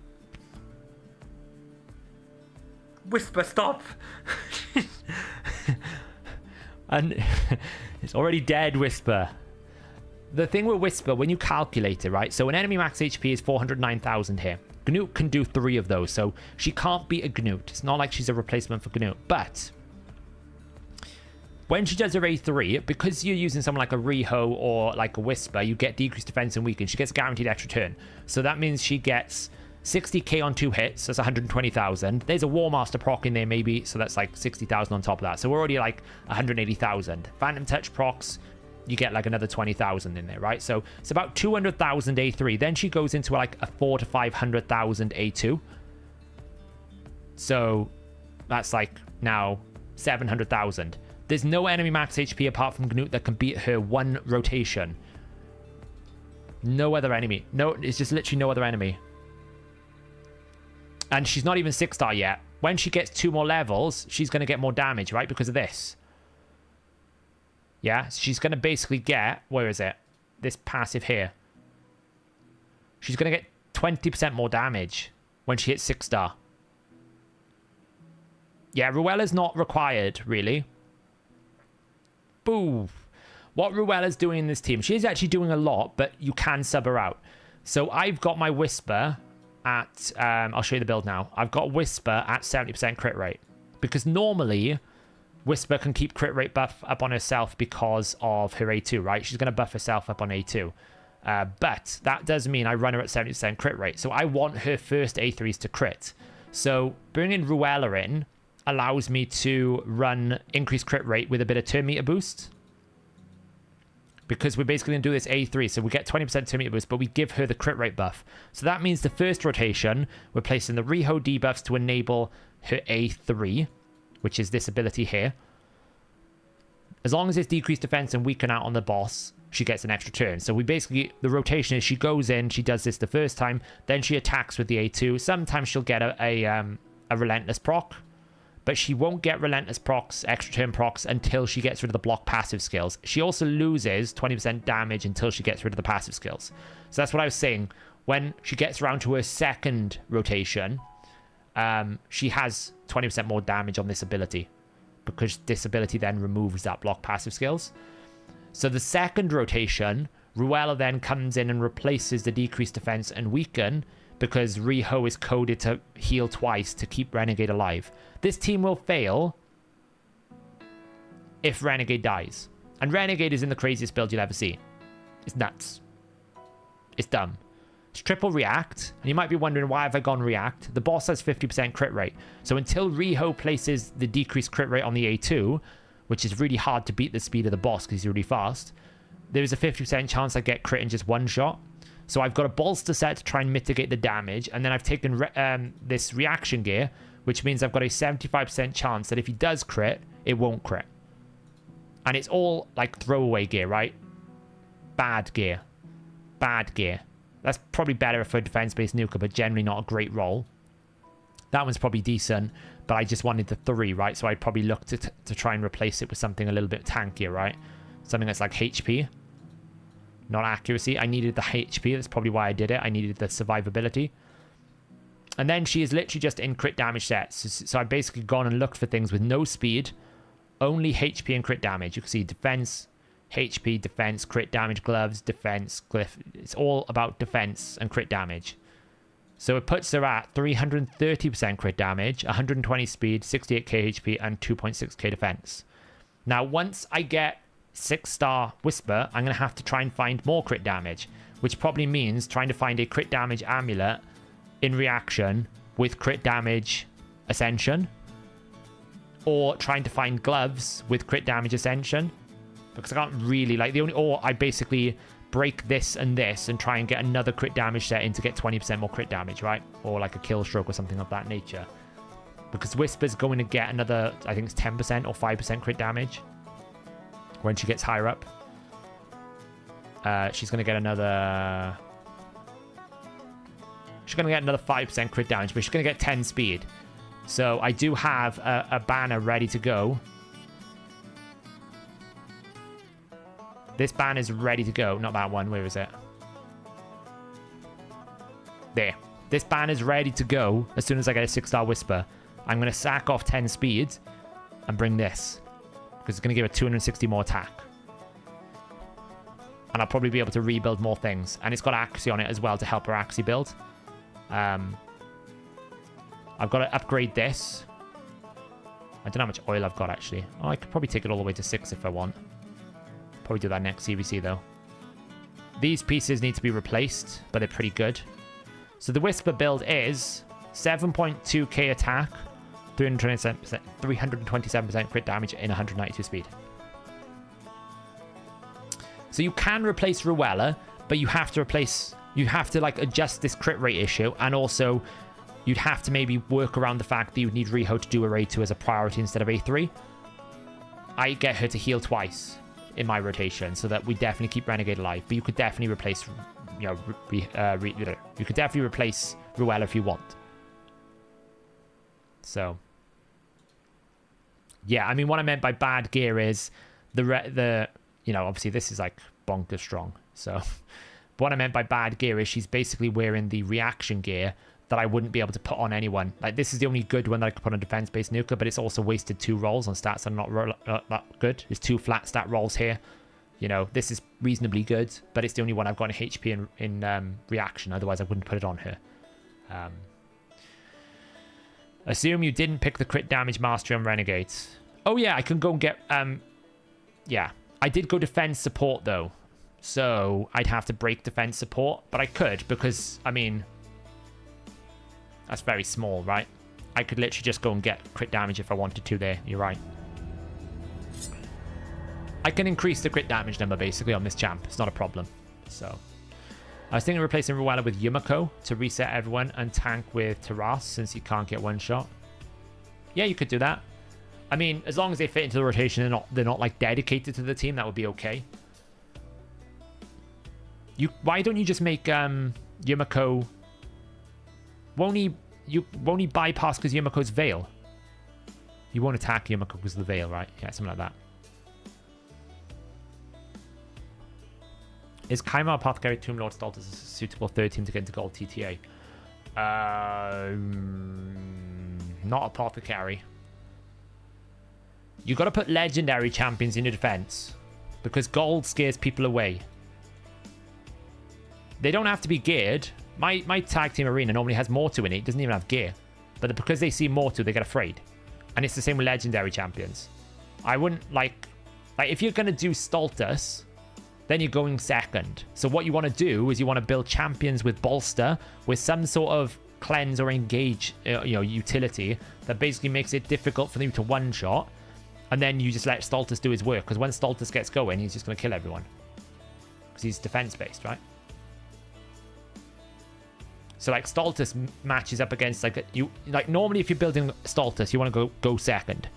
Whisper, stop. And it's already dead, Whisper. The thing with Whisper, when you calculate it, right? So an enemy max HP is 409,000 here. Gnut can do 3 of those, so she can't beat a Gnut. It's not like she's a replacement for Gnut. But when she does her A3, because you're using someone like a Riho or like a Whisper, you get decreased defense and weaken. She gets guaranteed extra turn. So that means she gets 60k on 2 hits. That's 120,000. There's a War Master proc in there maybe, so that's like 60,000 on top of that. So we're already like 180,000. Phantom Touch procs, you get like another 20,000 in there, right? So it's about 200,000 A3. Then she goes into like a 400,000 to 500,000 A2. So that's like now 700,000. There's no enemy max HP apart from Gnut that can beat her one rotation. No other enemy. No, it's just literally no other enemy. And she's not even 6-star yet. When she gets 2 more levels, she's going to get more damage, right? Because of this. Yeah, she's going to basically get... Where is it? This passive here. She's going to get 20% more damage when she hits 6-star. Yeah, Ruella's not required, really. Boo. What Ruella's doing in this team, she's actually doing a lot, but you can sub her out. So I've got my Whisper at... I'll show you the build now. I've got Whisper at 70% crit rate. Because normally... Whisper can keep crit rate buff up on herself because of her A2, right? She's going to buff herself up on A2. But that does mean I run her at 70% crit rate. So I want her first A3s to crit. So bringing Ruella in allows me to run increased crit rate with a bit of turn meter boost. Because we're basically going to do this A3. So we get 20% turn meter boost, but we give her the crit rate buff. So that means the first rotation, we're placing the Riho debuffs to enable her A3. Which is this ability here. As long as it's decreased defense and weaken out on the boss, she gets an extra turn. So we basically, the rotation is she goes in, she does this the first time, then she attacks with the A2. Sometimes she'll get a Relentless proc, but she won't get Relentless procs, extra turn procs, until she gets rid of the block passive skills. She also loses 20% damage until she gets rid of the passive skills. So that's what I was saying. When she gets around to her second rotation... she has 20% more damage on this ability because this ability then removes that block passive skills. So the second rotation, Ruella then comes in and replaces the decreased defense and weaken because Riho is coded to heal twice to keep Renegade alive. This team will fail if Renegade dies. And Renegade is in the craziest build you'll ever see. It's nuts. It's dumb. It's triple react, and you might be wondering, why have I gone react? The boss has 50% crit rate. So until Riho places the decreased crit rate on the A2, which is really hard to beat the speed of the boss because he's really fast, there's a 50% chance I get crit in just one shot. So I've got a bolster set to try and mitigate the damage, and then I've taken this reaction gear, which means I've got a 75% chance that if he does crit, it won't crit. And it's all like throwaway gear, right? Bad gear. Bad gear. That's probably better for a defense-based nuker, but generally not a great roll. That one's probably decent, but I just wanted the 3, right? So I'd probably look to try and replace it with something a little bit tankier, right? Something that's like HP. Not accuracy. I needed the HP. That's probably why I did it. I needed the survivability. And then she is literally just in crit damage sets. So I've basically gone and looked for things with no speed, only HP and crit damage. You can see defense, HP, defense, crit damage, gloves, defense, glyph. It's all about defense and crit damage. So it puts her at 330% crit damage, 120 speed, 68k HP, and 2.6k defense. Now, once I get 6-star Whisper, I'm going to have to try and find more crit damage, which probably means trying to find a crit damage amulet in reaction with crit damage ascension, or trying to find gloves with crit damage ascension, because I can't really, like, or I basically break this and this and try and get another crit damage set in to get 20% more crit damage, right? Or like a kill stroke or something of that nature, because Whisper's going to get another, I think it's 10% or 5% crit damage when she gets higher up. She's going to get another... She's going to get another 5% crit damage, but she's going to get 10 speed. So I do have a banner ready to go. This banner is ready to go. Not that one. Where is it? There. This banner is ready to go as soon as I get a 6-star Whisper. I'm going to sack off 10 speed and bring this, because it's going to give it 260 more attack. And I'll probably be able to rebuild more things. And it's got accuracy on it as well to help her accuracy build. I've got to upgrade this. I don't know how much oil I've got, actually. Oh, I could probably take it all the way to 6 if I want. Probably do that next CVC, though. These pieces need to be replaced, but they're pretty good. So the Whisper build is 7.2k attack, 327% crit damage, in 192 speed. So you can replace Ruella, but you have to replace... You have to, like, adjust this crit rate issue, and also you'd have to maybe work around the fact that you would need Riho to do Array 2 as a priority instead of A3. I get her to heal twice in my rotation, so that we definitely keep Renegade alive. But you could definitely replace, you know, you could definitely replace Ruella if you want. So, yeah, I mean, what I meant by bad gear is the you know, obviously this is like bonkers strong. So, but what I meant by bad gear is she's basically wearing the reaction gear that I wouldn't be able to put on anyone. Like, this is the only good one that I could put on defense-based nuker, but it's also wasted 2 rolls on stats that are not good. There's 2 flat stat rolls here. You know, this is reasonably good, but it's the only one I've got in HP in reaction. Otherwise, I wouldn't put it on her. Assume you didn't pick the crit damage mastery on Renegades. Oh, yeah, I can go and get... yeah, I did go defense support, though. So I'd have to break defense support, but I could because, I mean... That's very small, right? I could literally just go and get crit damage if I wanted to there. You're right. I can increase the crit damage number, basically, on this champ. It's not a problem. So, I was thinking of replacing Ruella with Yumiko to reset everyone and tank with Taras since you can't get one shot. Yeah, you could do that. I mean, as long as they fit into the rotation and they're not like dedicated to the team, that would be okay. Why don't you just make Yumiko... Won't he bypass because Yumiko's Veil? You won't attack Yumiko because of the Veil, right? Yeah, something like that. Is Kaima Apothecary Tomb Lord Stoltz a suitable third team to get into gold TTA? Not Apothecary. You got to put legendary champions in your defense because gold scares people away. They don't have to be geared. My tag team arena normally has Mortu in it. It doesn't even have gear. But because they see Mortu, they get afraid. And it's the same with legendary champions. I wouldn't like if you're going to do Stultus, then you're going second. So what you want to do is you want to build champions with bolster, with some sort of cleanse or engage, utility that basically makes it difficult for them to one-shot. And then you just let Stultus do his work, because when Stultus gets going, he's just going to kill everyone. Because he's defense-based, right? So like Stultus matches up against normally if you're building Stultus, you want to go second.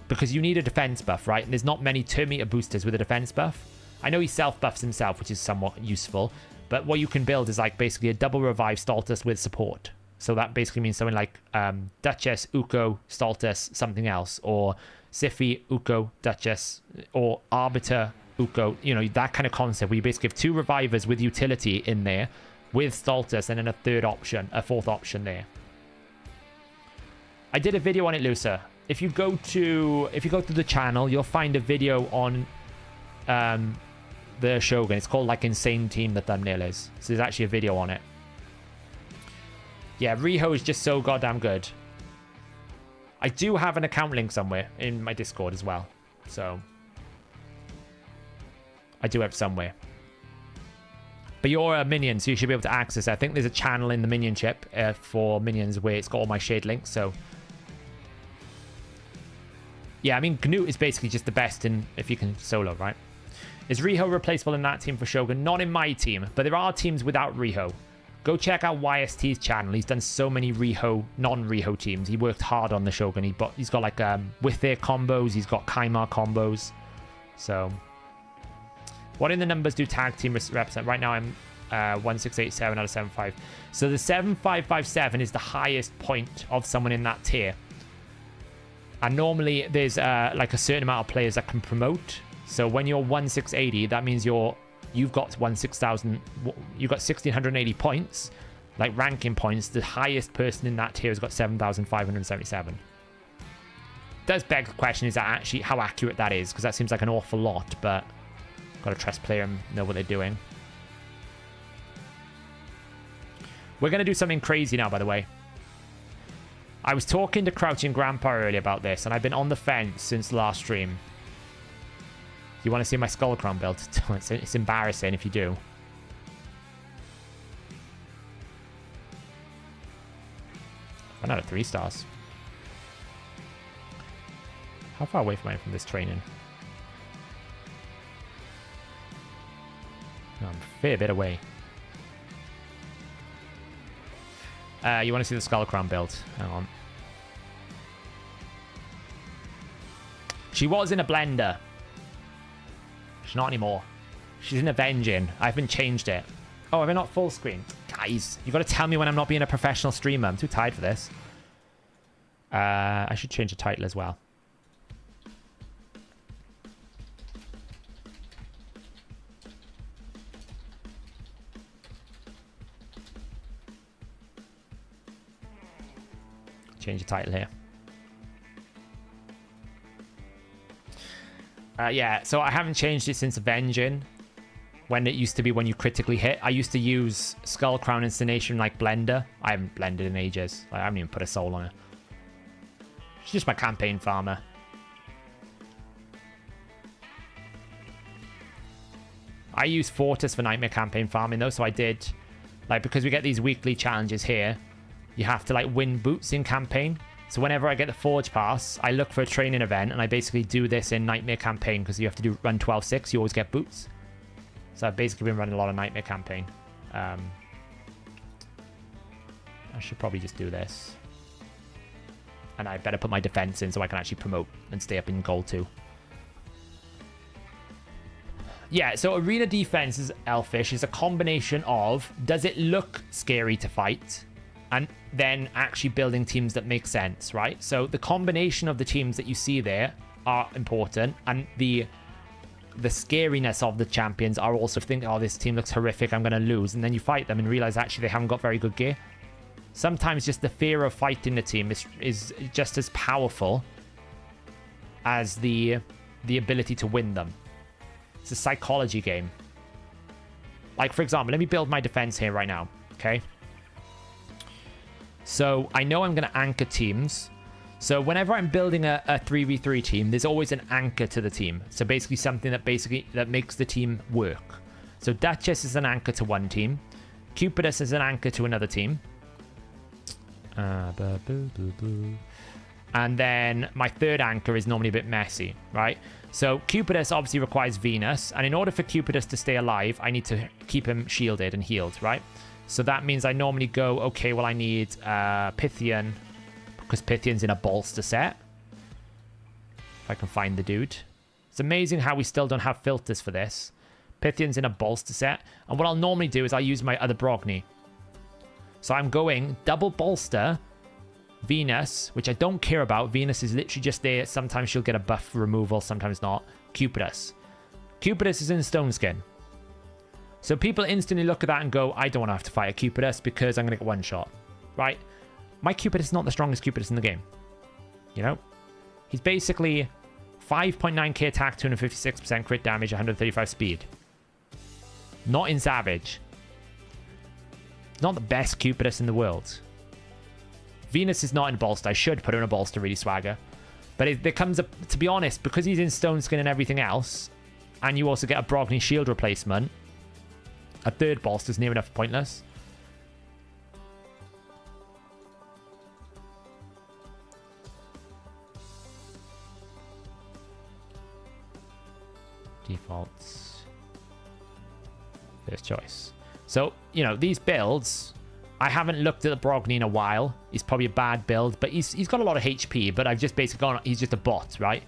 Because you need a defense buff, right? And there's not many turn meter boosters with a defense buff. I know he self-buffs himself, which is somewhat useful. But what you can build is like basically a double revive Stultus with support. So that basically means something like Duchess, Uko, Stultus, something else. Or Siphi, Uko, Duchess. Or Arbiter, Uko. You know, that kind of concept where you basically have 2 revivers with utility in there. With Stultus and then a fourth option there. I did a video on it, Lusa. If you go to the channel, you'll find a video on the Shogun. It's called like Insane Team, the thumbnail is. So there's actually a video on it. Yeah, Riho is just so goddamn good. I do have an account link somewhere in my Discord as well. So I do have somewhere. But you're a minion, so you should be able to access it. I think there's a channel in the minion chip for minions where it's got all my shade links, so... Yeah, I mean, Gnut is basically just the best in if you can solo, right? Is Riho replaceable in that team for Shogun? Not in my team, but there are teams without Riho. Go check out YST's channel. He's done so many Riho, non-Riho teams. He worked hard on the Shogun. He's got like with their combos. He's got Kaimar combos. So, what in the numbers do tag team represent? Right now I'm 1687 out of 75. So the 7557 is the highest point of someone in that tier. And normally there's like a certain amount of players that can promote. So when you're 1680, that means you've got 16,000, you've got 1680 points, like ranking points. The highest person in that tier has got 7,577. Does beg the question, is that actually how accurate that is? Because that seems like an awful lot, but got to trust player and know what they're doing. We're going to do something crazy now, by the way. I was talking to Crouching Grandpa earlier about this, and I've been on the fence since the last stream. You want to see my Skull Crown build? It's embarrassing if you do. I'm out of 3 stars. How far away am I from this training? No, I'm a fair bit away. You want to see the Skull Crown build? Hang on. She was in a blender. She's not anymore. She's in Avenging. I haven't changed it. Oh, have I not full screen? Guys, you got to tell me when I'm not being a professional streamer. I'm too tired for this. I should change the title as well. Change the title here. Yeah, so I haven't changed it since Avenging. When it used to be when you critically hit. I used to use Skull Crown Installation like Blender. I haven't blended in ages. I haven't even put a soul on it. She's just my campaign farmer. I use Fortis for Nightmare campaign farming though, so I did. Like, because we get these weekly challenges here, you have to like win boots in campaign. So whenever I get the Forge Pass, I look for a training event and I basically do this in Nightmare campaign because you have to run 12-6. You always get boots. So I've basically been running a lot of Nightmare campaign. I should probably just do this. And I better put my defense in so I can actually promote and stay up in gold too. Yeah, so arena defense is Elfish is a combination of, does it look scary to fight? And then actually building teams that make sense, right? So the combination of the teams that you see there are important. And the scariness of the champions are also thinking, oh, this team looks horrific, I'm going to lose. And then you fight them and realize actually they haven't got very good gear. Sometimes just the fear of fighting the team is just as powerful as the ability to win them. It's a psychology game. Like, for example, let me build my defense here right now, okay? So I know I'm going to anchor teams. So whenever I'm building a 3v3 team, there's always an anchor to the team. So basically something that makes the team work. So Duchess is an anchor to one team. Cupidus is an anchor to another team. And then my third anchor is normally a bit messy, right? So Cupidus obviously requires Venus. And in order for Cupidus to stay alive, I need to keep him shielded and healed, right? So that means I normally go, okay, well, I need Pythian, because Pythian's in a bolster set. If I can find the dude. It's amazing how we still don't have filters for this. Pythian's in a bolster set. And what I'll normally do is I use my other Brogni. So I'm going double bolster, Venus, which I don't care about. Venus is literally just there. Sometimes she'll get a buff removal, sometimes not. Cupidus. Cupidus is in Stone Skin. So people instantly look at that and go, I don't want to have to fight a Cupidus because I'm going to get one shot, right? My Cupidus is not the strongest Cupidus in the game. You know? He's basically 5.9k attack, 256% crit damage, 135 speed. Not in Savage. Not the best Cupidus in the world. Venus is not in a bolster. I should put her in a bolster, really swagger. But there comes a, to be honest, because he's in Stone Skin and everything else, and you also get a Brogni shield replacement, a third bolster is near enough pointless. Defaults. First choice. So, you know, these builds, I haven't looked at the Brogni in a while. He's probably a bad build, but he's got a lot of HP, but I've just basically gone, he's just a bot, right?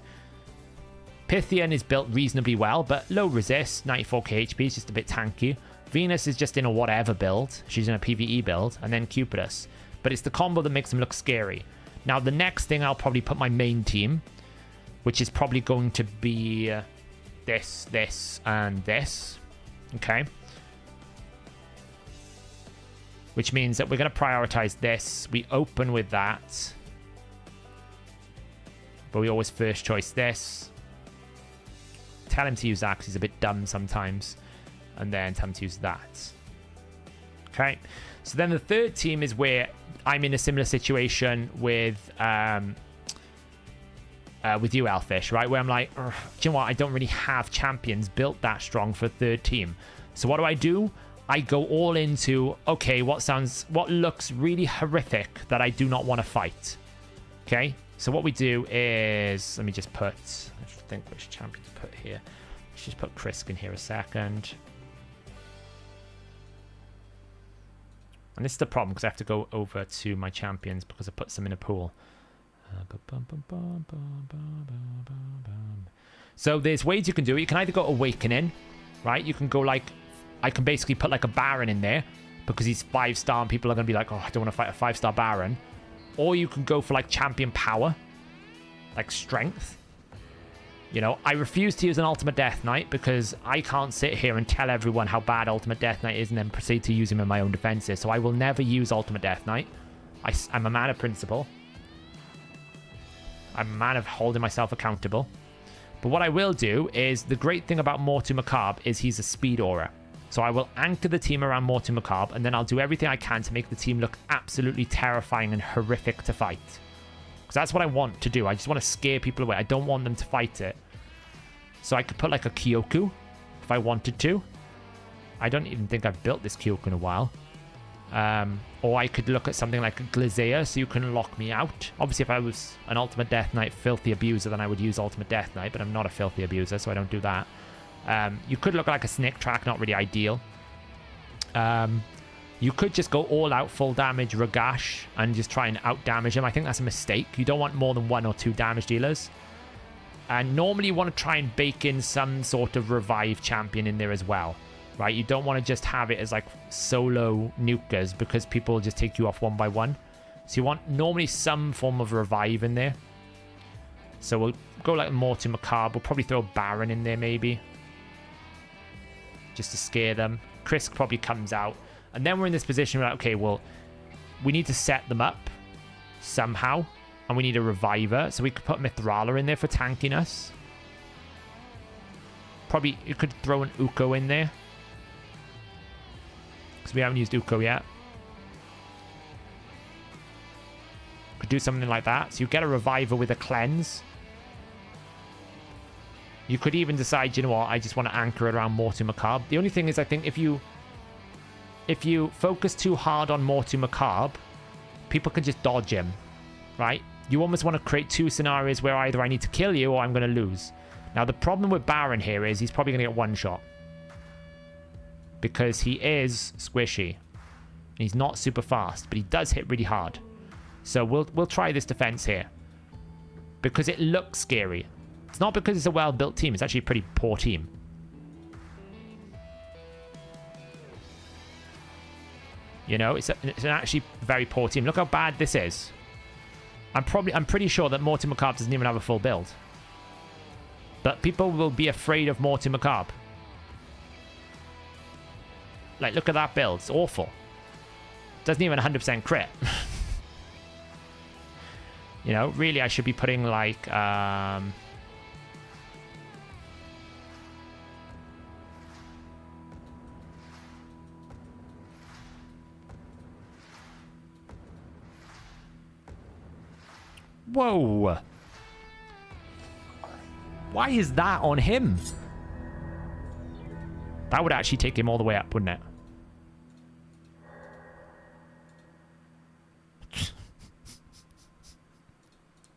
Pythian is built reasonably well, but low resist, 94k HP, is just a bit tanky. Venus is just in a whatever build. She's in a PvE build. And then Cupidus. But it's the combo that makes him look scary. Now, the next thing I'll probably put my main team, which is probably going to be this, and this. Okay. Which means that we're going to prioritize this. We open with that. But we always first choice this. Tell him to use that because he's a bit dumb sometimes. And then tell him to use that. Okay. So then the third team is where I'm in a similar situation with you, Elfish, right? Where I'm like, do you know what? I don't really have champions built that strong for a third team. So what do? I go all into, okay, what looks really horrific that I do not want to fight. Okay. So what we do is, let me just put, I think which champion to put here. Let's just put Krisk in here a second. And this is the problem because I have to go over to my champions because I put some in a pool. So there's ways you can do it. You can either go Awakening, right? You can go like, I can basically put like a Baron in there because he's 5-star and people are going to be like, oh, I don't want to fight a 5-star Baron. Or you can go for like Champion Power, like Strength. You know, I refuse to use an Ultimate Death Knight because I can't sit here and tell everyone how bad Ultimate Death Knight is and then proceed to use him in my own defenses. So I will never use Ultimate Death Knight. I'm a man of principle. I'm a man of holding myself accountable. But what I will do is, the great thing about Mortu Macabre is he's a speed aura. So I will anchor the team around Mortu Macabre and then I'll do everything I can to make the team look absolutely terrifying and horrific to fight. Because that's what I want to do. I just want to scare people away. I don't want them to fight it. So I could put like a Kyoku if I wanted to. I don't even think I've built this Kyoku in a while. Or I could look at something like a Glazea so you can lock me out. Obviously, if I was an Ultimate Death Knight Filthy Abuser, then I would use Ultimate Death Knight, but I'm not a Filthy Abuser, so I don't do that. You could look like a Snake Track, not really ideal. You could just go all out full damage Ragash and just try and out damage him. I think that's a mistake. You don't want more than 1 or 2 damage dealers. And normally you want to try and bake in some sort of revive champion in there as well, right? You don't want to just have it as like solo nukers because people will just take you off one by one. So you want normally some form of revive in there. So we'll go like more to Macabre. We'll probably throw Baron in there maybe, just to scare them. Krisk probably comes out. And then we're in this position where, okay, well, we need to set them up somehow. And we need a reviver. So we could put Mithrala in there for tankiness. Probably you could throw an Uko in there, because we haven't used Uko yet. could do something like that. So you get a reviver with a cleanse. You could even decide, you know what, I just want to anchor it around Mortu Macabre. The only thing is, I think if you focus too hard on Mortu Macabre, people can just dodge him, right? You almost want to create two scenarios where either I need to kill you or I'm going to lose. Now, the problem with Baron here is he's probably going to get one shot. Because he is squishy. He's not super fast, but he does hit really hard. So we'll try this defense here. Because it looks scary. It's not because it's a well-built team. It's actually a pretty poor team. You know, it's an actually very poor team. Look how bad this is. I'm pretty sure that Mortu Macabre doesn't even have a full build. But people will be afraid of Mortu Macabre. Like, look at that build. It's awful. Doesn't even 100% crit. You know, really, I should be putting, like, Whoa. Why is that on him? That would actually take him all the way up, wouldn't it?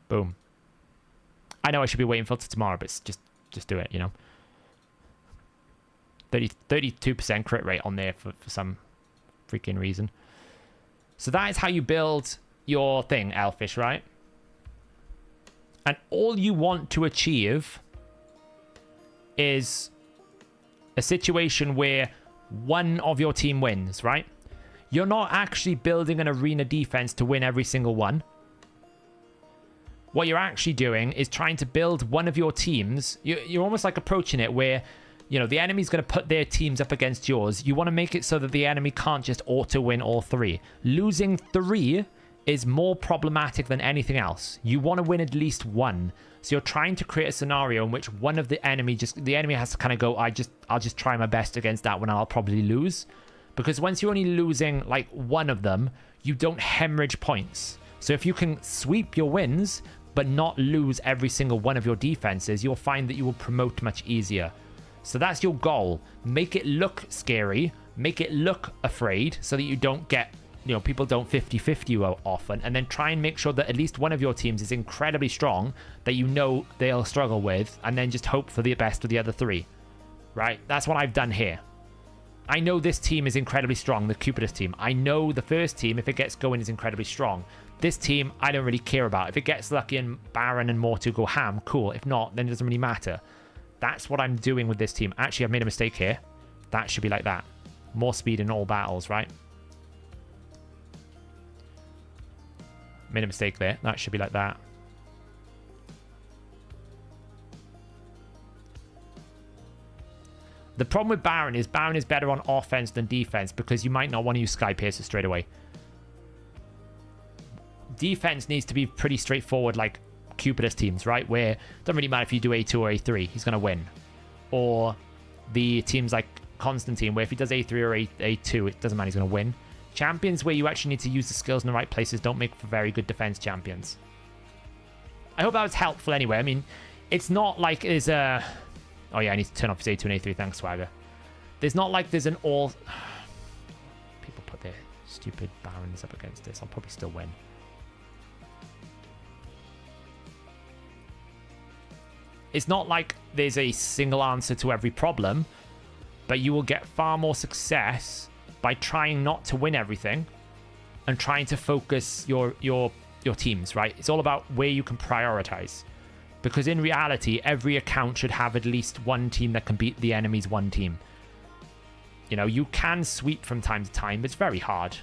Boom. I know I should be waiting for tomorrow, but just do it, you know. 32% crit rate on there for some freaking reason. So that is how you build your thing, Elfish, right? And all you want to achieve is a situation where one of your team wins, right? You're not actually building an arena defense to win every single one. What you're actually doing is trying to build one of your teams. You're almost like approaching it where, you know, the enemy's going to put their teams up against yours. You want to make it so that the enemy can't just auto-win all three. Losing 3 is more problematic than anything else. You want to win at least one. So you're trying to create a scenario in which one of the enemy has to kind of go, I'll just try my best against that one and I'll probably lose. Because once you're only losing like one of them, you don't hemorrhage points. So if you can sweep your wins, but not lose every single one of your defenses, you'll find that you will promote much easier. So that's your goal. Make it look scary. Make it look afraid so that you don't get, you know, people don't 50-50 you often, and then try and make sure that at least one of your teams is incredibly strong that you know they'll struggle with, and then just hope for the best of the other 3. Right? That's what I've done here. I know this team is incredibly strong, the Cupidus team. I know the first team, if it gets going, is incredibly strong. This team, I don't really care about. If it gets lucky and Baron and Mortu go ham, cool. If not, then it doesn't really matter. That's what I'm doing with this team. Actually, I've made a mistake here. That should be like that. More speed in all battles, right? Made a mistake there. That should be like that. The problem with Baron is better on offense than defense because you might not want to use Sky Piercer straight away. Defense needs to be pretty straightforward like Cupidus teams, right? Where it doesn't really matter if you do A2 or A3, he's going to win. Or the teams like Constantine, where if he does A3 or A2, it doesn't matter, he's going to win. Champions where you actually need to use the skills in the right places don't make for very good defense champions. I hope that was helpful anyway. I mean, it's not like there's a... Oh yeah, I need to turn off his A2 and A3. Thanks, Swagger. There's not like there's an all... People put their stupid barons up against this. I'll probably still win. It's not like there's a single answer to every problem, but you will get far more success by trying not to win everything and trying to focus your teams, right? It's all about where you can prioritize. Because in reality, every account should have at least one team that can beat the enemy's one team. You know, you can sweep from time to time, but it's very hard.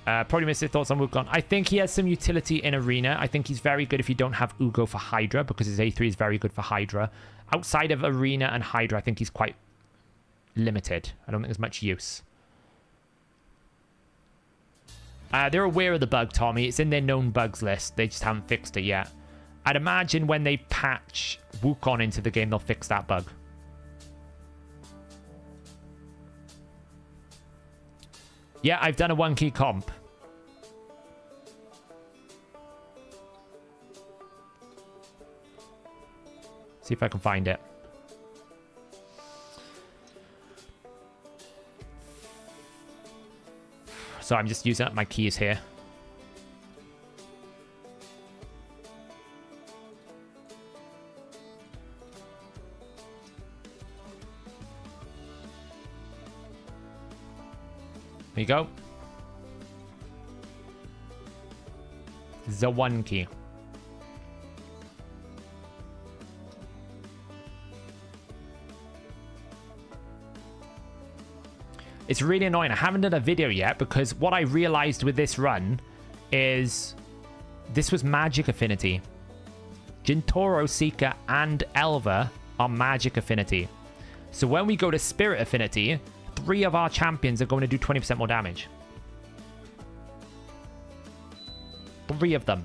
Probably missed your thoughts on Wukong. I think he has some utility in Arena. I think he's very good if you don't have Ugo for Hydra, because his A3 is very good for Hydra. Outside of Arena and Hydra, I think he's quite limited. I don't think there's much use. They're aware of the bug, Tommy. It's in their known bugs list. They just haven't fixed it yet. I'd imagine when they patch Wukong into the game, they'll fix that bug. Yeah, I've done a 1 key comp. See if I can find it. So I'm just using up my keys here. There you go. The 1 key. It's really annoying. I haven't done a video yet because what I realized with this run is this was magic affinity. Jintoro, Seeker, and Elva are magic affinity. So when we go to spirit affinity, 3 of our champions are going to do 20% more damage. 3 of them.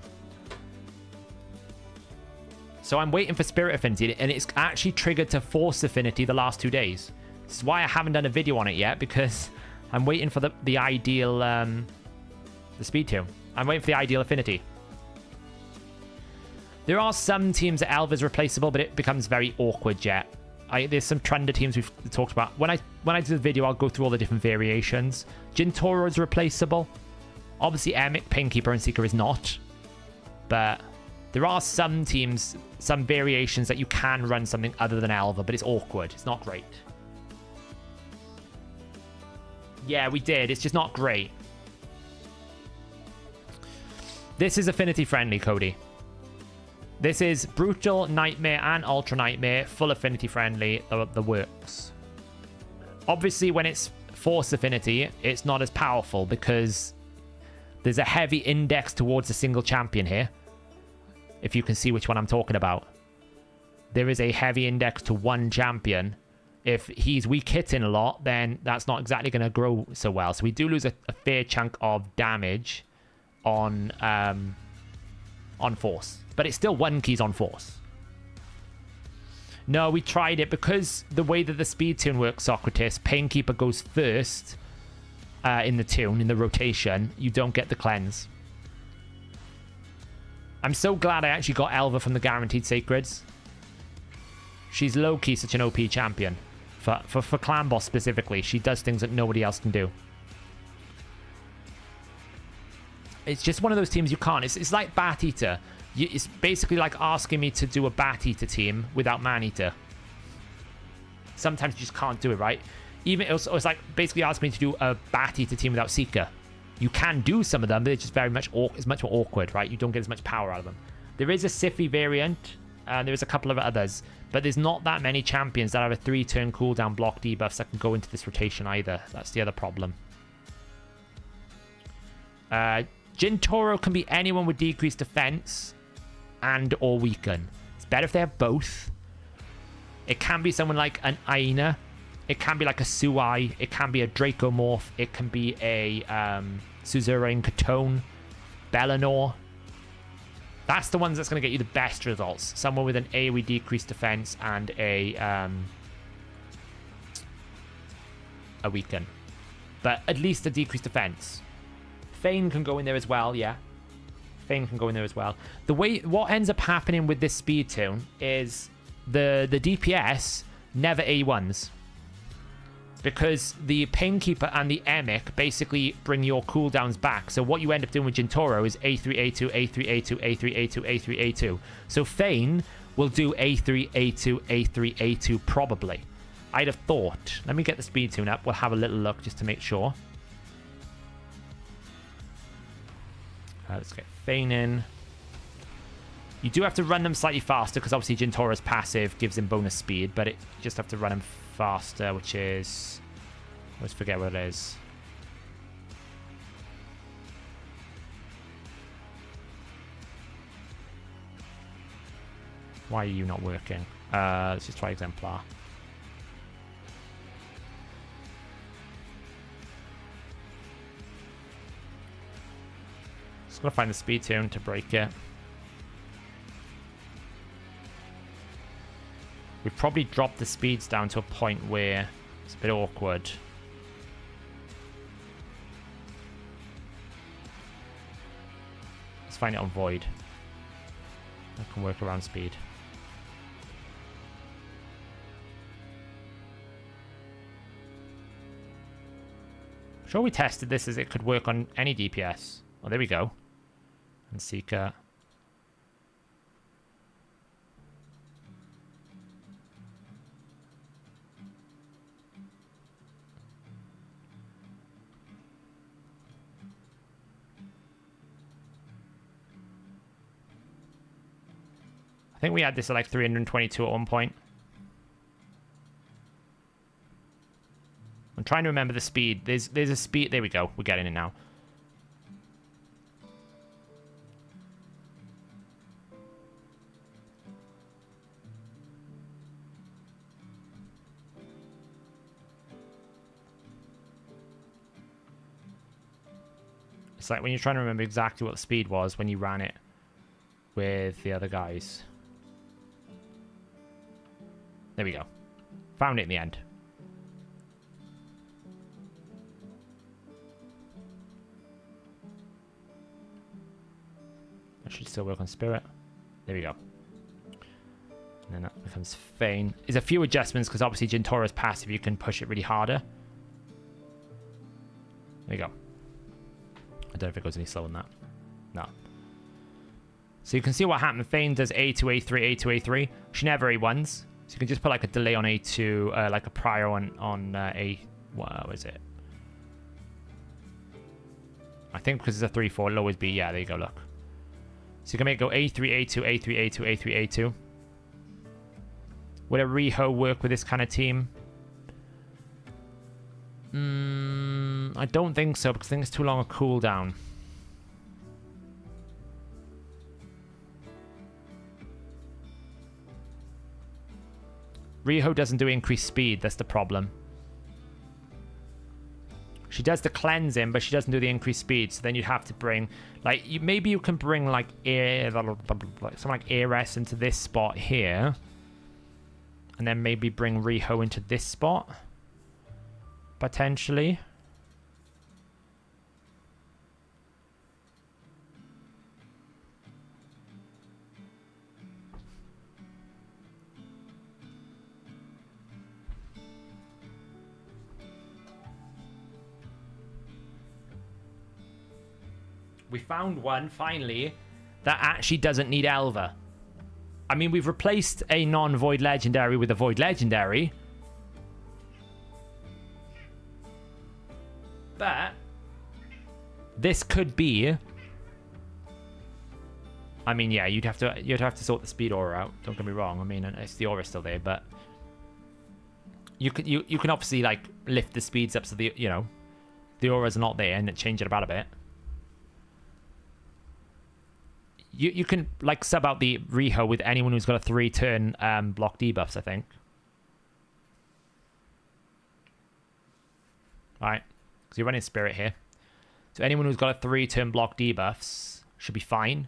So I'm waiting for spirit affinity, and it's actually triggered to force affinity the last 2 days. This is why I haven't done a video on it yet, because I'm waiting for the ideal, the speed tune. I'm waiting for the ideal affinity. There are some teams that Elva's replaceable, but it becomes very awkward yet. There's some trender teams we've talked about. When I do the video, I'll go through all the different variations. Jintoro is replaceable. Obviously, Emic, Painkeeper, and Seeker is not. But there are some teams, some variations that you can run something other than Elva, but it's awkward. It's not great. Yeah, we did. It's just not great. This is affinity friendly, Cody. This is Brutal, Nightmare, and Ultra Nightmare. Full affinity friendly. The works. Obviously, when it's Force affinity, it's not as powerful because there's a heavy index towards a single champion here. If you can see which one I'm talking about. There is a heavy index to one champion. If he's weak hitting a lot, then that's not exactly going to grow so well. So we do lose a fair chunk of damage on Force. But it's still 1 keys on Force. No, we tried it because the way that the speed tune works, Socrates, Painkeeper goes first in the tune, in the rotation. You don't get the cleanse. I'm so glad I actually got Elva from the Guaranteed Sacreds. She's low-key such an OP champion. For Clan Boss specifically, she does things that nobody else can do. It's just one of those teams you can't. It's like Bat Eater. It's basically like asking me to do a Bat Eater team without Man Eater. Sometimes you just can't do it, right? Even it's like basically asking me to do a Bat Eater team without Seeker. You can do some of them, but it's just it's much more awkward, right? You don't get as much power out of them. There is a Siphi variant, and there is a couple of others, but there's not that many champions that have a 3-turn cooldown block debuffs that can go into this rotation either. That's the other problem. Jintoro can be anyone with decreased defense and or weaken. It's better if they have both. It can be someone like an Aina. It can be like a Suai. It can be a Dracomorph. It can be a Suzerain Katone. Bellinor. That's the ones that's going to get you the best results. Someone with an AoE decreased defense and a weaken. But at least a decreased defense. Fane can go in there as well, yeah. Fane can go in there as well. What ends up happening with this speed tune is the DPS never A1s. Because the Painkeeper and the Emic basically bring your cooldowns back. So what you end up doing with Jintoro is A3, A2, A3, A2, A3, A2, A3, A2. So Fane will do A3, A2, A3, A2 probably. I'd have thought. Let me get the speed tune up. We'll have a little look just to make sure. Let's get Fane in. You do have to run them slightly faster because obviously Jintoro's passive gives him bonus speed, but you just have to run him faster, which is... I always forget what it is. Why are you not working? Let's just try Exemplar. Just gotta find the speed tune to break it. We've probably dropped the speeds down to a point where it's a bit awkward. find it on Void. I can work around speed. Sure, we tested this as it could work on any DPS. Oh, there we go. And Seeker. I think we had this at like 322 at one point. I'm trying to remember the speed. There's a speed. There we go. We're getting it now. It's like when you're trying to remember exactly what the speed was when you ran it with the other guys. There we go. Found it in the end. That should still work on Spirit. There we go. And then that becomes Feign. There's a few adjustments because obviously Jintoro's passive, you can push it really harder. There you go. I don't know if it goes any slower than that. No. So you can see what happened. Feign does A2, A3, A2, A3. She never A1s. So you can just put like a delay on A2, like a prior on A... What was it? I think because it's a 3-4, it'll always be... Yeah, there you go, look. So you can make it go A3, A2, A3, A2, A3, A2. Would a Riho work with this kind of team? I don't think so, because I think it's too long a cooldown. Riho doesn't do increased speed, that's the problem. She does the cleansing, but she doesn't do the increased speed, so then you'd have to bring... Like, maybe you can bring, like, something like Ares into this spot here. And then maybe bring Riho into this spot. Potentially. We found one, finally, that actually doesn't need Elva. I mean, we've replaced a non-Void Legendary with a Void Legendary. But this could be... I mean, yeah, you'd have to sort the speed aura out. Don't get me wrong. I mean, it's the aura still there, but you can obviously like lift the speeds up so the the aura's not there and change it about a bit. You can like sub out the Riho with anyone who's got a 3-turn block debuffs, I think. Alright. Because you're running Spirit here. So anyone who's got a 3-turn block debuffs should be fine.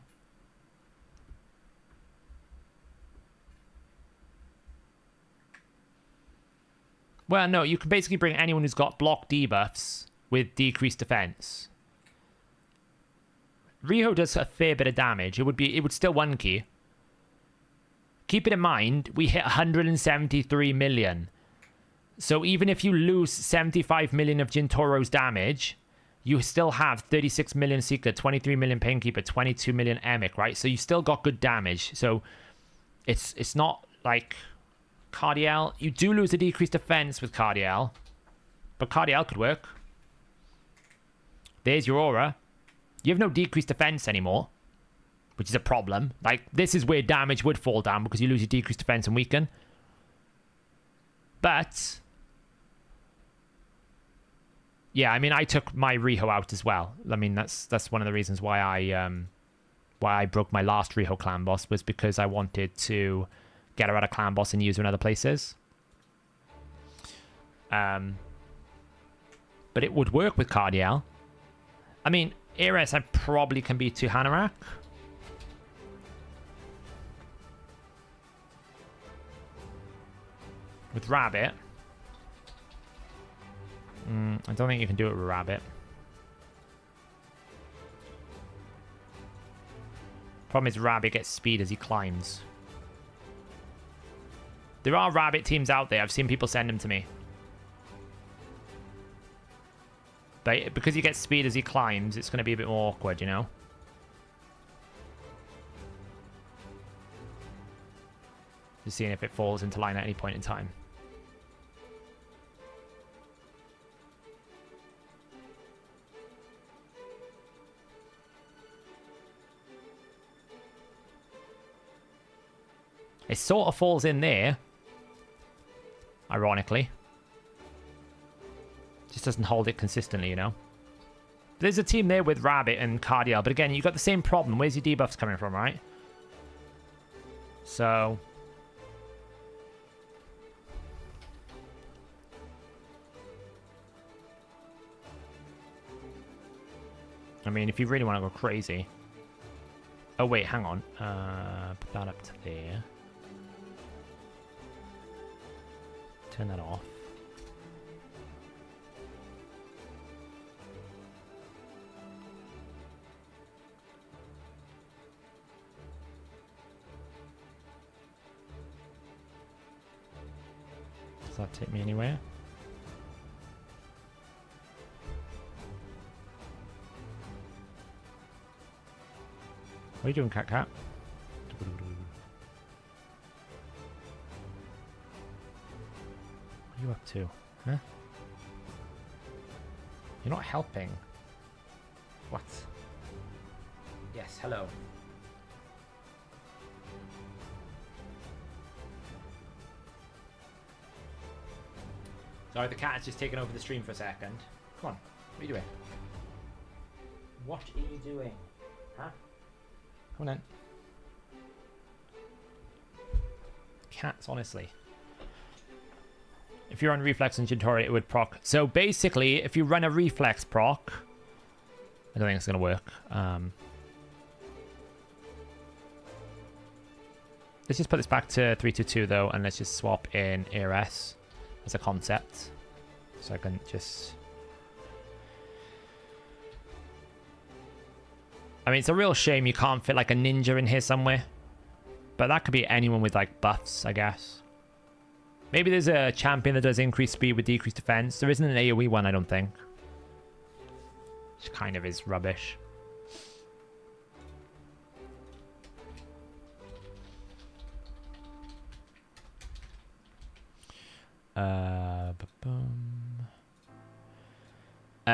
Well, no, you can basically bring anyone who's got block debuffs with decreased defense. Riho does a fair bit of damage. It would still 1 key. Keep it in mind, we hit 173 million. So even if you lose 75 million of Jintoro's damage, you still have 36 million Seeker, 23 million Painkeeper, 22 million Emic, right? So you still got good damage. So it's not like Cardiel. You do lose a decreased defense with Cardiel, but Cardiel could work. There's your aura. You have no decreased defense anymore, which is a problem. Like, this is where damage would fall down because you lose your decreased defense and weaken. But yeah, I mean, I took my Riho out as well. I mean, that's one of the reasons why I broke my last Riho clan boss, was because I wanted to get her out of clan boss and use her in other places. But it would work with Cardiel. I mean, Ares I probably can beat to Hanorach. With Rabbit. I don't think you can do it with Rabbit. Problem is Rabbit gets speed as he climbs. There are Rabbit teams out there. I've seen people send them to me. But because he gets speed as he climbs, it's going to be a bit more awkward, you know? Just seeing if it falls into line at any point in time. It sort of falls in there. Ironically. Just doesn't hold it consistently, you know? There's a team there with Rabbit and Cardiel, but again, you've got the same problem. Where's your debuffs coming from, right? So... I mean, if you really want to go crazy... Oh, wait, hang on. Put that up to there. Turn that off. Does that take me anywhere? What are you doing, Cat Cat? What are you up to? Huh? You're not helping. What? Yes, hello. Sorry, the cat has just taken over the stream for a second. Come on, what are you doing? What are you doing? Huh? Come on then. Cats, honestly. If you're on Reflex and Jintori, it would proc. So basically, if you run a Reflex proc... I don't think it's going to work. Let's just put this back to 322 though, and let's just swap in ARS as a concept. So I can just... I mean, it's a real shame you can't fit like a ninja in here somewhere. But that could be anyone with like buffs, I guess. Maybe there's a champion that does increased speed with decreased defense. There isn't an AoE one, I don't think. Which kind of is rubbish.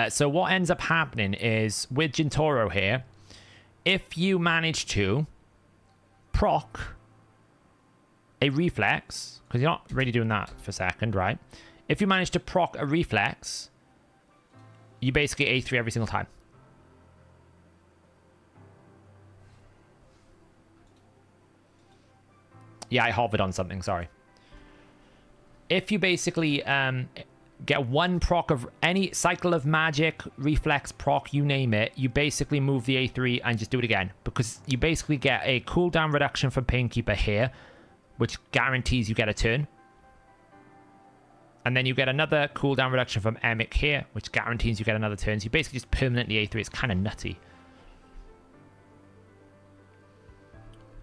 So what ends up happening is with Jintoro here, if you manage to proc a reflex, because you're not really doing that for a second, right? If you manage to proc a reflex, you basically A3 every single time. Yeah, I hovered on something, sorry. If you basically get one proc of any cycle of magic, reflex, proc, you name it, you basically move the A3 and just do it again. Because you basically get a cooldown reduction from Painkeeper here, which guarantees you get a turn. And then you get another cooldown reduction from Emic here, which guarantees you get another turn. So you basically just permanently A3. It's kind of nutty.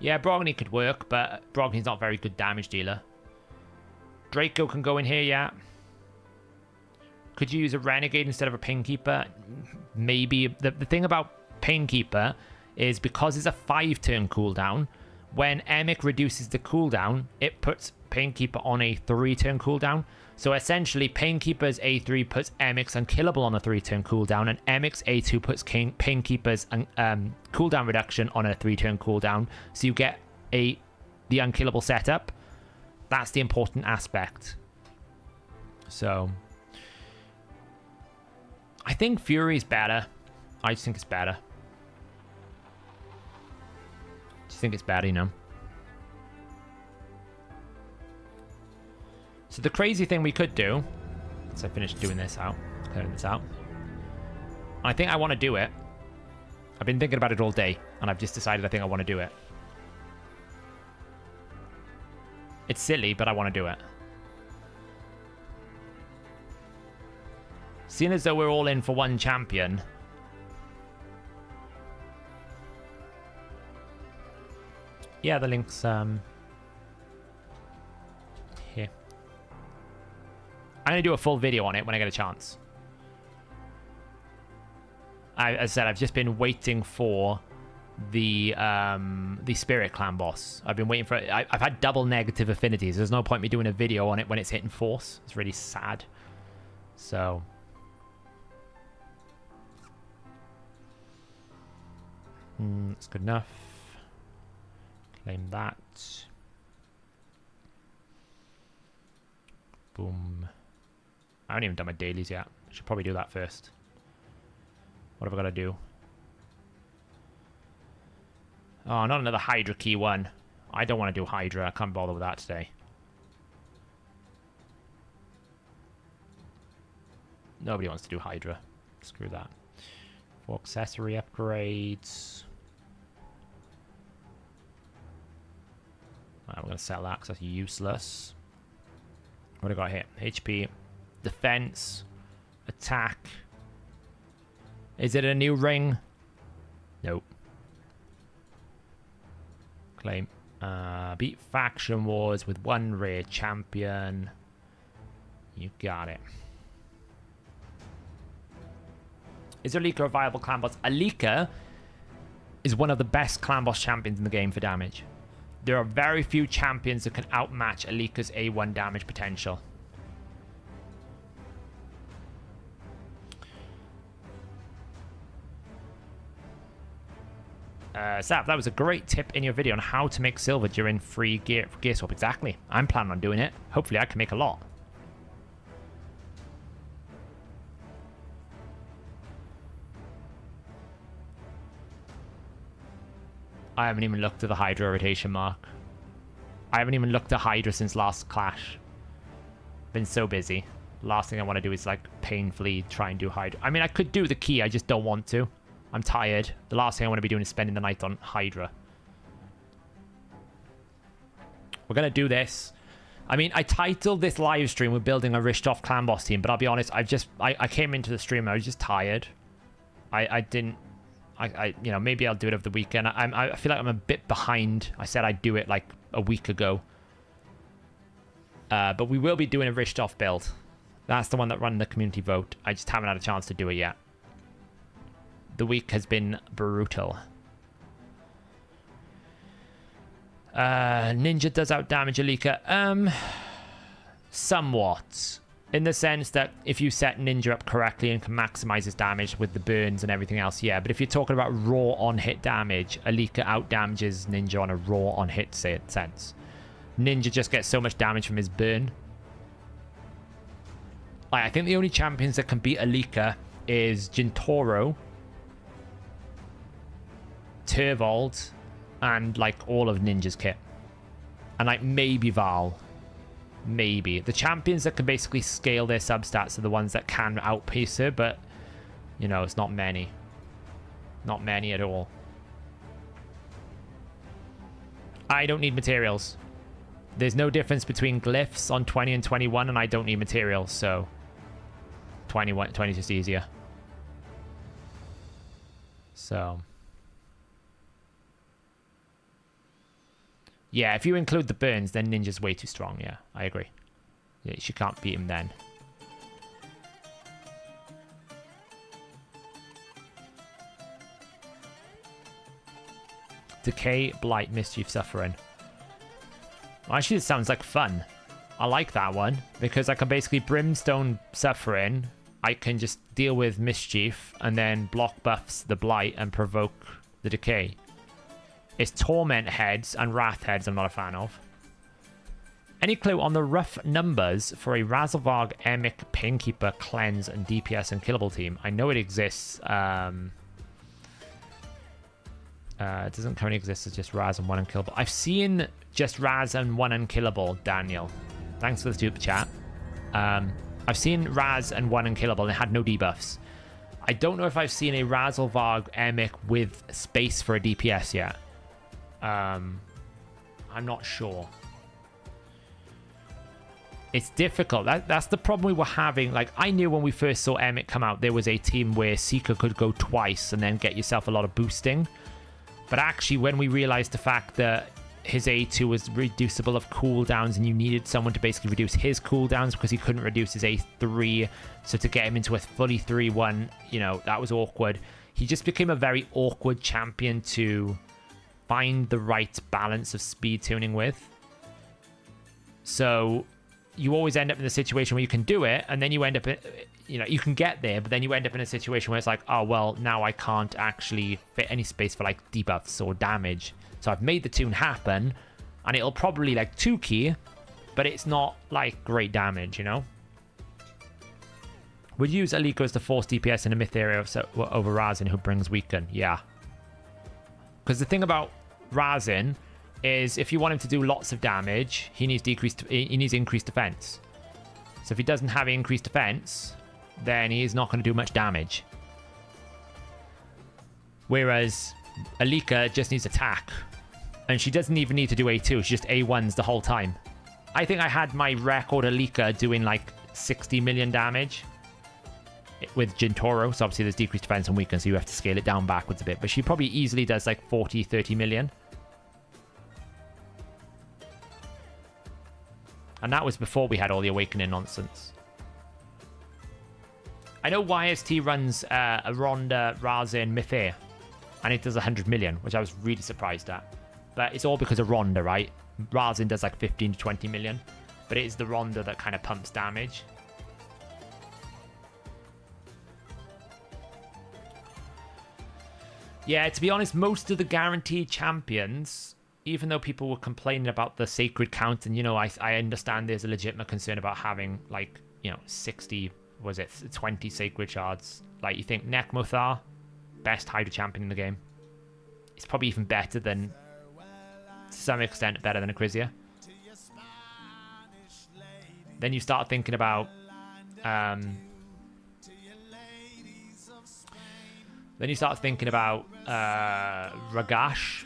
Yeah, Brogni could work, but Brogni's not a very good damage dealer. Draco can go in here, yeah. Could you use a Renegade instead of a Painkeeper? Maybe. The thing about Painkeeper is because it's a 5-turn cooldown, when Emic reduces the cooldown, it puts Painkeeper on a 3-turn cooldown. So essentially, Painkeeper's A3 puts Emic's Unkillable on a 3-turn cooldown, and Emic's A2 puts Painkeeper's cooldown reduction on a 3-turn cooldown. So you get the Unkillable setup. That's the important aspect. So I think Fury's better. I just think it's better. Just think it's better, you know. So the crazy thing we could do, once I finish doing this out, clearing this out, I think I want to do it. I've been thinking about it all day, and I've just decided I think I want to do it. It's silly, but I want to do it. Seeing as though we're all in for one champion, Yeah, the link's here. I'm going to do a full video on it when I get a chance. As I said, I've just been waiting for the Spirit Clan boss. I've been waiting for it. I've had double negative affinities. There's no point me doing a video on it when it's hitting force. It's really sad. So... that's good enough. Claim that. Boom. I haven't even done my dailies yet. Should probably do that first. What have I got to do? Oh, not another Hydra key one. I don't want to do Hydra. I can't bother with that today. Nobody wants to do Hydra. Screw that. For accessory upgrades. Right, we're going to sell that because that's useless. What do I got here? HP, defense, attack. Is it a new ring? Nope. Claim. Beat faction wars with one rare champion. You got it. Is Alika a viable clan boss? Alika is one of the best clan boss champions in the game for damage. There are very few champions that can outmatch Alika's A1 damage potential. Sav, that was a great tip in your video on how to make silver during free gear swap. Exactly. I'm planning on doing it. Hopefully I can make a lot. I haven't even looked at the Hydra rotation mark. I haven't even looked at Hydra since last Clash. Been so busy. Last thing I want to do is like painfully try and do Hydra. I mean, I could do the key, I just don't want to. I'm tired. The last thing I want to be doing is spending the night on Hydra. We're going to do this. I mean, I titled this live stream with building a Richtoff clan boss team, but I'll be honest, I came into the stream, I was just tired. You know, maybe I'll do it over the weekend. I feel like I'm a bit behind. I said I'd do it like a week ago. But we will be doing a Richtoff build. That's the one that ran the community vote. I just haven't had a chance to do it yet. The week has been brutal. Ninja does outdamage Alika. Somewhat. In the sense that if you set Ninja up correctly and can maximize his damage with the burns and everything else, yeah. But if you're talking about raw on-hit damage, Alika outdamages Ninja on a raw on-hit sense. Ninja just gets so much damage from his burn. I think the only champions that can beat Alika is Jintoro, Turvold, and like all of Ninja's kit. And like maybe Val. Maybe. The champions that can basically scale their substats are the ones that can outpace her, but, you know, it's not many. Not many at all. I don't need materials. There's no difference between glyphs on 20 and 21, and I don't need materials, so 20 is just easier. So... yeah, if you include the burns, then Ninja's way too strong. Yeah, I agree. Yeah, she can't beat him then. Decay, Blight, Mischief, Suffering. Well, actually, it sounds like fun. I like that one because I can basically Brimstone Suffering. I can just deal with Mischief and then block buffs the Blight and provoke the Decay. It's Torment Heads and Wrath Heads I'm not a fan of. Any clue on the rough numbers for a Razelvarg, Emic, Painkeeper, Cleanse, and DPS and Killable team? I know it exists. It doesn't currently exist. It's just Raz and 1 Unkillable. I've seen just Raz and 1 Unkillable, Daniel. Thanks for the super chat. I've seen Raz and 1 Unkillable and it had no debuffs. I don't know if I've seen a Razelvarg, Emic with space for a DPS yet. I'm not sure. It's difficult. That's the problem we were having. Like, I knew when we first saw Emic come out, there was a team where Seeker could go twice and then get yourself a lot of boosting. But actually, when we realized the fact that his A2 was reducible of cooldowns, and you needed someone to basically reduce his cooldowns because he couldn't reduce his A3. So to get him into a fully 3-1, you know, that was awkward. He just became a very awkward champion to find the right balance of speed tuning with. So you always end up in a situation where you can do it, and then you end up, you know, you can get there, but then you end up in a situation where it's like, oh, well, now I can't actually fit any space for like debuffs or damage. So I've made the tune happen, and it'll probably like 2-key, but it's not like great damage, you know? Would you use Aliko as the force DPS in a myth area over Razin, who brings weaken? Yeah. Because the thing about Razin is if you want him to do lots of damage, he needs increased defense. So if he doesn't have increased defense, then he is not going to do much damage. Whereas Alika just needs attack, and she doesn't even need to do A2. She just A1s the whole time. I think I had my record Alika doing like 60 million damage with Jintoro. So obviously there's decreased defense and weaken, so you have to scale it down backwards a bit. But she probably easily does like 40, 30 million. And that was before we had all the awakening nonsense. I know YST runs a Ronda Razin Mythair, and it does 100 million, which I was really surprised at. But it's all because of Ronda, right? Razin does like 15 to 20 million, but it is the Ronda that kind of pumps damage. Yeah, to be honest, most of the guaranteed champions, even though people were complaining about the sacred count, and, you know, I understand there's a legitimate concern about having, like, you know, 60, was it 20 sacred shards. Like, you think Nekmothar, best Hydra champion in the game. It's probably even better than, to some extent, better than Acrisia. Then you start thinking about, Ragash,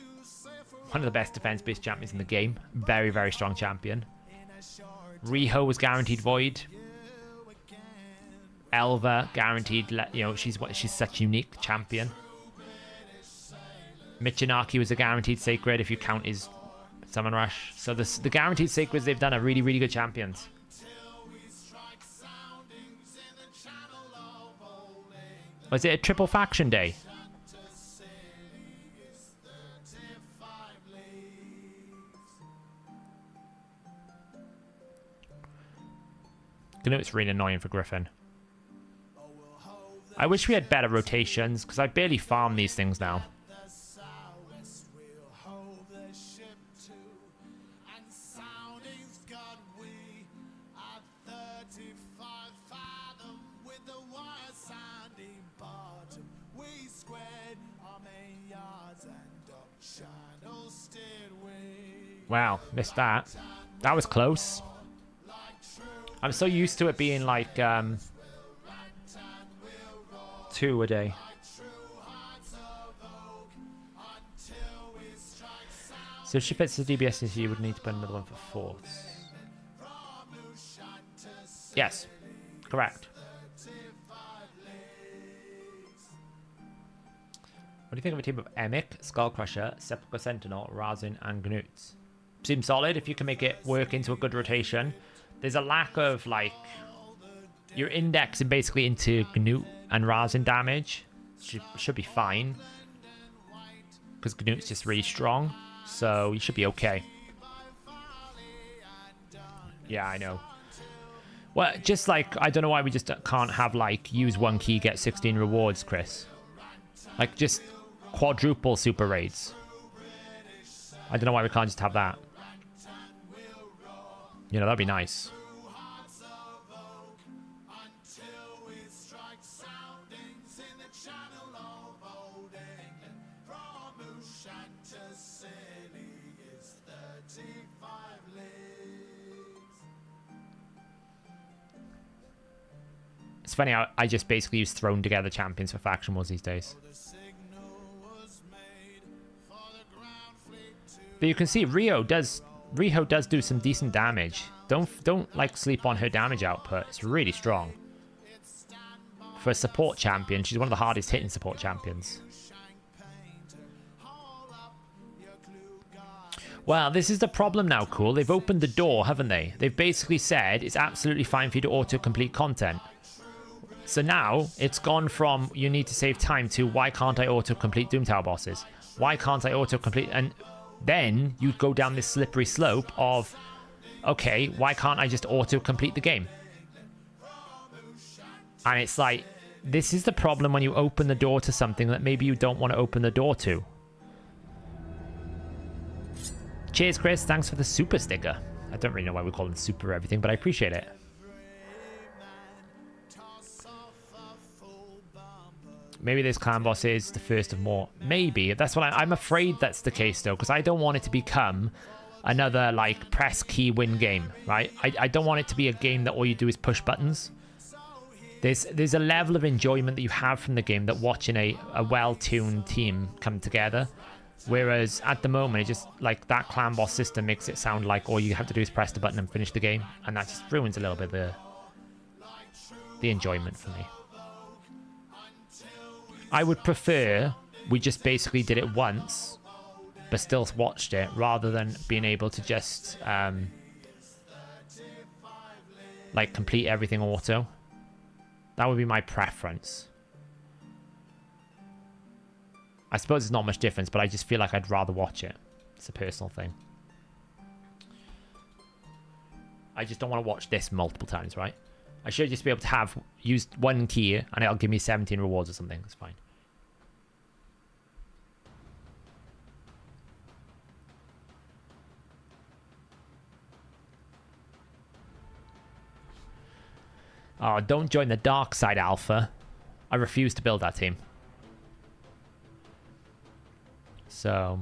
one of the best defense-based champions in the game. Very, very strong champion. Riho was guaranteed void. Elva guaranteed, you know, she's such a unique champion. Michinaki was a guaranteed sacred if you count his summon rush. So the guaranteed sacreds they've done are really, really good champions. Was it a triple faction day? I know it's really annoying for Griffin. I wish we had better rotations, because I barely farm these things now. Wow, missed that. That was close. I'm so used to it being like 2 a day. So if she fits the DBS, you would need to put another one for fourths. Yes, correct. What do you think of a team of Emic, Skullcrusher, Sepulchre Sentinel, Razin, and Gnut? Seems solid if you can make it work into a good rotation. There's a lack of, like, you're indexing basically into Gnut and Razin damage. Should be fine, because Gnut's just really strong, so you should be okay. Yeah, I know. Well, just like, I don't know why we just can't have, like, use 1 key, get 16 rewards, Chris. Like, just quadruple super raids. I don't know why we can't just have that. You know, that'd be nice. It's funny how I just basically use thrown together champions for faction wars these days. But you can see Riho does do some decent damage. Don't like sleep on her damage output. It's really strong. For a support champion, she's one of the hardest hitting support champions. Well, this is the problem now, Cool. They've opened the door, haven't they? They've basically said it's absolutely fine for you to auto-complete content. So now it's gone from you need to save time to why can't I auto-complete Doom Tower bosses? Why can't I auto-complete? And then you go down this slippery slope of, okay, why can't I just auto-complete the game? And it's like, this is the problem when you open the door to something that maybe you don't want to open the door to. Cheers, Chris. Thanks for the super sticker. I don't really know why we call them super everything, but I appreciate it. Maybe this clan boss is the first of more. Maybe. That's what I'm afraid that's the case, though, because I don't want it to become another, like, press key win game, right? I don't want it to be a game that all you do is push buttons. There's a level of enjoyment that you have from the game that watching a well-tuned team come together. Whereas at the moment, it just, like, that clan boss system makes it sound like all you have to do is press the button and finish the game. And that just ruins a little bit the enjoyment for me. I would prefer we just basically did it once, but still watched it, rather than being able to just, like, complete everything auto. That would be my preference. I suppose it's not much difference, but I just feel like I'd rather watch it. It's a personal thing. I just don't want to watch this multiple times, right? I should just be able to have used one key and it'll give me 17 rewards or something. It's fine. Oh, don't join the dark side, Alpha. I refuse to build that team. So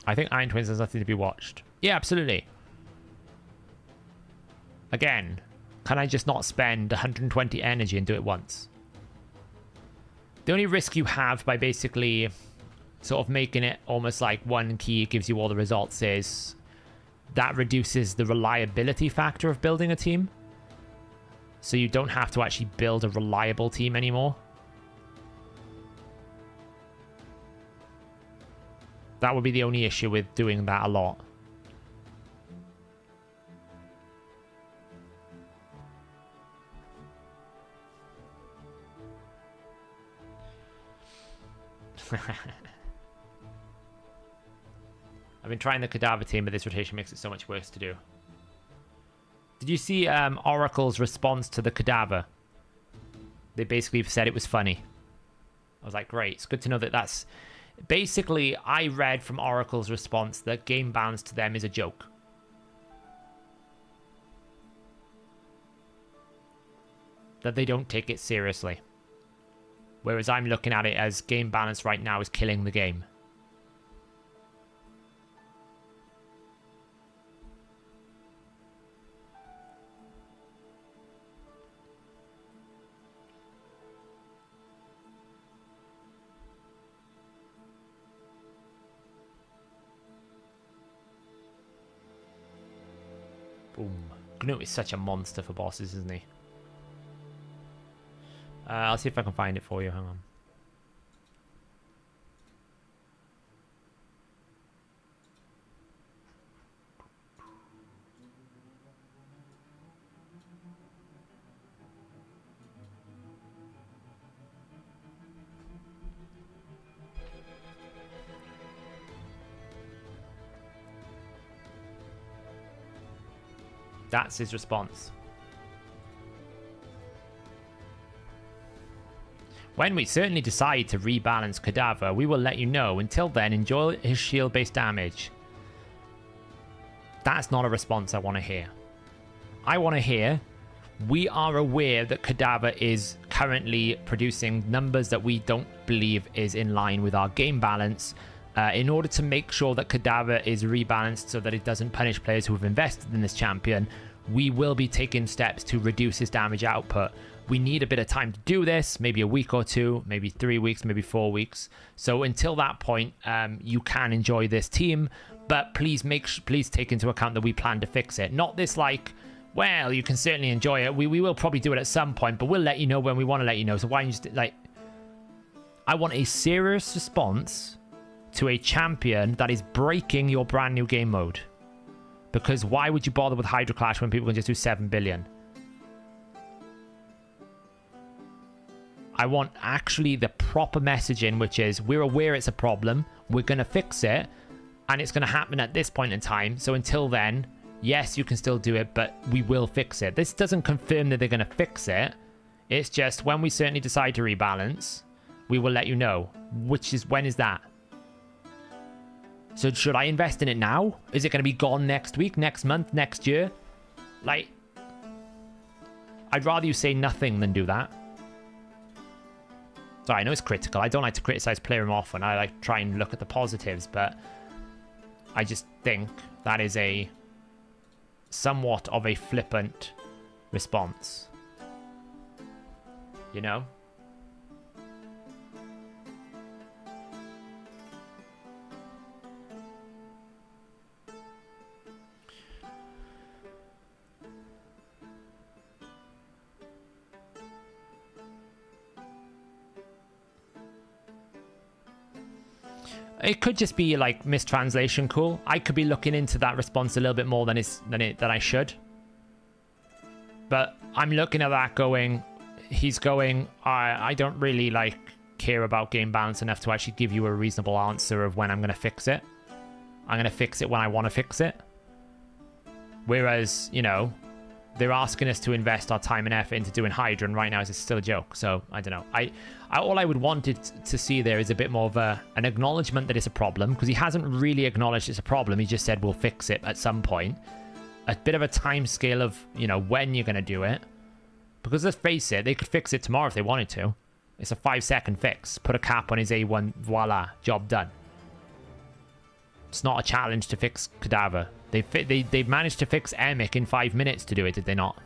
I think Iron Twins has nothing to be watched. Yeah, absolutely. Again, can I just not spend 120 energy and do it once? The only risk you have by basically sort of making it almost like one key gives you all the results is that reduces the reliability factor of building a team. So you don't have to actually build a reliable team anymore. That would be the only issue with doing that a lot. I've been trying the cadaver team, but this rotation makes it so much worse to do. Did you see Oracle's response to the cadaver? They basically said it was funny. I was like, great. It's good to know that that's... Basically, I read from Oracle's response that game balance to them is a joke. That they don't take it seriously. Whereas I'm looking at it as game balance right now is killing the game. Boom. Gnut is such a monster for bosses, isn't he? I'll see if I can find it for you. Hang on. That's his response. When we certainly decide to rebalance Cadaver, we will let you know. Until then, enjoy his shield-based damage. That's not a response I want to hear. I want to hear, we are aware that Cadaver is currently producing numbers that we don't believe is in line with our game balance. In order to make sure that Cadaver is rebalanced so that it doesn't punish players who have invested in this champion, we will be taking steps to reduce his damage output. We need a bit of time to do this, maybe a week or two, maybe 3 weeks, maybe 4 weeks. So until that point, you can enjoy this team, but please take into account that we plan to fix it. Not this like, well, you can certainly enjoy it. We will probably do it at some point, but we'll let you know when we want to let you know. So why don't you just, like, I want a serious response to a champion that is breaking your brand new game mode. Because why would you bother with Hydra Clash when people can just do 7 billion? I want actually the proper messaging, which is we're aware it's a problem, we're going to fix it, and it's going to happen at this point in time. So until then, yes, you can still do it, but we will fix it. This doesn't confirm that they're going to fix it. It's just when we certainly decide to rebalance, we will let you know. Which is, when is that? So should I invest in it now? Is it going to be gone next week, next month, next year? Like, I'd rather you say nothing than do that. Sorry, I know it's critical. I don't like to criticize player often. I like try and look at the positives, but I just think that is a somewhat of a flippant response. You know? It could just be like mistranslation, cool. I could be looking into that response a little bit more than I should. But I'm looking at that going, he's going, I don't really like care about game balance enough to actually give you a reasonable answer of when I'm going to fix it. I'm going to fix it when I want to fix it. Whereas, you know, they're asking us to invest our time and effort into doing Hydra, and right now it's still a joke. So I don't know. All I would want it to see there is a bit more of an acknowledgement that it's a problem, because he hasn't really acknowledged it's a problem. He just said we'll fix it at some point. A bit of a time scale of, you know, when you're going to do it. Because let's face it, they could fix it tomorrow if they wanted to. It's a 5-second fix. Put a cap on his A1, voila, job done. It's not a challenge to fix Cadaver. They've managed to fix Emic in 5 minutes to do it, did they not?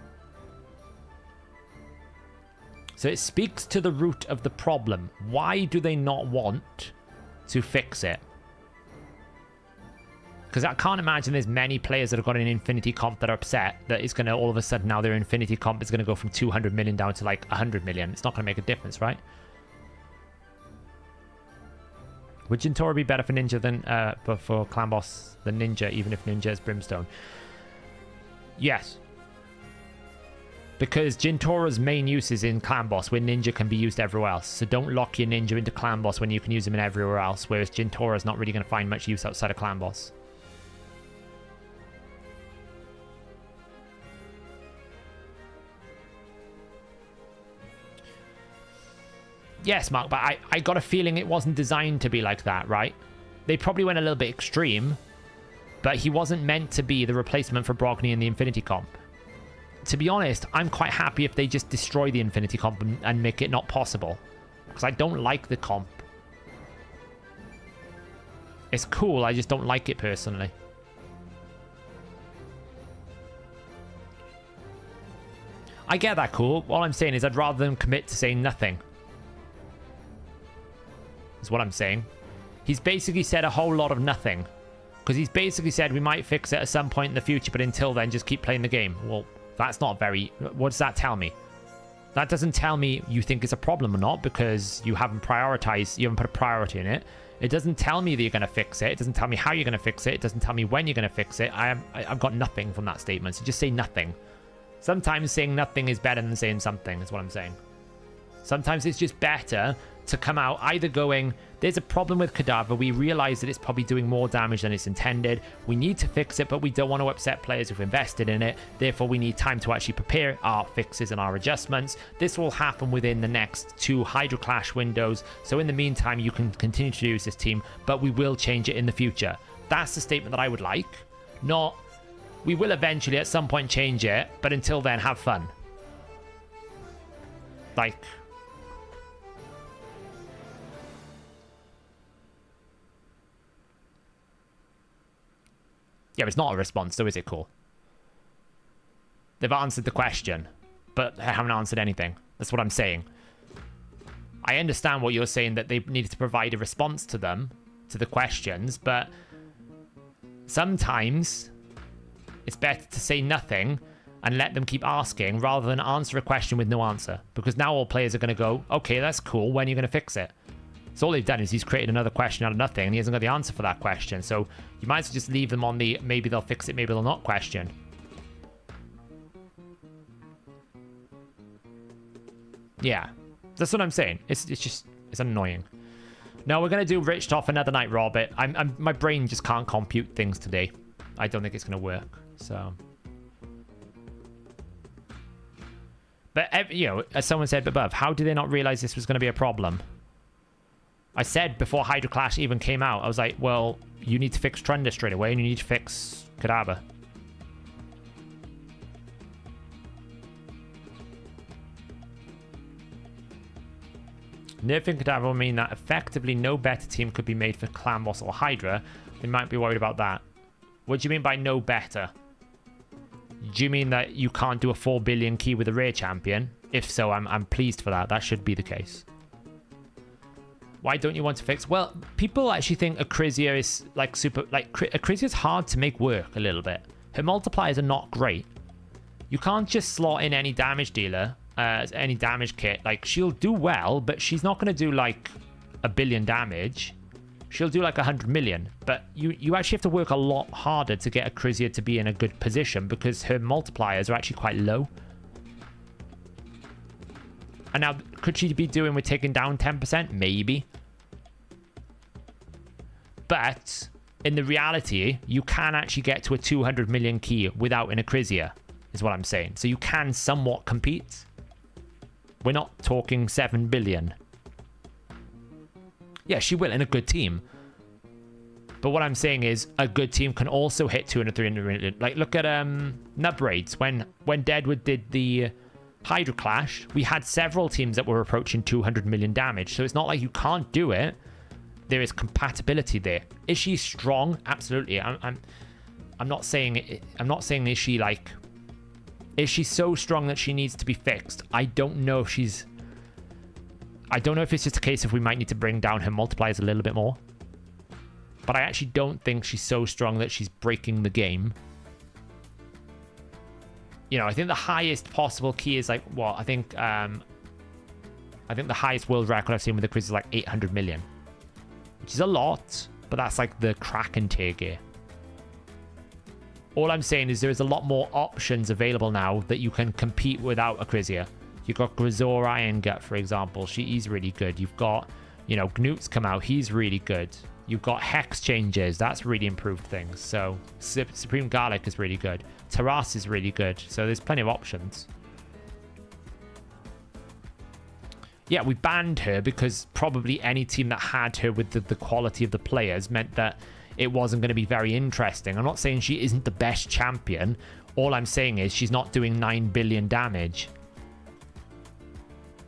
So it speaks to the root of the problem. Why do they not want to fix it? Because I can't imagine there's many players that have got an Infinity comp that are upset that it's going to all of a sudden now their Infinity comp is going to go from 200 million down to like 100 million. It's not going to make a difference, right? Would Jintora be better for Ninja than for Clan Boss than Ninja, even if Ninja is Brimstone? Yes. Because Jintora's main use is in Clan Boss, where Ninja can be used everywhere else. So don't lock your Ninja into Clan Boss when you can use him in everywhere else, whereas Jintora's not really going to find much use outside of Clan Boss. Yes, Mark, but I got a feeling it wasn't designed to be like that, right? They probably went a little bit extreme, but he wasn't meant to be the replacement for Brogni in the Infinity comp. To be honest, I'm quite happy if they just destroy the Infinity comp and make it not possible. Because I don't like the comp. It's cool, I just don't like it personally. I get that, cool. All I'm saying is I'd rather them commit to saying nothing. Is what I'm saying. He's basically said a whole lot of nothing. Because he's basically said we might fix it at some point in the future, but until then, just keep playing the game. Well, that's not very... What does that tell me? That doesn't tell me you think it's a problem or not, because you haven't prioritized, you haven't put a priority in it. It doesn't tell me that you're going to fix it. It doesn't tell me how you're going to fix it. It doesn't tell me when you're going to fix it. I've got nothing from that statement, so just say nothing. Sometimes saying nothing is better than saying something, is what I'm saying. Sometimes it's just better to come out either going, there's a problem with Cadaver, we realize that it's probably doing more damage than it's intended, we need to fix it, but we don't want to upset players who've invested in it, therefore we need time to actually prepare our fixes and our adjustments. This will happen within the next 2 Hydra Clash windows, so in the meantime you can continue to use this team, but we will change it in the future. That's the statement that I would like. Not, we will eventually at some point change it, but until then have fun. Like... Yeah, it's not a response, though, is it? Cool. They've answered the question, but they haven't answered anything. That's what I'm saying. I understand what you're saying, that they needed to provide a response to them, to the questions, but sometimes it's better to say nothing and let them keep asking rather than answer a question with no answer. Because now all players are going to go, okay, that's cool. When are you going to fix it? So all they've done is he's created another question out of nothing, and he hasn't got the answer for that question. So you might as well just leave them on the maybe they'll fix it, maybe they'll not question. Yeah, that's what I'm saying. It's annoying. No, we're gonna do Richtoff another night, Robert. My brain just can't compute things today. I don't think it's gonna work. So, but you know, as someone said above, how did they not realize this was gonna be a problem? I said before Hydra Clash even came out, I was like, well, you need to fix Trunda straight away, and you need to fix Cadaver. Nerfing Cadaver will mean that effectively no better team could be made for Clan Boss or Hydra. They might be worried about that. What do you mean by no better? Do you mean that you can't do a 4 billion key with a rare champion? If so, I'm pleased for that. That should be the case. Why don't you want to fix? Well, people actually think Acrizia is like super... Like, Acrizia is hard to make work a little bit. Her multipliers are not great. You can't just slot in any damage dealer, any damage kit. Like, she'll do well, but she's not going to do like 1 billion damage. She'll do like 100 million. But you actually have to work a lot harder to get Acrizia to be in a good position because her multipliers are actually quite low. And now, could she be doing with taking down 10%? Maybe. But in the reality, you can actually get to a 200 million key without an Acrizia, is what I'm saying. So you can somewhat compete. We're not talking 7 billion. Yeah, she will in a good team. But what I'm saying is a good team can also hit 200, 300 million. Like, look at Nub Raids. When Deadwood did the Hydra Clash, we had several teams that were approaching 200 million damage. So it's not like you can't do it. There is compatibility there. Is she strong? Absolutely. I'm not saying is she like... Is she so strong that she needs to be fixed? I don't know if she's... I don't know if it's just a case of we might need to bring down her multipliers a little bit more. But I actually don't think she's so strong that she's breaking the game. You know, I think the highest possible key is like, what? I think the highest world record I've seen with the Chris is like 800 million. Which is a lot, but that's like the Kraken tier gear. All I'm saying is there is a lot more options available now that you can compete without Acrizia. You've got Grisor Iron Gut, for example. He's really good. You've got, you know, Gnut's come out. He's really good. You've got Hex changes. That's really improved things. So Supreme Garlic is really good. Taras is really good. So there's plenty of options. Yeah, we banned her because probably any team that had her with the quality of the players meant that it wasn't going to be very interesting. I'm not saying she isn't the best champion. All I'm saying is she's not doing 9 billion damage.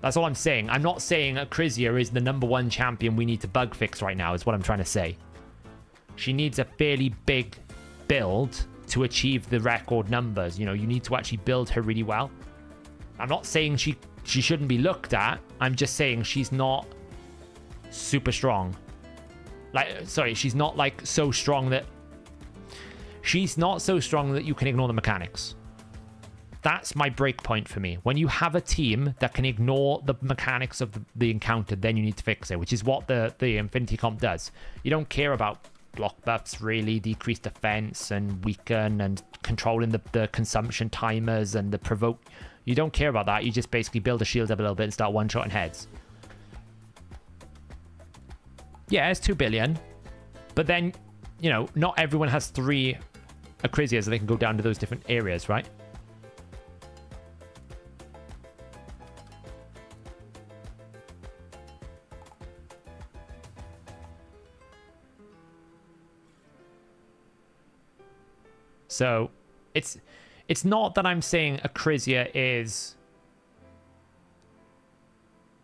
That's all I'm saying. I'm not saying Acrizia is the #1 champion we need to bug fix right now, is what I'm trying to say. She needs a fairly big build to achieve the record numbers. You know, you need to actually build her really well. I'm not saying she shouldn't be looked at. I'm just saying she's not super strong. Like, sorry, she's not like so strong that... She's not so strong that you can ignore the mechanics. That's my break point for me. When you have a team that can ignore the mechanics of the encounter, then you need to fix it, which is what the Infinity Comp does. You don't care about block buffs, really, decrease defense and weaken and controlling the consumption timers and the provoke. You don't care about that. You just basically build a shield up a little bit and start one-shotting heads. Yeah, it's 2 billion. But then, you know, not everyone has 3 Acrizias so they can go down to those different areas, right? So, it's not that I'm saying Acrizia is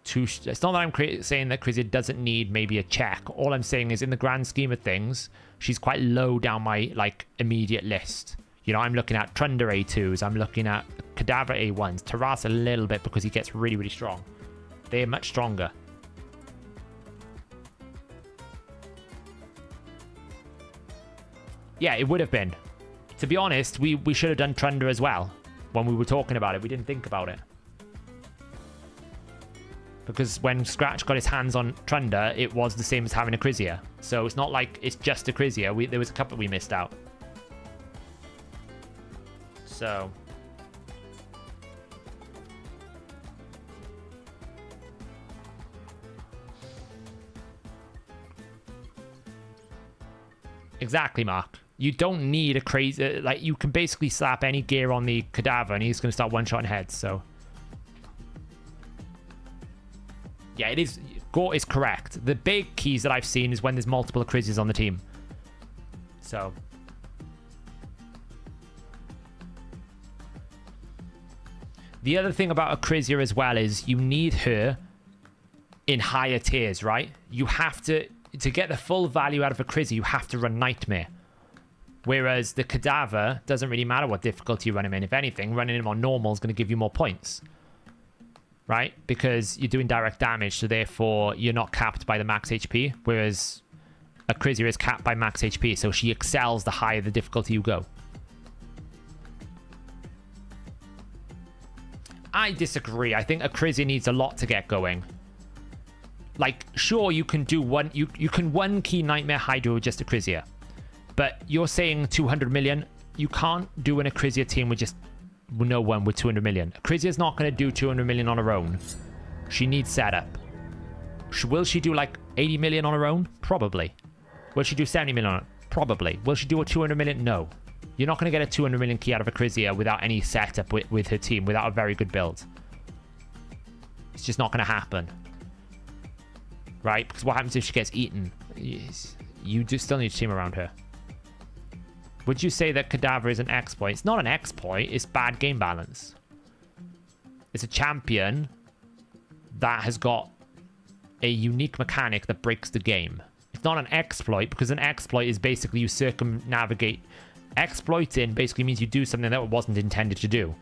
too... It's not that I'm saying that Acrizia doesn't need maybe a check. All I'm saying is in the grand scheme of things, she's quite low down my, like, immediate list. You know, I'm looking at Trunda A2s, I'm looking at Cadaver A1s, Taras a little bit because he gets really, really strong. They're much stronger. Yeah, it would have been. To be honest, we should have done Trunda as well. When we were talking about it, we didn't think about it. Because when Scratch got his hands on Trunder, it was the same as having a Krizia. So it's not like it's just a Krizia. There was a couple we missed out. So... Exactly, Mark. You don't need a crazy... Like, you can basically slap any gear on the cadaver and he's going to start one-shotting heads, so... Yeah, it is... Gort is correct. The big keys that I've seen is when there's multiple Krizias on the team. So... The other thing about a Krizia as well is you need her in higher tiers, right? You have to get the full value out of a Krizia, you have to run Nightmare. Whereas the Cadaver doesn't really matter what difficulty you run him in. If anything, running him on normal is going to give you more points. Right? Because you're doing direct damage, so therefore you're not capped by the max HP. Whereas a Krizia is capped by max HP, so she excels the higher the difficulty you go. I disagree. I think a Krizia needs a lot to get going. Like, sure, you can do one... You can one key Nightmare Hydra with just a Krizia. But you're saying 200 million. You can't do an Krizia team with just no one with 200 million. Krizia's not going to do 200 million on her own. She needs setup. Will she do like 80 million on her own? Probably. Will she do 70 million on it? Probably. Will she do a 200 million? No. You're not going to get a 200 million key out of a Krizia without any setup with her team, without a very good build. It's just not going to happen. Right? Because what happens if she gets eaten? You do still need a team around her. Would you say that Cadaver is an exploit? It's not an exploit. It's bad game balance. It's a champion that has got a unique mechanic that breaks the game. It's not an exploit, because an exploit is basically you circumnavigate. Exploiting basically means you do something that wasn't intended to do.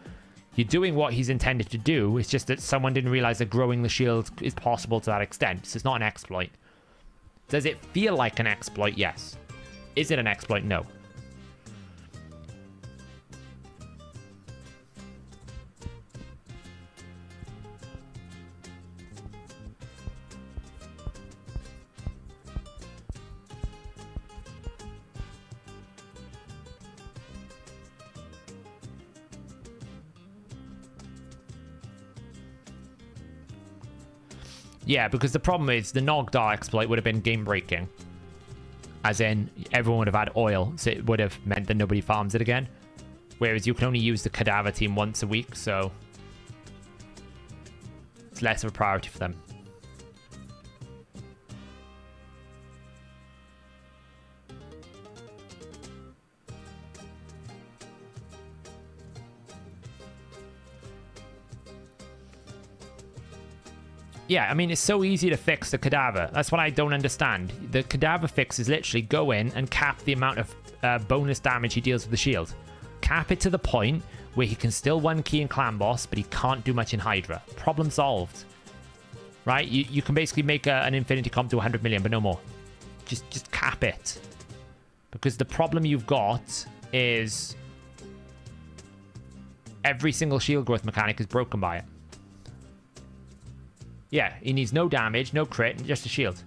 You're doing what he's intended to do. It's just that someone didn't realize that growing the shield is possible to that extent. So it's not an exploit. Does it feel like an exploit? Yes. Is it an exploit? No. Yeah, because the problem is the Nogdar exploit would have been game breaking. As in, everyone would have had oil, so it would have meant that nobody farms it again. Whereas you can only use the Cadaver team once a week, so it's less of a priority for them. Yeah, I mean, it's so easy to fix the Cadaver. That's what I don't understand. The Cadaver fix is literally go in and cap the amount of bonus damage he deals with the shield. Cap it to the point where he can still one key in Clan Boss, but he can't do much in Hydra. Problem solved. Right? You can basically make an Infinity Comp to 100 million, but no more. Just cap it. Because the problem you've got is every single shield growth mechanic is broken by it. Yeah, he needs no damage, no crit, and just a shield.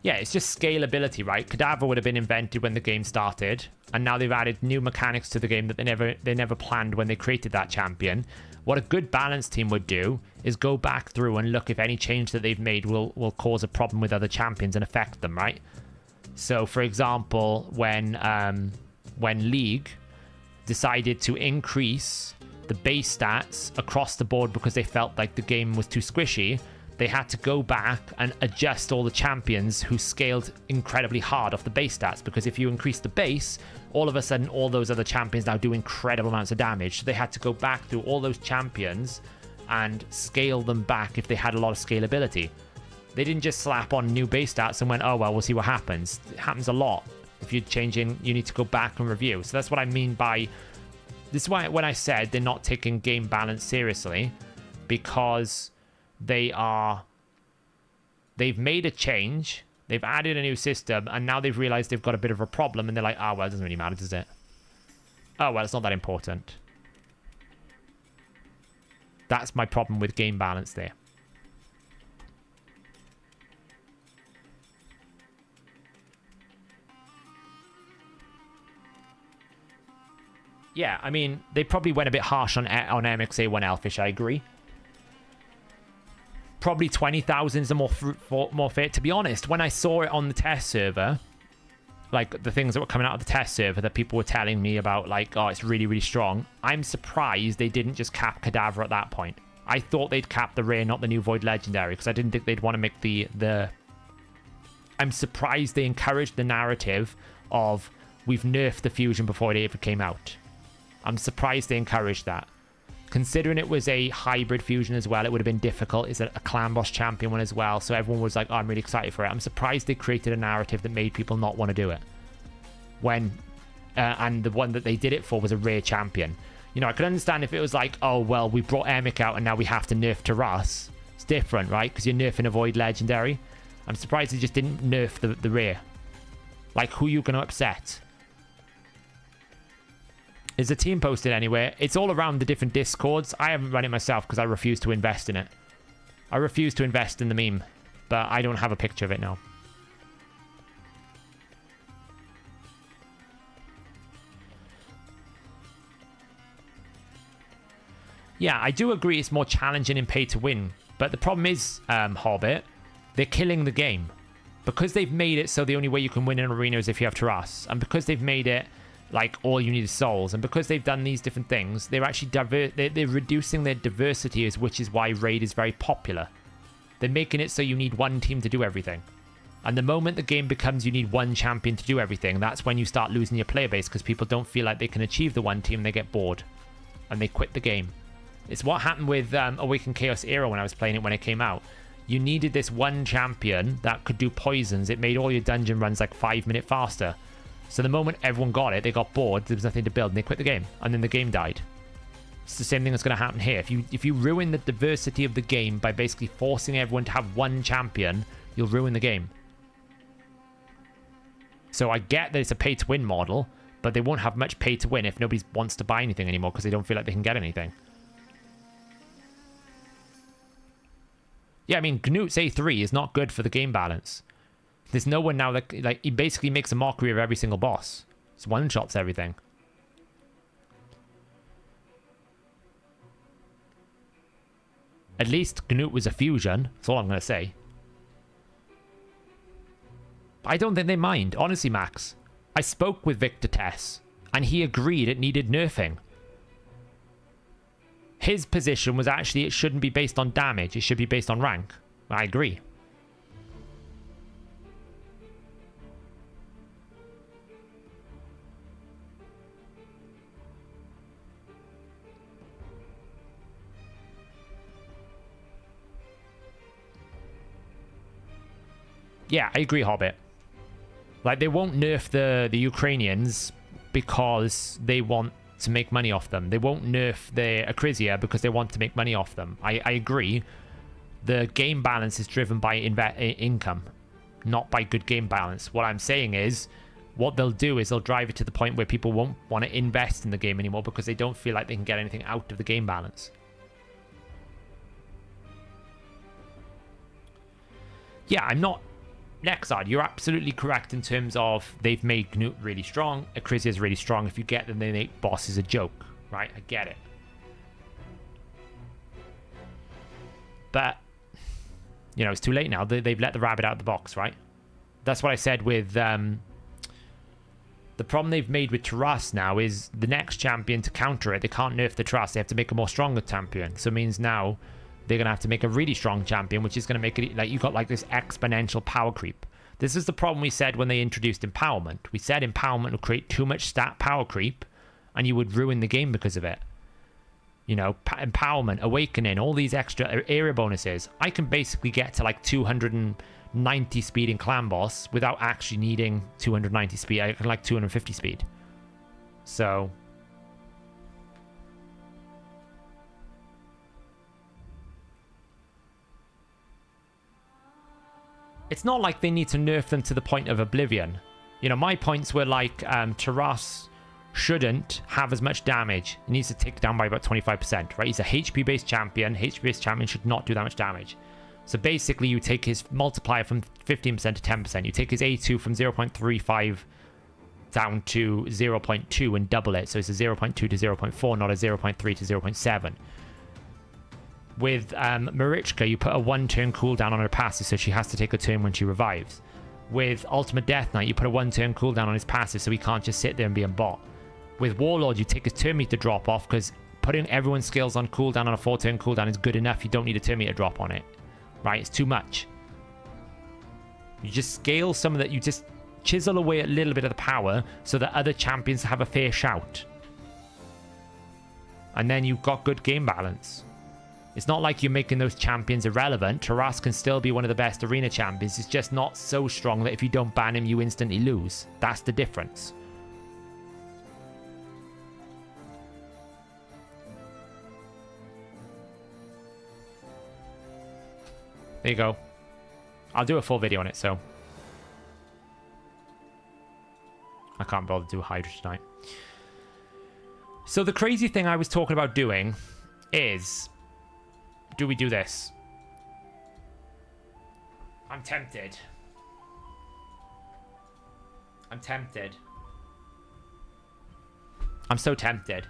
Yeah, it's just scalability, right? Cadaver would have been invented when the game started, and now they've added new mechanics to the game that they never planned when they created that champion. What a good balance team would do is go back through and look if any change that they've made will cause a problem with other champions and affect them, right? So, for example, when League decided to increase the base stats across the board because they felt like the game was too squishy, they had to go back and adjust all the champions who scaled incredibly hard off the base stats, because if you increase the base, all of a sudden all those other champions now do incredible amounts of damage. So they had to go back through all those champions and scale them back if they had a lot of scalability. They didn't just slap on new base stats and went, oh well, we'll see what happens. It happens a lot. If you're changing, you need to go back and review. So that's what I mean by... This is why when I said they're not taking game balance seriously, because they're they've made a change, they've added a new system, and now they've realized they've got a bit of a problem, and they're like, well, it doesn't really matter, does it? Oh, well, it's not that important. That's my problem with game balance there. Yeah, I mean, they probably went a bit harsh on MXA1 Elfish, I agree. Probably 20,000 is more fair. To be honest, when I saw it on the test server, like the things that were coming out of the test server that people were telling me about, like, oh, it's really, really strong, I'm surprised they didn't just cap Cadaver at that point. I thought they'd cap the rare, not the new Void Legendary, because I didn't think they'd want to make the... I'm surprised they encouraged the narrative of we've nerfed the fusion before it ever came out. I'm surprised they encouraged that. Considering it was a hybrid fusion as well, it would have been difficult. It's a clan boss champion one as well, so everyone was like, oh, I'm really excited for it. I'm surprised they created a narrative that made people not want to do it. When, and the one that they did it for was a rare champion. You know, I could understand if it was like, oh, well, we brought Emic out and now we have to nerf Taras. It's different, right? Because you're nerfing a Void Legendary. I'm surprised they just didn't nerf the rare. Like, who are you going to upset? Is the team posted anywhere? It's all around the different discords. I haven't run it myself because I refuse to invest in it. I refuse to invest in the meme, but I don't have a picture of it now. Yeah, I do agree it's more challenging in pay to win, but the problem is, Hobbit, they're killing the game. Because they've made it so the only way you can win an arena is if you have Taras, and because they've made it like all you need is souls, and because they've done these different things, they're actually they're reducing their diversity, which is why raid is very popular. They're making it so you need one team to do everything, and the moment the game becomes you need one champion to do everything, that's when you start losing your player base, because people don't feel like they can achieve the one team, they get bored and they quit the game. It's what happened with Awakened Chaos Era when I was playing it when it came out. You needed this one champion that could do poisons. It made all your dungeon runs like 5 minutes faster. So the moment everyone got it, they got bored, there was nothing to build, and they quit the game. And then the game died. It's the same thing that's going to happen here. If you ruin the diversity of the game by basically forcing everyone to have one champion, you'll ruin the game. So I get that it's a pay-to-win model, but they won't have much pay-to-win if nobody wants to buy anything anymore because they don't feel like they can get anything. Yeah, I mean, Gnut's A3 is not good for the game balance. There's no one now that, like, he basically makes a mockery of every single boss. It's one-shots everything. At least Gnut was a fusion. That's all I'm going to say. I don't think they mind. Honestly, Max. I spoke with Victor Tess, and he agreed it needed nerfing. His position was actually it shouldn't be based on damage. It should be based on rank. I agree. Yeah, I agree, Hobbit. Like, they won't nerf the Ukrainians because they want to make money off them. They won't nerf the Akrisia because they want to make money off them. I agree. The game balance is driven by income, not by good game balance. What I'm saying is, what they'll do is they'll drive it to the point where people won't want to invest in the game anymore because they don't feel like they can get anything out of the game balance. Yeah, I'm not... Nexard, you're absolutely correct in terms of they've made Gnut really strong. Akrisia is really strong. If you get them, they make bosses a joke, right? I get it. But, you know, it's too late now. They've let the rabbit out of the box, right? That's what I said with... the problem they've made with Taras now is the next champion to counter it, they can't nerf the Taras. They have to make a more stronger champion. So it means now... they're going to have to make a really strong champion, which is going to make it like you got like this exponential power creep. This is the problem we said when they introduced empowerment. We said empowerment would create too much stat power creep and you would ruin the game because of it. You know, empowerment, awakening, all these extra area bonuses. I can basically get to like 290 speed in clan boss without actually needing 290 speed. I can like 250 speed. So... it's not like they need to nerf them to the point of oblivion. You know, my points were like Taras shouldn't have as much damage. He needs to take down by about 25%, right? He's a HP-based champion. HP-based champion should not do that much damage. So basically, you take his multiplier from 15% to 10%. You take his A2 from 0.35 down to 0.2 and double it. So it's a 0.2 to 0.4, not a 0.3 to 0.7. With Marichka, you put a 1-turn cooldown on her passive, so she has to take a turn when she revives. With Ultimate Death Knight, you put a 1-turn cooldown on his passive, so he can't just sit there and be a bot. With Warlord, you take his turn meter drop off, because putting everyone's skills on cooldown on a 4-turn cooldown is good enough. You don't need a turn meter drop on it. Right? It's too much. You just scale some of that. You just chisel away a little bit of the power so that other champions have a fair shout. And then you've got good game balance. It's not like you're making those champions irrelevant. Taras can still be one of the best arena champions. It's just not so strong that if you don't ban him, you instantly lose. That's the difference. There you go. I'll do a full video on it, so. I can't bother to do Hydra tonight. So the crazy thing I was talking about doing is... Do we do this? I'm tempted. I'm tempted. I'm so tempted.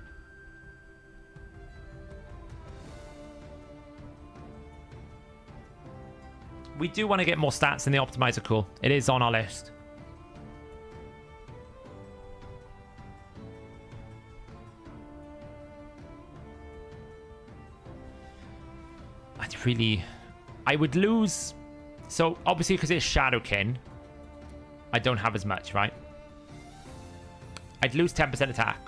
We do want to get more stats in the optimizer, cool. It is on our list. I would lose. So obviously because it's Shadowkin, I don't have as much, right? I'd lose 10% attack.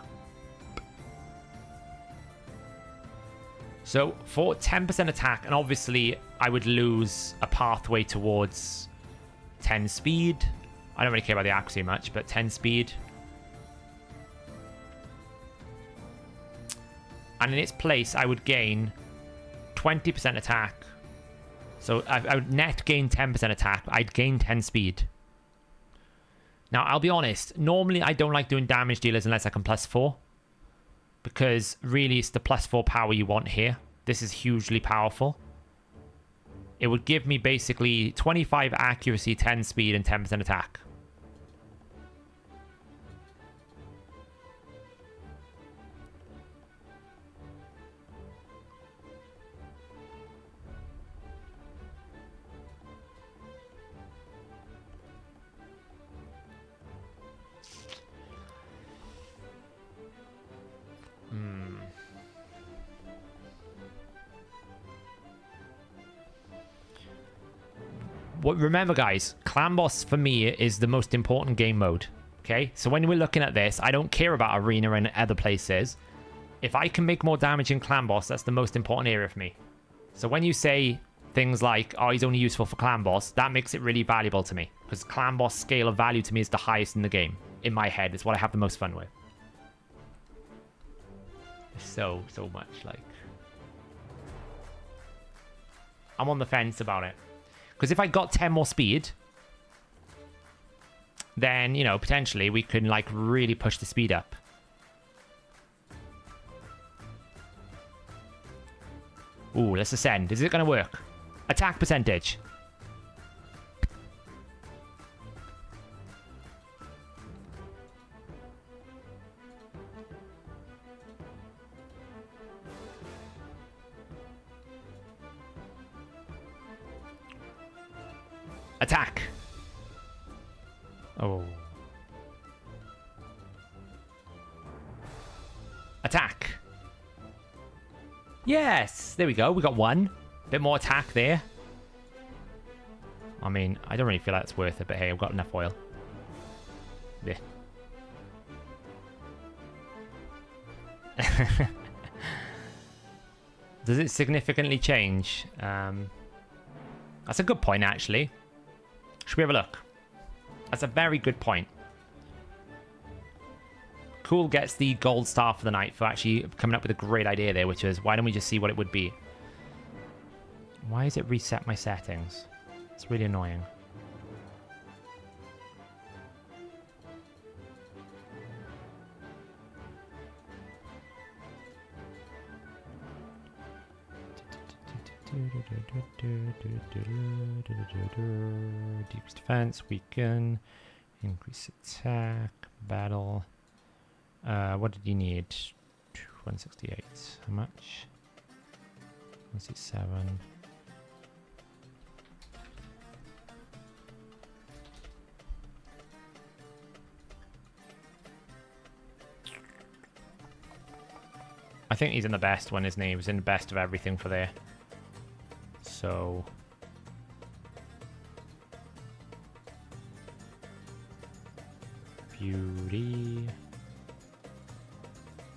So for 10% attack, and obviously I would lose a pathway towards 10 speed. I don't really care about the accuracy much, but 10 speed. And in its place, I would gain 20% attack. So I would net gain 10% attack. I'd gain 10 speed. Now, I'll be honest. Normally, I don't like doing damage dealers unless I can +4. Because really, it's the +4 power you want here. This is hugely powerful. It would give me basically 25 accuracy, 10 speed, and 10% attack. Remember, guys, Clan Boss for me is the most important game mode. Okay, so when we're looking at this, I don't care about Arena and other places. If I can make more damage in Clan Boss, that's the most important area for me. So when you say things like, oh, he's only useful for Clan Boss, that makes it really valuable to me. Because Clan Boss scale of value to me is the highest in the game. In my head, it's what I have the most fun with. So much, like... I'm on the fence about it. Because if I got 10 more speed, then, you know, potentially we can, like, really push the speed up. Ooh, let's ascend. Is it going to work? Attack percentage. Attack. Oh. Attack. Yes. There we go. We got one. Bit more attack there. I mean, I don't really feel like it's worth it, but hey, I've got enough oil. Yeah. Does it significantly change? That's a good point, actually. Should we have a look? That's a very good point. Cool gets the gold star for the night for actually coming up with a great idea there, which is, why don't we just see what it would be? Why is it reset my settings? It's really annoying. Decrease defense, weaken, increase attack, battle. What did you need? 168. How much? 167. I think he's in the best one, isn't he? He was in the best of everything for there. So... Beauty...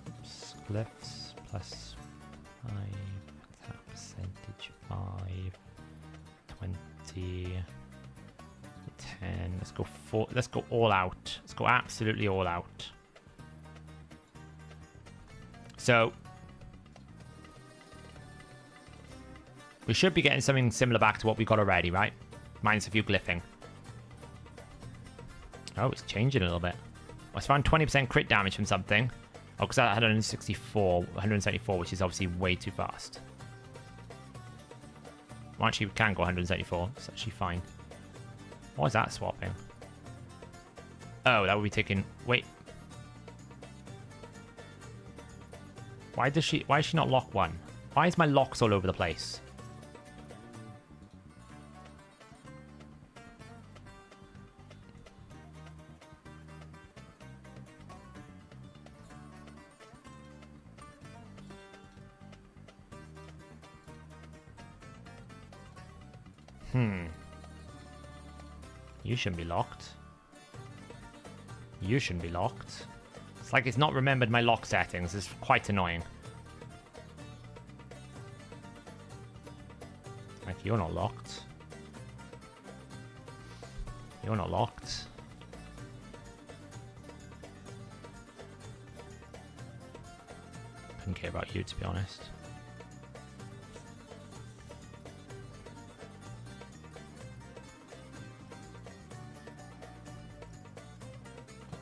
Oops, glyphs plus 5, attack percentage 5, 20, 10, let's go all out. Let's go absolutely all out. So... we should be getting something similar back to what we got already, right? Minus a few glyphing. Oh, it's changing a little bit. I found 20% crit damage from something. Oh, because I had 174, which is obviously way too fast. Well, actually, we can go 174. It's actually fine. What is that swapping? Oh, that would be taking... Wait. Why is she not lock 1? Why is my locks all over the place? You shouldn't be locked. You shouldn't be locked. It's like it's not remembered my lock settings. It's quite annoying. Like, you're not locked. You're not locked. Couldn't care about you, to be honest.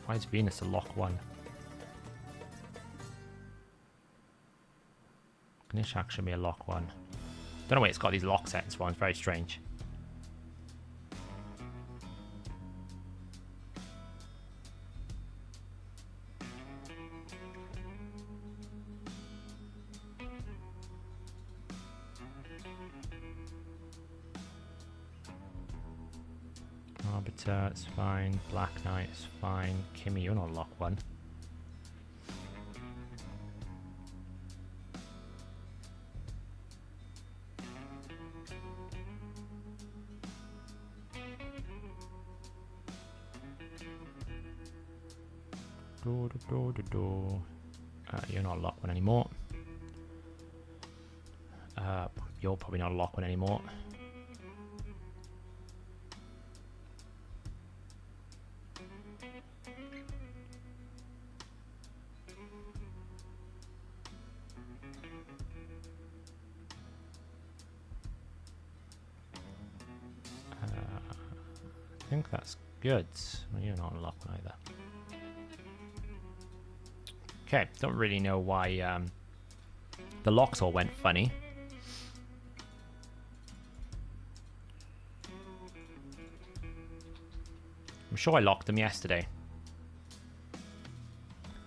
Why is Venus a lock 1? Nishak should be a lock 1. Don't know why it's got these lock settings for. It's very strange. Arbiter, it's fine. Black Knight is fine. Kimmy, you're not lock 1. You're not lock 1 anymore. You're probably not lock 1 anymore. I think that's good. Well, you're not lock 1 either. Okay, don't really know why the locks all went funny. I'm sure I locked them yesterday.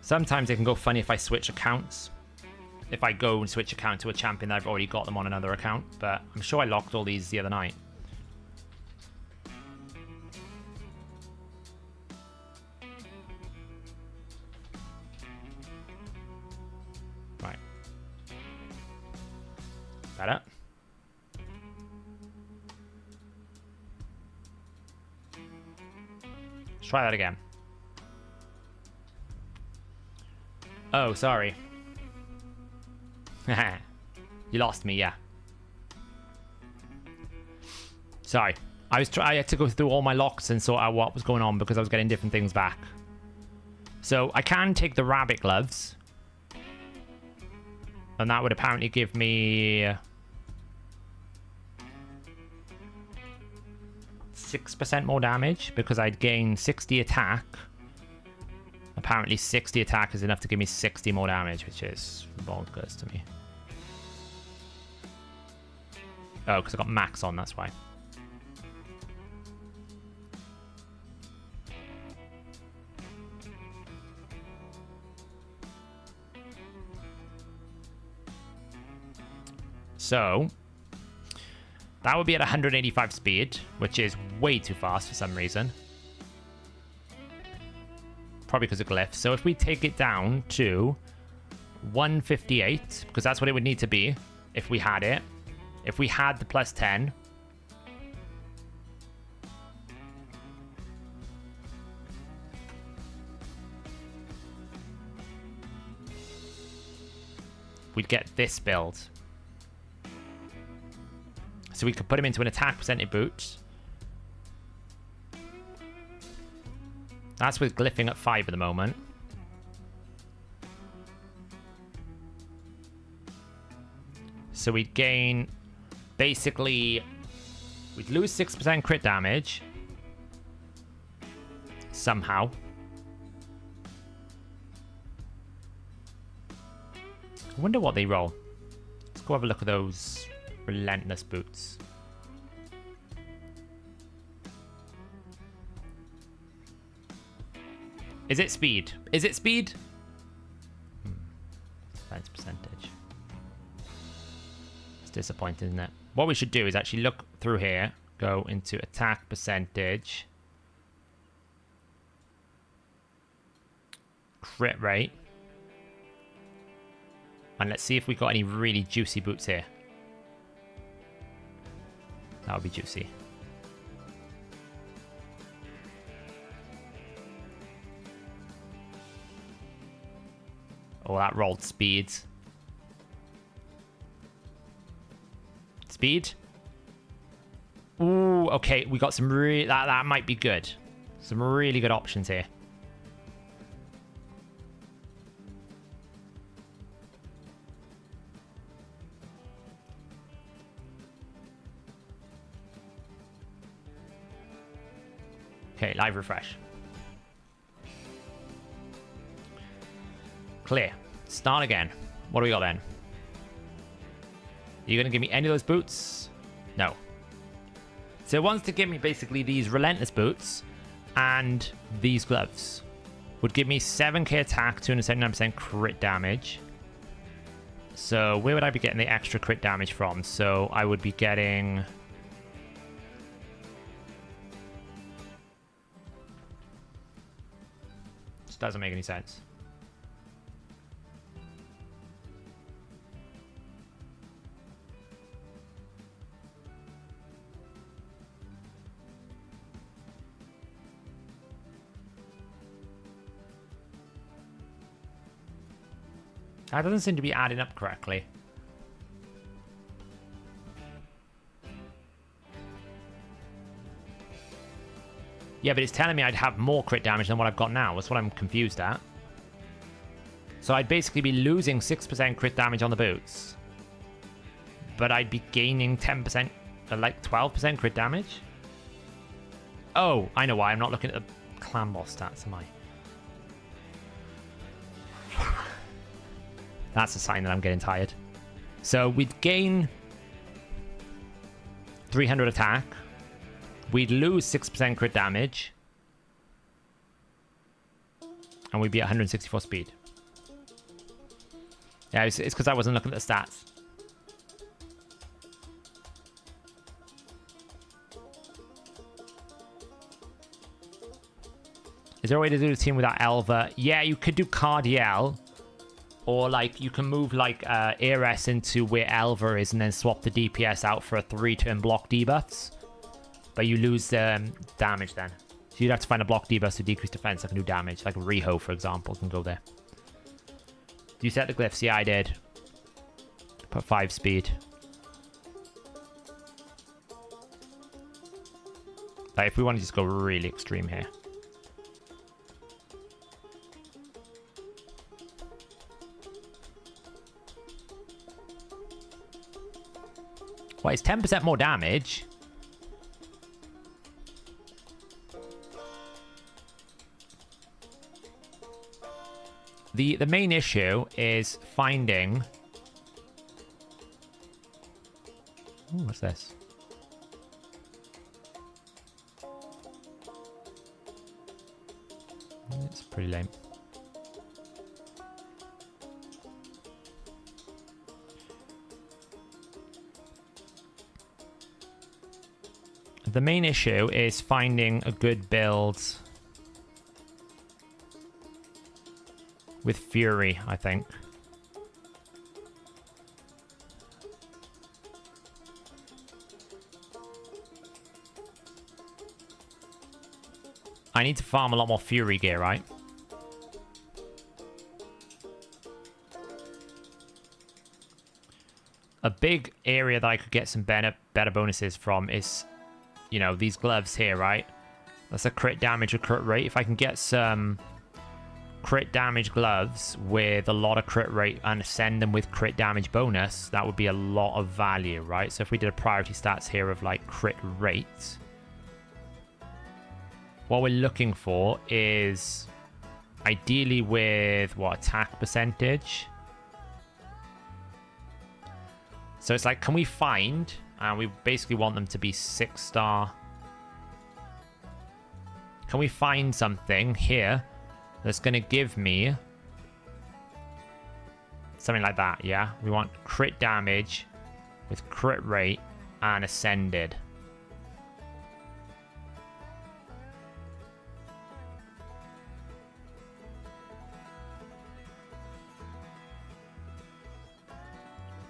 Sometimes they can go funny if I switch accounts. If I go and switch account to a champion that I've already got them on another account. But I'm sure I locked all these the other night. Right. Better. Let's try that again. Oh, sorry. You lost me, yeah. Sorry. I had to go through all my locks and sort out what was going on because I was getting different things back. So I can take the rabbit gloves. And that would apparently give me 6% more damage because I'd gain 60 attack. Apparently 60 attack is enough to give me 60 more damage, which is bonkers to me. Oh, because I got max on, that's why. So, that would be at 185 speed, which is way too fast for some reason. Probably because of glyphs. So if we take it down to 158, because that's what it would need to be if we had it. If we had the plus 10. We'd get this build. So we could put him into an attack percentage boot. That's with glyphing at 5 at the moment. So we'd gain... Basically, we'd lose 6% crit damage. Somehow. I wonder what they roll. Let's go have a look at those relentless boots. Is it speed? Is it speed? Defense percentage. It's disappointing, isn't it? What we should do is actually look through here. Go into attack percentage. Crit rate. And let's see if we got any really juicy boots here. That would be juicy. Oh, that rolled speed. Speed? Ooh, okay. We got some really... That might be good. Some really good options here. Okay, live refresh. Clear. Start again. What do we got then? Are you going to give me any of those boots? No. So it wants to give me basically these relentless boots and these gloves. Would give me 7k attack, 279% crit damage. So where would I be getting the extra crit damage from? So I would be getting... This doesn't make any sense. That doesn't seem to be adding up correctly. Yeah, but it's telling me I'd have more crit damage than what I've got now. That's what I'm confused at. So I'd basically be losing 6% crit damage on the boots. But I'd be gaining 10%, like 12% crit damage? Oh, I know why. I'm not looking at the clan boss stats, am I? That's a sign that I'm getting tired. So we'd gain 300 attack. We'd lose 6% crit damage. And we'd be at 164 speed. Yeah, it's because I wasn't looking at the stats. Is there a way to do the team without Elva? Yeah, you could do Cardiel. Or, like, you can move, like, Ares into where Elva is and then swap the DPS out for a 3-turn block debuffs. But you lose damage then. So you'd have to find a block debuff to decrease defense that can do damage. Like Riho, for example, can go there. Do you set the glyphs? Yeah, I did. Put 5 speed. Like, if we want to just go really extreme here. Well, it's 10% more damage. The main issue is finding Ooh, what's this? It's pretty lame. The main issue is finding a good build with Fury, I think. I need to farm a lot more Fury gear, right? A big area that I could get some better bonuses from is, you know, these gloves here, right? That's a crit damage or crit rate. If I can get some crit damage gloves with a lot of crit rate and send them with crit damage bonus, that would be a lot of value, right? So if we did a priority stats here of like crit rate, what we're looking for is ideally with what, attack percentage. So it's like, can we find, and we basically want them to be 6-star. Can we find something here that's going to give me something like that? Yeah, we want crit damage with crit rate and ascended.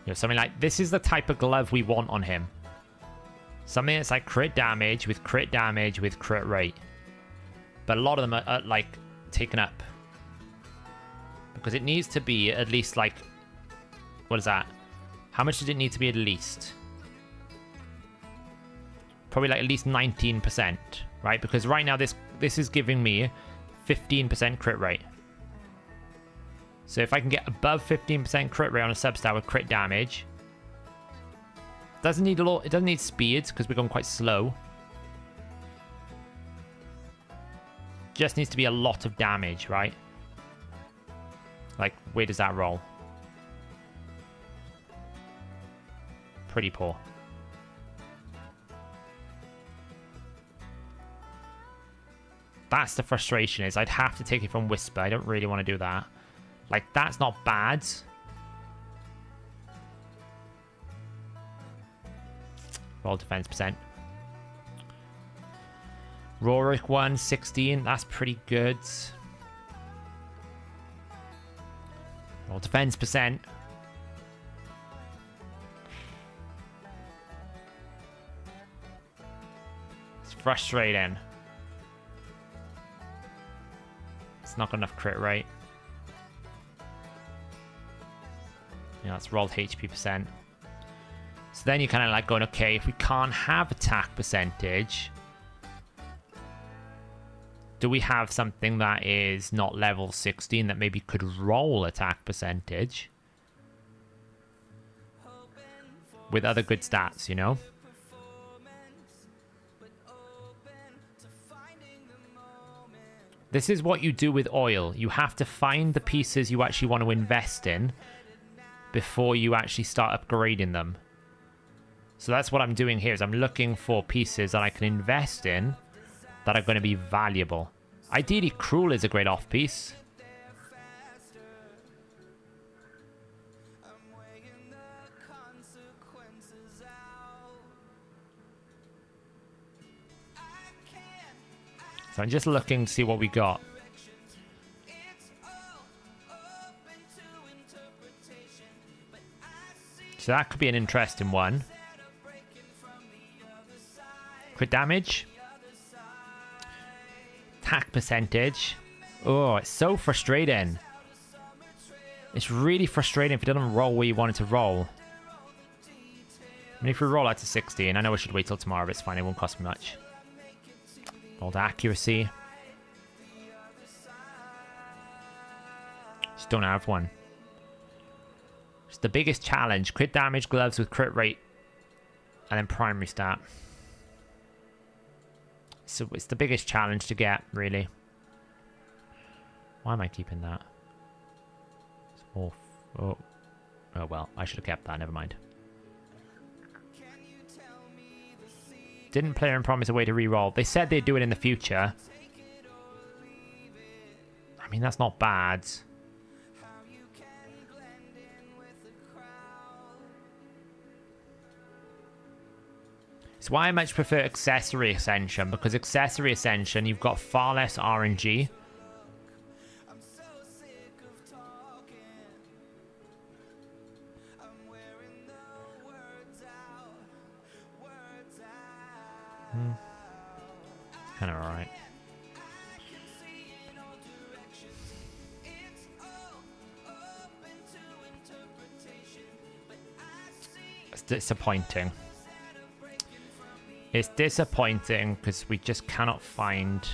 You know, something like, this is the type of glove we want on him. Something that's like crit damage with crit rate. But a lot of them are like taken up. Because it needs to be at least like, what is that? How much does it need to be at least? Probably like at least 19%, right? Because right now this is giving me 15% crit rate. So if I can get above 15% crit rate on a substat with crit damage, doesn't need a lot. It doesn't need speed because we're going quite slow. Just needs to be a lot of damage, right? Like, where does that roll? Pretty poor. That's the frustration, is I'd have to take it from Whisper. I don't really want to do that. Like, that's not bad. Roll defense percent. Rorik 1, 16. That's pretty good. Roll defense percent. It's frustrating. It's not got enough crit rate. You know, it's rolled HP percent. So then you're kind of like going, okay, if we can't have attack percentage, do we have something that is not level 16 that maybe could roll attack percentage with other good stats, you know? This is what you do with oil. You have to find the pieces you actually want to invest in before you actually start upgrading them. So that's what I'm doing here, is I'm looking for pieces that I can invest in that are going to be valuable. Ideally, Cruel is a great off-piece. So I'm just looking to see what we got. So that could be an interesting one. Crit damage. Attack percentage. Oh, it's so frustrating. It's really frustrating if it doesn't roll where you want it to roll. I mean, if we roll out to 60, and I know we should wait till tomorrow, but it's fine, it won't cost me much. Roll to accuracy. Just don't have one. It's the biggest challenge. Crit damage, gloves with crit rate, and then primary stat. So it's the biggest challenge to get, really. Why am I keeping that? Oh well, I should have kept that. Never mind. Didn't player and promise a way to re-roll. They said they'd do it in the future. I mean, that's not bad. It's why I much prefer Accessory Ascension, because Accessory Ascension, you've got far less RNG. Kind of alright. It's disappointing. It's disappointing because we just cannot find...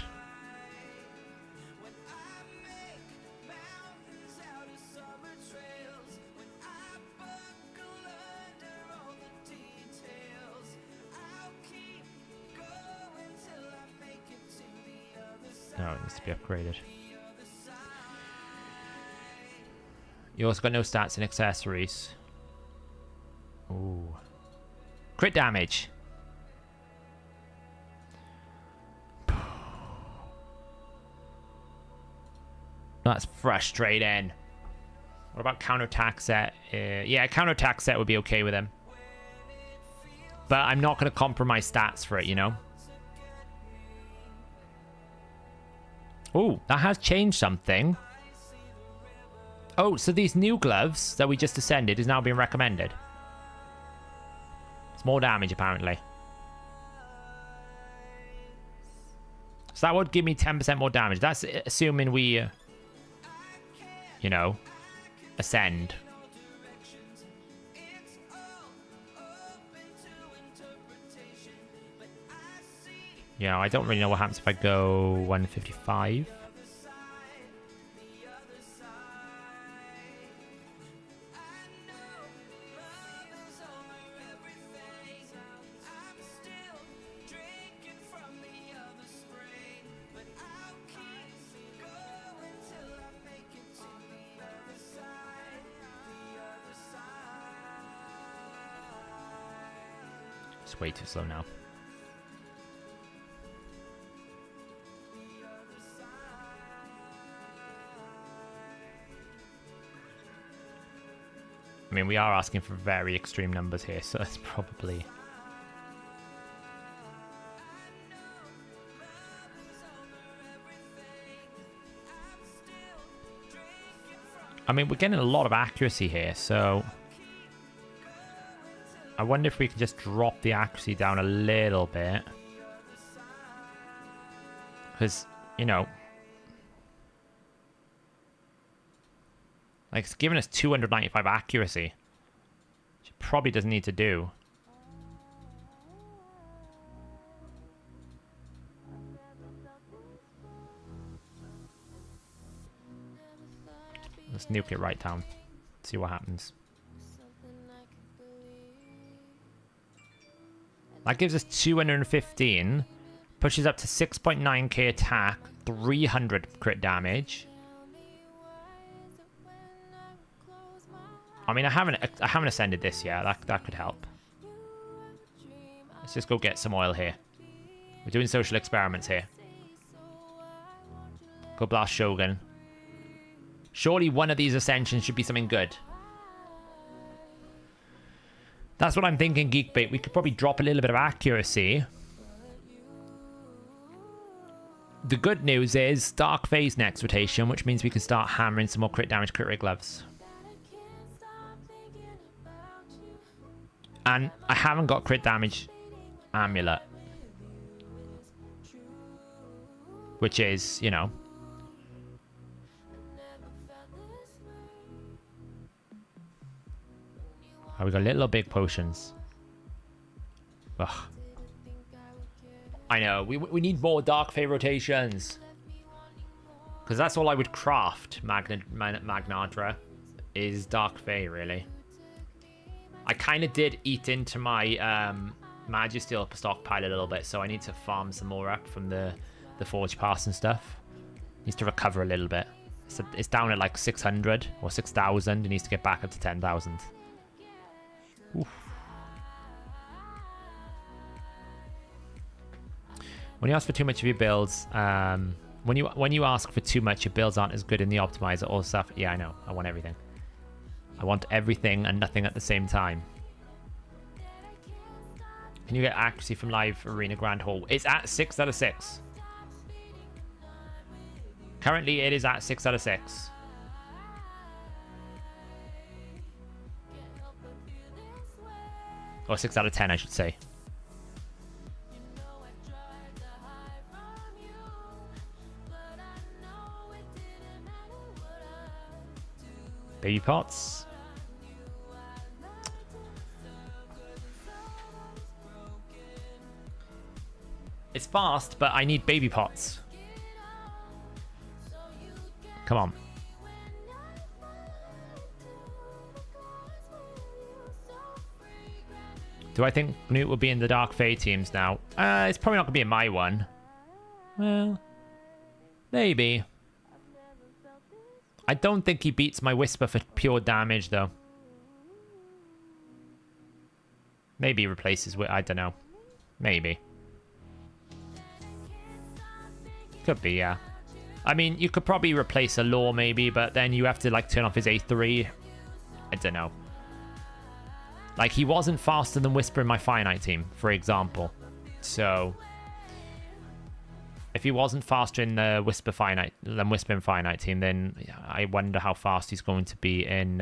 No, it needs to be upgraded. You also got no stats and accessories. Ooh. Crit damage. That's frustrating. What about counterattack set? Yeah, counterattack set would be okay with him. But I'm not going to compromise stats for it, you know? Oh, that has changed something. Oh, so these new gloves that we just ascended is now being recommended. It's more damage, apparently. So that would give me 10% more damage. That's assuming we, you know, ascend. Yeah, I don't really know what happens if I go 155. It's way too slow now. I mean, we are asking for very extreme numbers here, so it's probably... I mean, we're getting a lot of accuracy here, so... I wonder if we can just drop the accuracy down a little bit. Because, you know... Like, it's giving us 295 accuracy. Which it probably doesn't need to do. Let's nuke it right down. See what happens. That gives us 215. Pushes up to 6.9k attack. 300 crit damage. I mean, I haven't ascended this yet. That could help. Let's just go get some oil here. We're doing social experiments here. Go blast Shogun. Surely one of these ascensions should be something good. That's what I'm thinking, Geekbait. We could probably drop a little bit of accuracy. The good news is Dark Phase next rotation, which means we can start hammering some more crit damage, crit rate gloves. And I haven't got crit damage amulet. Which is, you know. Oh, we got little or big potions. Ugh. I know. We need more Dark Fey rotations. Because that's all I would craft, Magnadra, is Dark Fey, really. I kind of did eat into my Magisteel stockpile a little bit, so I need to farm some more up from the Forge Pass and stuff. Needs to recover a little bit. So it's down at like 600 or 6,000. It needs to get back up to 10,000. Oof. When you ask for too much of your builds, when you ask for too much, your builds aren't as good in the optimizer or stuff. Yeah, I know. I want everything. I want everything and nothing at the same time. Can you get accuracy from live arena grand hall? It's at 6 out of 6. Currently, it is at 6 out of 6. Or 6 out of 10, I should say. Baby pots. It's fast, but I need baby pots. Come on. Do I think Newt will be in the Dark Fae teams now? It's probably not going to be in my one. Well, maybe. I don't think he beats my Whisper for pure damage, though. Maybe he replaces with... I don't know. Maybe. Could be, yeah. I mean, you could probably replace a Law, maybe, but then you have to, like, turn off his A3. I don't know. Like, he wasn't faster than Whisper in my Finite team, for example. So... if he wasn't faster in the Whisper in Finite team, then I wonder how fast he's going to be in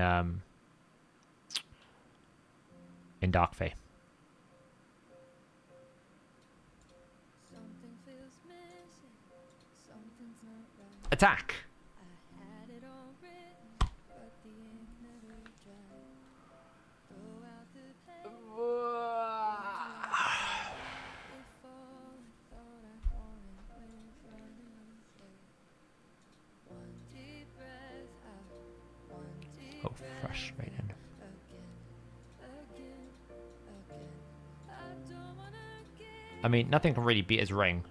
Dark Fae. Attack! Oh, frustrating. I mean, nothing can really beat his ring.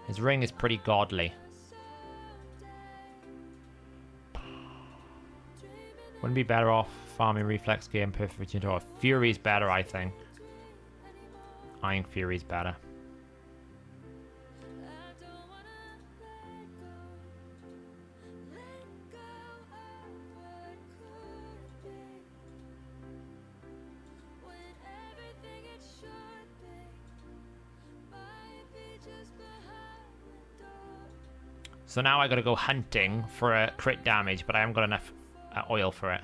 His ring is pretty godly. Wouldn't be better off farming reflex gear and perfect or Fury's better, I think. I think Fury's better. So now I gotta go hunting for a crit damage, but I haven't got enough oil for it.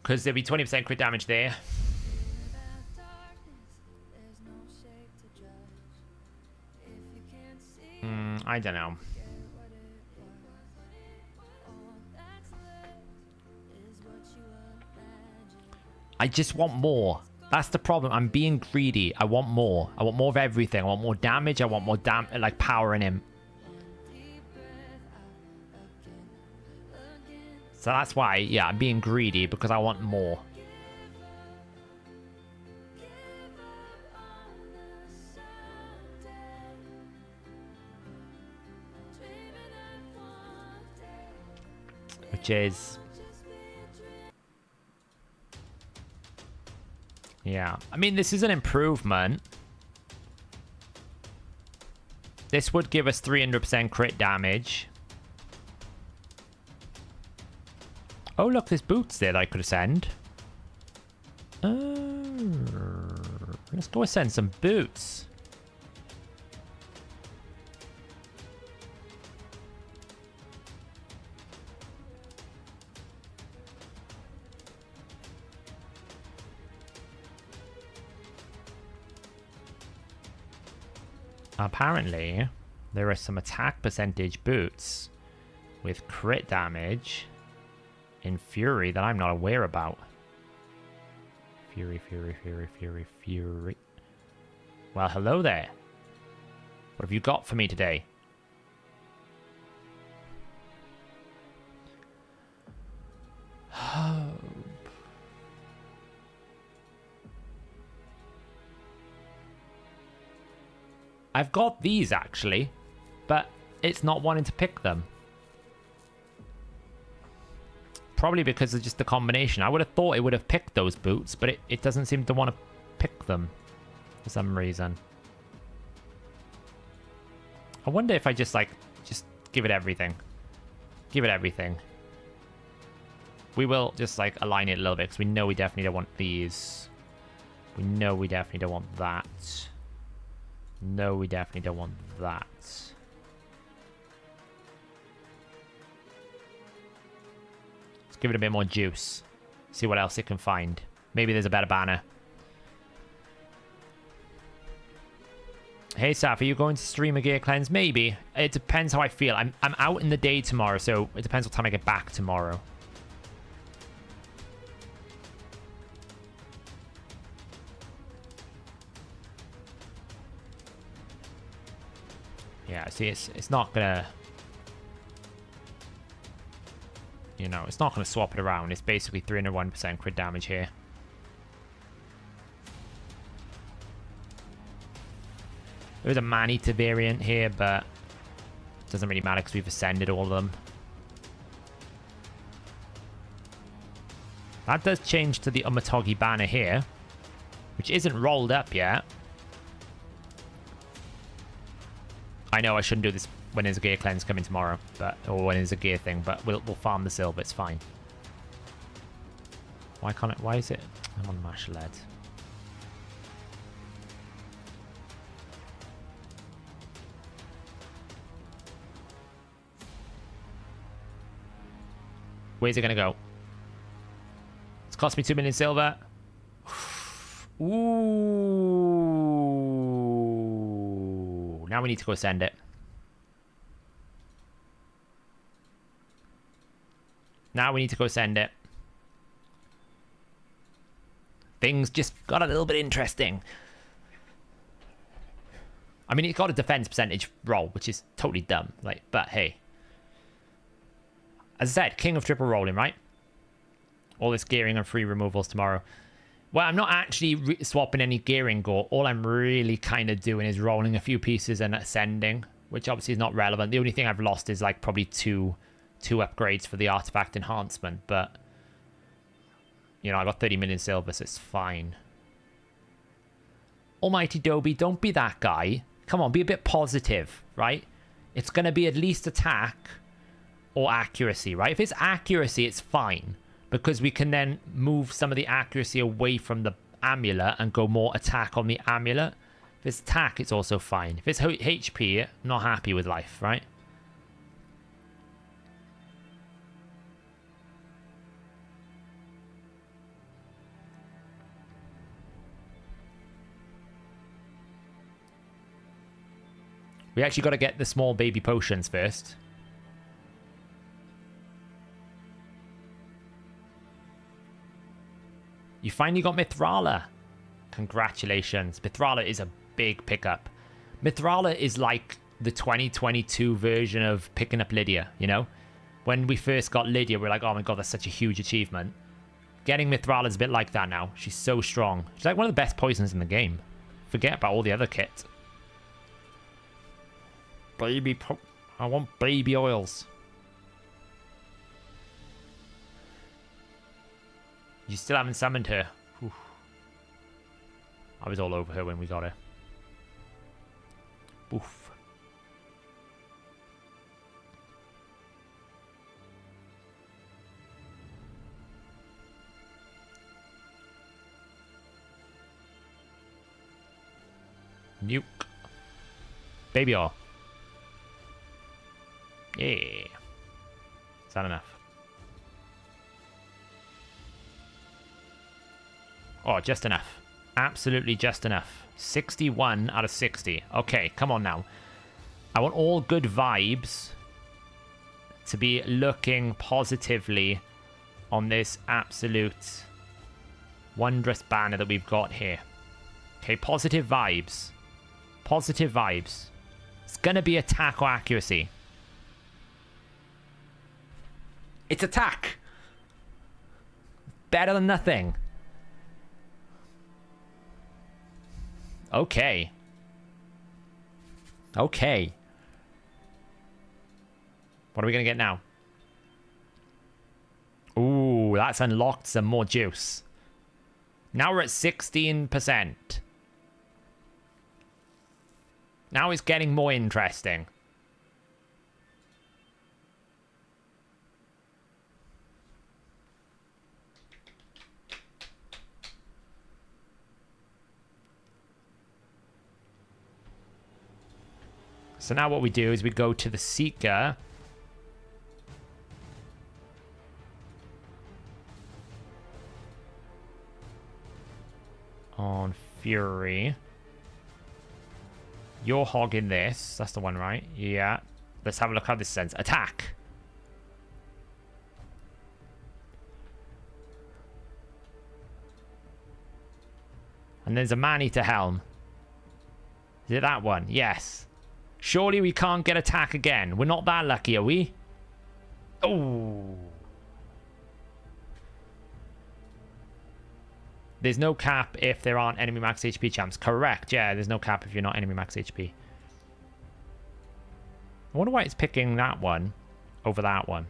Because there'll be 20% crit damage there. I don't know. I just want more. That's the problem. I'm being greedy. I want more. I want more of everything. I want more damage. I want more like power in him. So that's why, yeah, I'm being greedy because I want more. Which is... yeah. I mean, this is an improvement. This would give us 300% crit damage. Oh, look, there's boots there that I could ascend. Let's go ascend some boots. Apparently, there are some attack percentage boots with crit damage in Fury that I'm not aware about. Fury. Well, hello there. What have you got for me today? I've got these actually, but it's not wanting to pick them. Probably because of just the combination. I would have thought it would have picked those boots, but it doesn't seem to want to pick them for some reason. I wonder if I just, like, just give it everything. Give it everything. We will just, like, align it a little bit, because we know we definitely don't want these. We know we definitely don't want that. No, we definitely don't want that. Let's give it a bit more juice. See what else it can find. Maybe there's a better banner. Hey, Saf, are you going to stream a gear cleanse? Maybe. It depends how I feel. I'm out in the day tomorrow, so it depends what time I get back tomorrow. Yeah, see, it's not gonna... You know, it's not gonna swap it around. It's basically 301% crit damage here. There is a man-eater variant here, but it doesn't really matter because we've ascended all of them. That does change to the Umatogi banner here, which isn't rolled up yet. I know I shouldn't do this when there's a gear cleanse coming tomorrow, or when there's a gear thing, but we'll farm the silver, it's fine. Why can't it? Why is it? I'm on mash lead. Where's it gonna go? It's cost me 2 million silver. Ooh. Now we need to go send it. Now we need to go send it. Things just got a little bit interesting. I mean, it's got a defense percentage roll, which is totally dumb. Like, but hey. As I said, king of triple rolling, right? All this gearing and free removals tomorrow. Well, I'm not actually swapping any gearing gore. All I'm really kind of doing is rolling a few pieces and ascending, which obviously is not relevant. The only thing I've lost is like probably two upgrades for the artifact enhancement, but you know, I got 30 million silver, so it's fine. Almighty Dobie, don't be that guy. Come on, be a bit positive, right? It's going to be at least attack or accuracy, right? If it's accuracy, it's fine, because we can then move some of the accuracy away from the amulet and go more attack on the amulet. If it's attack, it's also fine. If it's HP, I'm not happy with life, right? We actually got to get the small baby potions first. You finally got Mithrala. Congratulations. Mithrala is a big pickup. Mithrala is like the 2022 version of picking up Lydia, you know? When we first got Lydia, we were like, oh my god, that's such a huge achievement. Getting Mithrala is a bit like that now. She's so strong. She's like one of the best poisons in the game. Forget about all the other kit. I want baby oils. You still haven't summoned her. Whew. I was all over her when we got her. Oof. Nuke. Baby oil. Yeah. Is that enough? Oh, just enough. Absolutely just enough. 61 out of 60. Okay, come on now. I want all good vibes to be looking positively on this absolute wondrous banner that we've got here. Okay, positive vibes. Positive vibes. It's going to be attack or accuracy. It's attack. Better than nothing. Okay. Okay. What are we going to get now? Ooh, that's unlocked some more juice. Now we're at 16%. Now it's getting more interesting. So now what we do is we go to the Seeker. On Fury. You're hogging this. That's the one, right? Yeah. Let's have a look how this sends. Attack. And there's a Man-Eater Helm. Is it that one? Yes. Surely we can't get attack again. We're not that lucky, are we? Oh. There's no cap if there aren't enemy max HP champs. Correct, yeah, there's no cap if you're not enemy max HP. I wonder why it's picking that one over that one.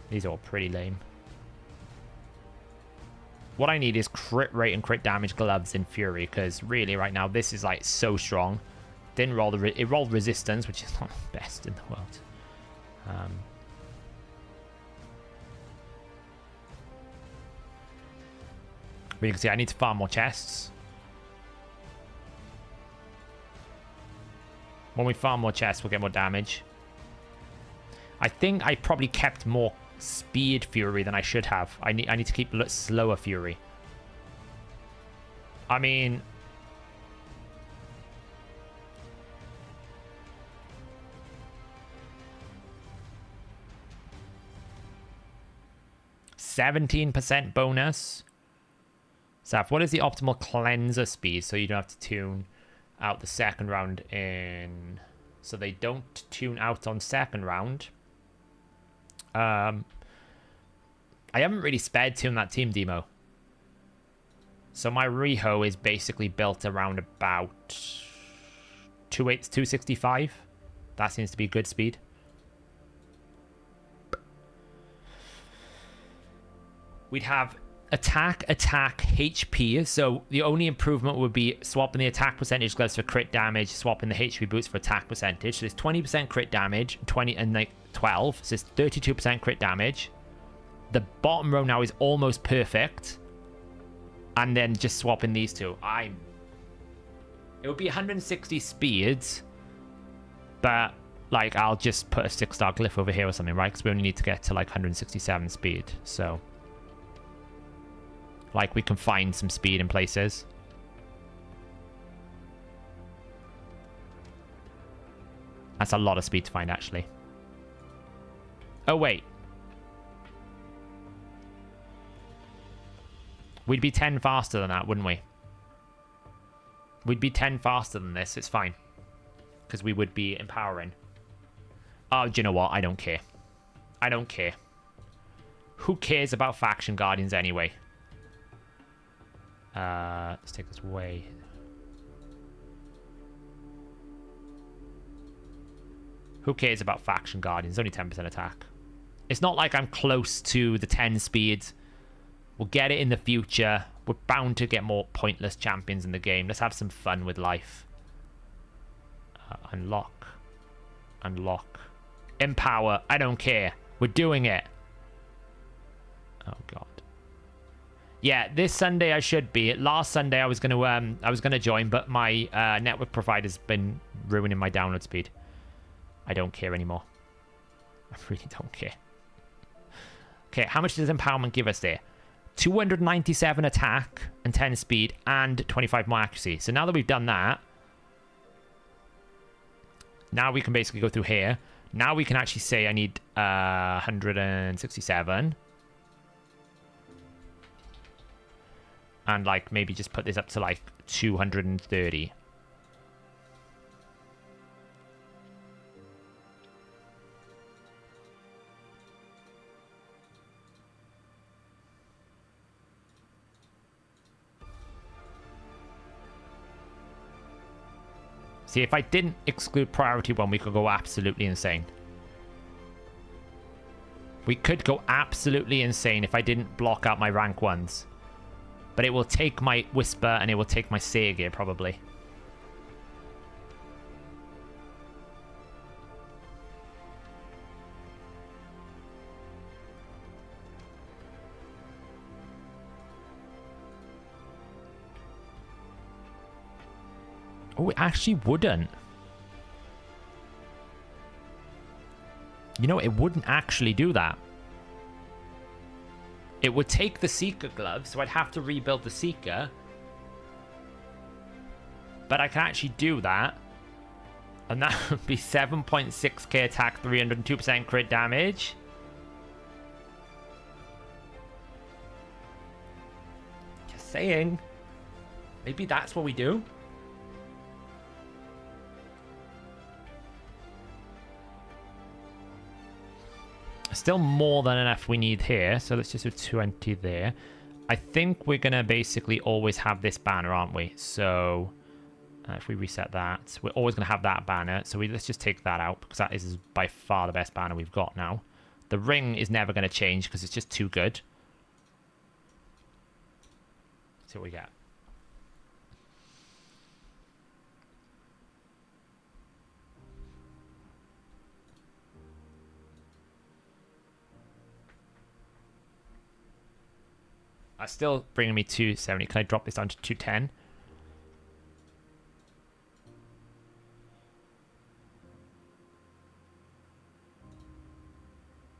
These are all pretty lame. What I need is crit rate and crit damage gloves in Fury, because really right now this is like so strong. Didn't roll it rolled resistance, which is not the best in the world. But you can see I need to farm more chests. When we farm more chests, we'll get more damage. I think I probably kept more speed Fury than I should have. I need to keep slower Fury. I mean, %17% bonus. Saf, what is the optimal cleanser speed so you don't have to tune out the second round in? So they don't tune out on second round. I haven't really sped tuned that team demo. So my reho is basically built around about 265. That seems to be good speed. We'd have attack, HP. So the only improvement would be swapping the attack percentage gloves for crit damage, swapping the HP boots for attack percentage. So there's 20% crit damage, 20 and like 12. So it's 32% crit damage. The bottom row now is almost perfect. And then just swapping these two. It would be 160 speeds. But like I'll just put a 6-star glyph over here or something, right? Because we only need to get to like 167 speed. So like we can find some speed in places. That's a lot of speed to find, actually. Oh, wait. We'd be 10 faster than that, wouldn't we? We'd be 10 faster than this. It's fine. Because we would be empowering. Oh, do you know what? I don't care. I don't care. Who cares about faction guardians anyway? Let's take this away. Who cares about faction guardians? Only 10% attack. It's not like I'm close to the 10 speed. We'll get it in the future. We're bound to get more pointless champions in the game. Let's have some fun with life. Unlock. Unlock. Empower. I don't care. We're doing it. Oh god. Yeah, this Sunday I should be. Last Sunday I was gonna join, but my network provider's been ruining my download speed. I don't care anymore. I really don't care. Okay, how much does empowerment give us there? 297 attack and 10 speed and 25 more accuracy. So now that we've done that, now we can basically go through here. Now we can actually say I need 167. And like maybe just put this up to like 230. See, if I didn't exclude priority 1, we could go absolutely insane. We could go absolutely insane if I didn't block out my rank 1s. But it will take my Whisper and it will take my Seer probably. Oh, it actually wouldn't. You know, it wouldn't actually do that. It would take the Seeker glove, so I'd have to rebuild the Seeker. But I can actually do that. And that would be 7.6k attack, 302% crit damage. Just saying. Maybe that's what we do. Still more than enough we need here, so let's just do 20 there. I think we're going to basically always have this banner, aren't we? So if we reset that, we're always going to have that banner. So let's just take that out, because that is by far the best banner we've got now. The ring is never going to change, because it's just too good. Let's see what we get. That's still bringing me 270. Can I drop this down to 210?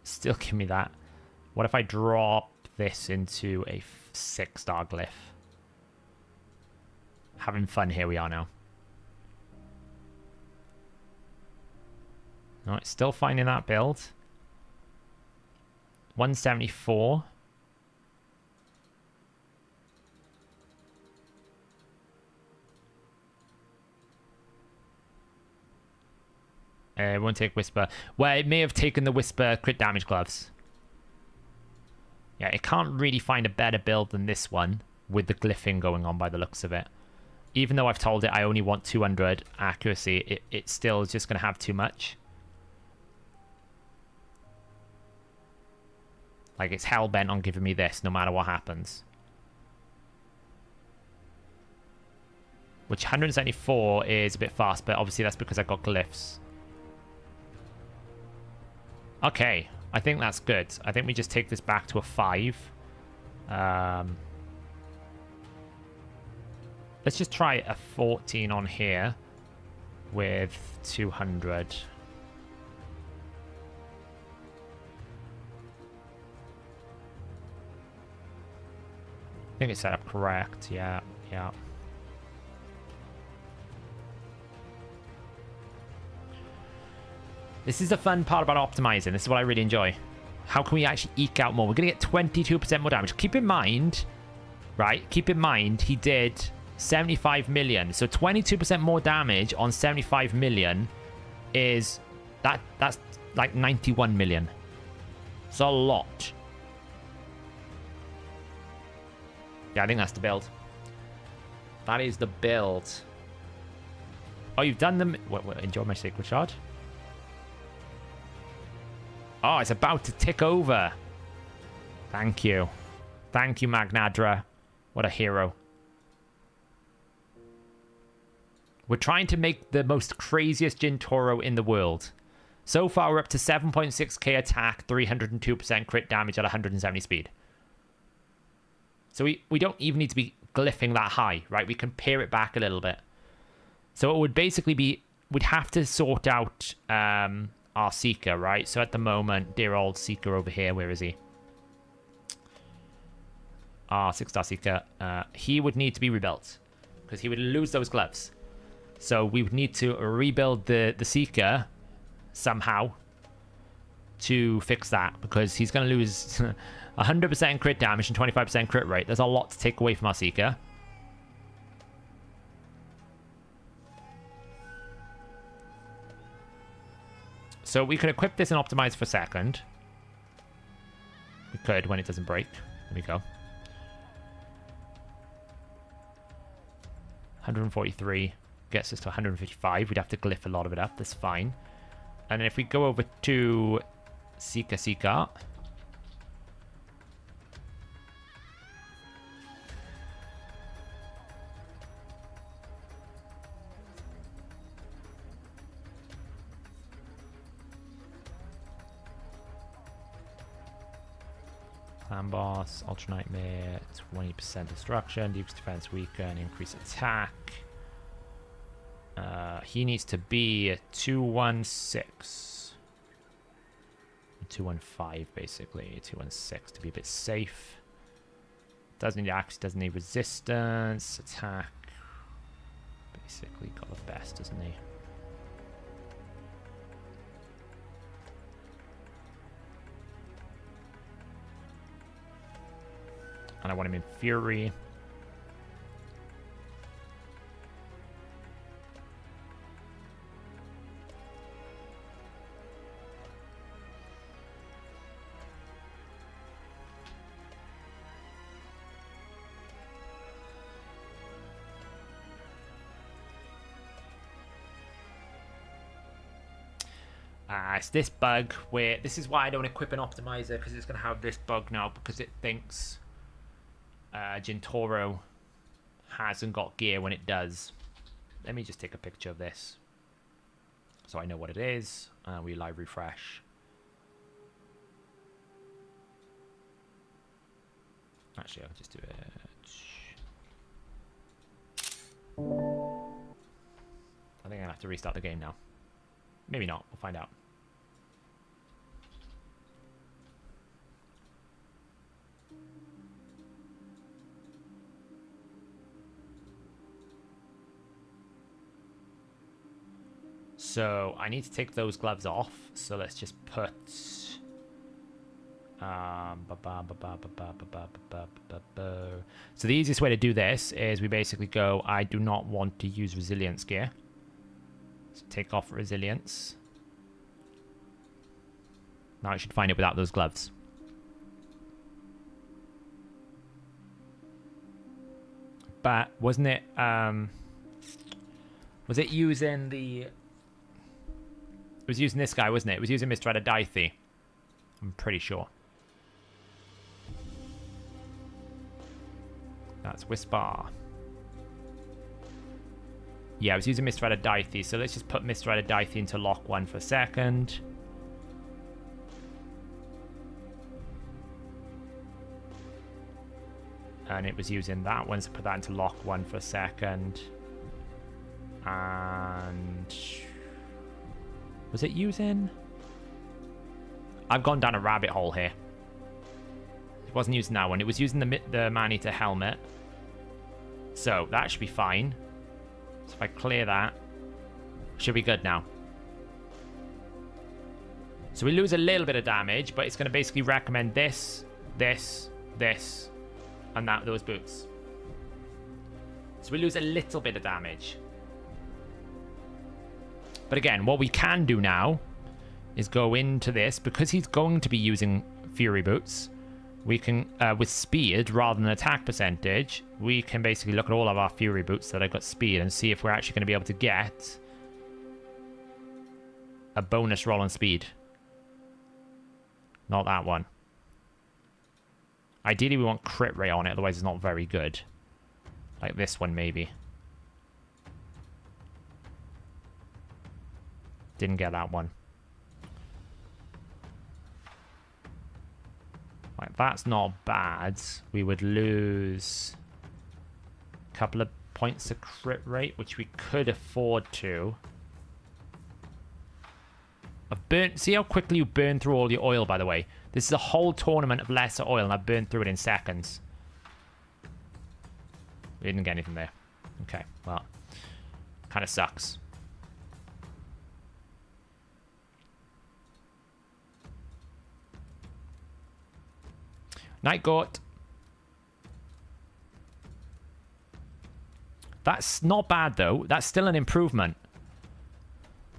Still give me that. What if I drop this into a 6-star glyph? Having fun, here we are now. No, it's still finding that build. 174. It won't take Whisper. Well, it may have taken the Whisper crit damage gloves. Yeah, it can't really find a better build than this one with the glyphing going on by the looks of it. Even though I've told it I only want 200 accuracy, it still is just going to have too much. Like, it's hell-bent on giving me this no matter what happens. Which 174 is a bit fast, but obviously that's because I've got glyphs. Okay, I think that's good. I think we just take this back to a 5. Let's just try a 14 on here with 200. I think it's set up correct. Yeah, yeah. This is the fun part about optimizing. This is what I really enjoy. How can we actually eke out more? We're going to get 22% more damage. Keep in mind, right? Keep in mind, he did 75 million. So 22% more damage on 75 million is... That's like 91 million. It's a lot. Yeah, I think that's the build. That is the build. Oh, you've done them... What, enjoy my sacred shard. Oh, it's about to tick over. Thank you. Thank you, Magnadra. What a hero. We're trying to make the most craziest Jintoro in the world. So far, we're up to 7.6k attack, 302% crit damage at 170 speed. So we don't even need to be glyphing that high, right? We can pare it back a little bit. So it would basically be... We'd have to sort out... our Seeker, right? So at the moment, dear old Seeker over here, where is he? Our 6-star Seeker. He would need to be rebuilt because he would lose those gloves. So we would need to rebuild the Seeker somehow to fix that because he's going to lose 100% crit damage and 25% crit rate. There's a lot to take away from our Seeker. So we could equip this and optimize for a second. We could when it doesn't break. There we go. 143 gets us to 155. We'd have to glyph a lot of it up. That's fine. And then if we go over to Seeker, Clan Boss, Ultra Nightmare, 20% destruction, decrease defense, weaken, increase attack. He needs to be 216. 215 basically. 216 to be a bit safe. Doesn't need accuracy, doesn't need resistance, attack. Basically got the best, doesn't he? And I want him in Fury. It's this bug where this is why I don't equip an optimizer, because it's going to have this bug now because it thinks Gintoro hasn't got gear when it does. Let me just take a picture of this so I know what it is. We live refresh. Actually, I'll just do it. I think I have to restart the game now. Maybe not. We'll find out. So I need to take those gloves off. So let's just put so the easiest way to do this is we basically go, I do not want to use resilience gear. So take off resilience. Now I should find it without those gloves. But wasn't it was it using the... It was using this guy, wasn't it? It was using Mr. Adadithi. I'm pretty sure. That's Whisper. Yeah, I was using Mr. Adadithi, so let's just put Mr. Adadithi into lock 1 for a second. And it was using that one, so put that into lock 1 for a second. And... was it using... I've gone down a rabbit hole here. It wasn't using that one. It was using the Man-Eater helmet. So, that should be fine. So if I clear that, should be good now. So we lose a little bit of damage, but it's going to basically recommend this, this, this, and those boots. So we lose a little bit of damage. But again, what we can do now is go into this, because he's going to be using Fury boots. We can, with speed rather than attack percentage, we can basically look at all of our Fury boots that have got speed and see if we're actually going to be able to get a bonus roll on speed. Not that one. Ideally, we want crit rate on it, otherwise it's not very good. Like this one, maybe. Didn't get that one. Like, that's not bad. We would lose a couple of points of crit rate, which we could afford to. I've burnt... See how quickly you burn through all your oil, by the way? This is a whole tournament of lesser oil, and I've burned through it in seconds. We didn't get anything there. Okay, well, kind of sucks. Night Goat. That's not bad, though. That's still an improvement.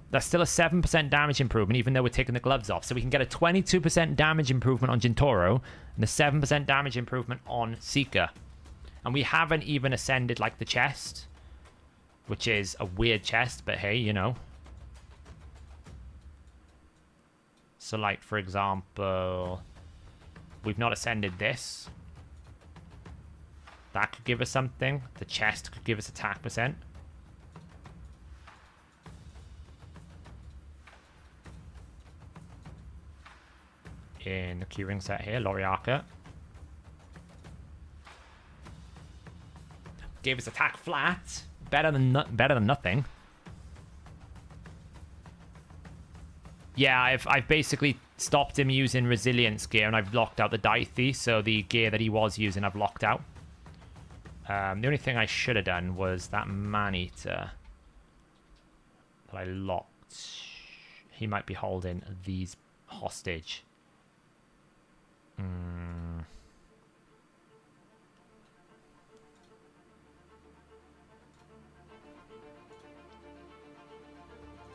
That's still a 7% damage improvement, even though we're taking the gloves off. So we can get a 22% damage improvement on Gintoro and a 7% damage improvement on Seeker. And we haven't even ascended, like, the chest, which is a weird chest, but hey, you know. So, like, for example... we've not ascended this. That could give us something. The chest could give us attack percent. In the keyring set here, Loriaka. Gave his attack flat. Better than nothing. Yeah, I've basically stopped him using resilience gear, and I've locked out the Dithy, so the gear that he was using I've locked out. The only thing I should have done was that man-eater that I locked. He might be holding these hostage.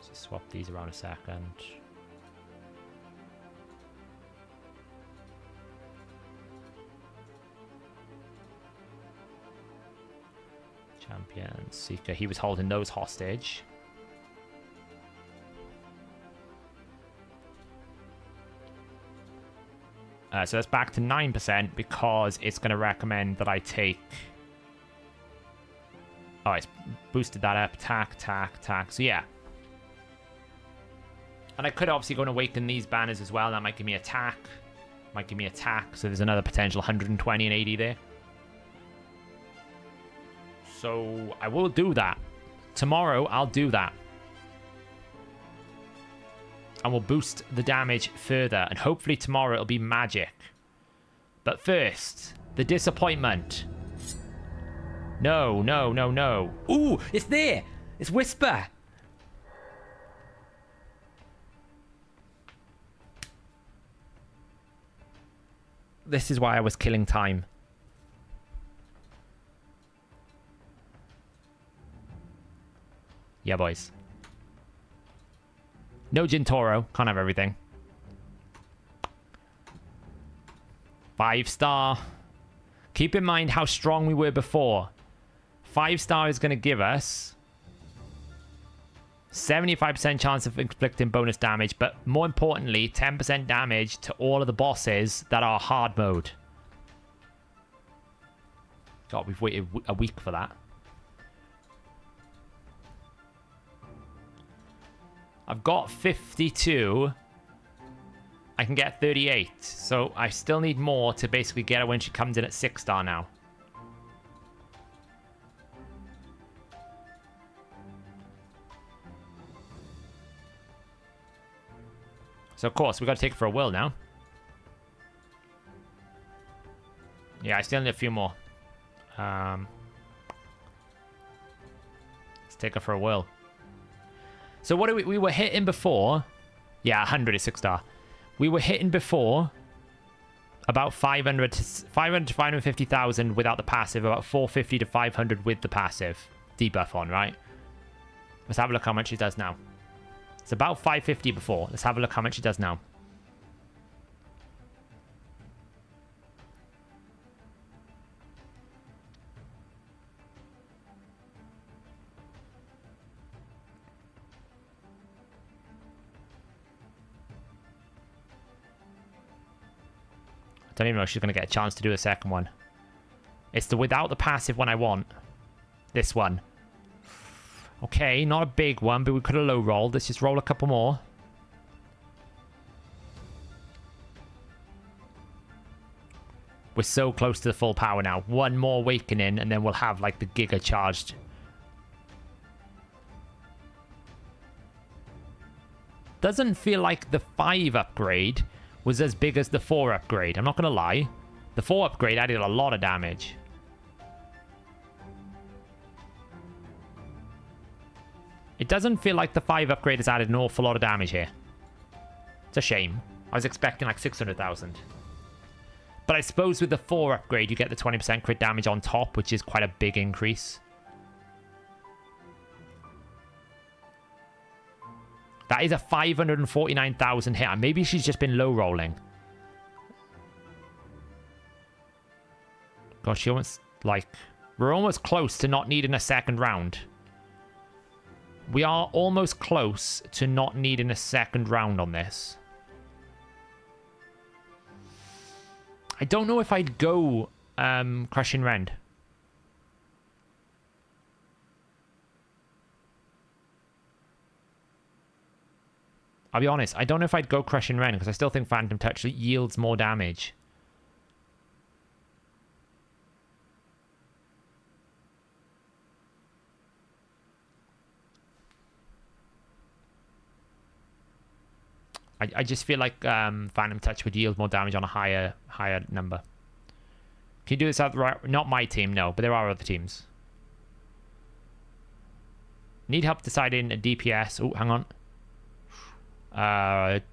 Just swap these around a second. Champion Seeker. He was holding those hostage. So that's back to 9% because it's going to recommend that I take... Oh, it's boosted that up. Tack. So yeah. And I could obviously go and awaken these banners as well. That might give me attack. So there's another potential 120 and 80 there. So I will do that. Tomorrow, I'll do that. And we'll boost the damage further. And hopefully tomorrow it'll be magic. But first, the disappointment. No. Ooh, it's there. It's Whisper. This is why I was killing time. Yeah, boys. No Jintoro. Can't have everything. 5-star. Keep in mind how strong we were before. 5-star is going to give us 75% chance of inflicting bonus damage, but more importantly, 10% damage to all of the bosses that are hard mode. God, we've waited a week for that. I've got 52. I can get 38. So I still need more to basically get her when she comes in at 6-star now. So of course, we've got to take her for a whirl now. Yeah, I still need a few more. Let's take her for a whirl. So what do we were hitting before? Yeah, 100 is 6-star. We were hitting before about 500 to 550,000 without the passive, about 450 to 500 with the passive debuff on, right? Let's have a look how much it does now. It's about 550 before. Let's have a look how much it does now. I don't even know if she's going to get a chance to do a second one. It's the without the passive one I want. This one. Okay, not a big one, but we could have low rolled. Let's just roll a couple more. We're so close to the full power now. One more awakening, and then we'll have like the Giga charged. Doesn't feel like the 5 upgrade was as big as the 4 upgrade. I'm not going to lie. The 4 upgrade added a lot of damage. It doesn't feel like the 5 upgrade has added an awful lot of damage here. It's a shame. I was expecting like 600,000. But I suppose with the 4 upgrade, you get the 20% crit damage on top, which is quite a big increase. That is a 549,000 hit. Maybe she's just been low rolling. Gosh, she almost, like... We're almost close to not needing a second round. We are almost close to not needing a second round on this. I don't know if I'd go Crushing Rend. I'll be honest, I don't know if I'd go Crushing Rend because I still think Phantom Touch yields more damage. I just feel like Phantom Touch would yield more damage on a higher number. Can you do this out right? Not my team, no, but there are other teams. Need help deciding a DPS. Oh, hang on.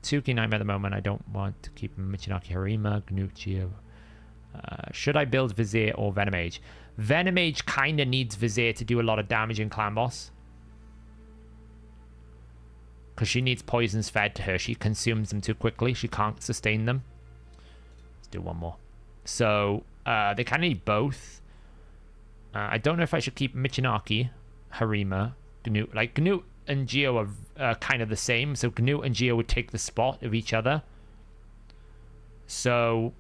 2 King Hydra at the moment. I don't want to keep Michinaki, Harima, Gnuccio. Should I build Vizier or Venomage? Venomage kind of needs Vizier to do a lot of damage in Clan Boss. Because she needs poisons fed to her. She consumes them too quickly. She can't sustain them. Let's do one more. So, they kind of need both. I don't know if I should keep Michinaki, Harima, Gnut. Like, Gnut and Geo are kind of the same. So, Gnut and Geo would take the spot of each other. So...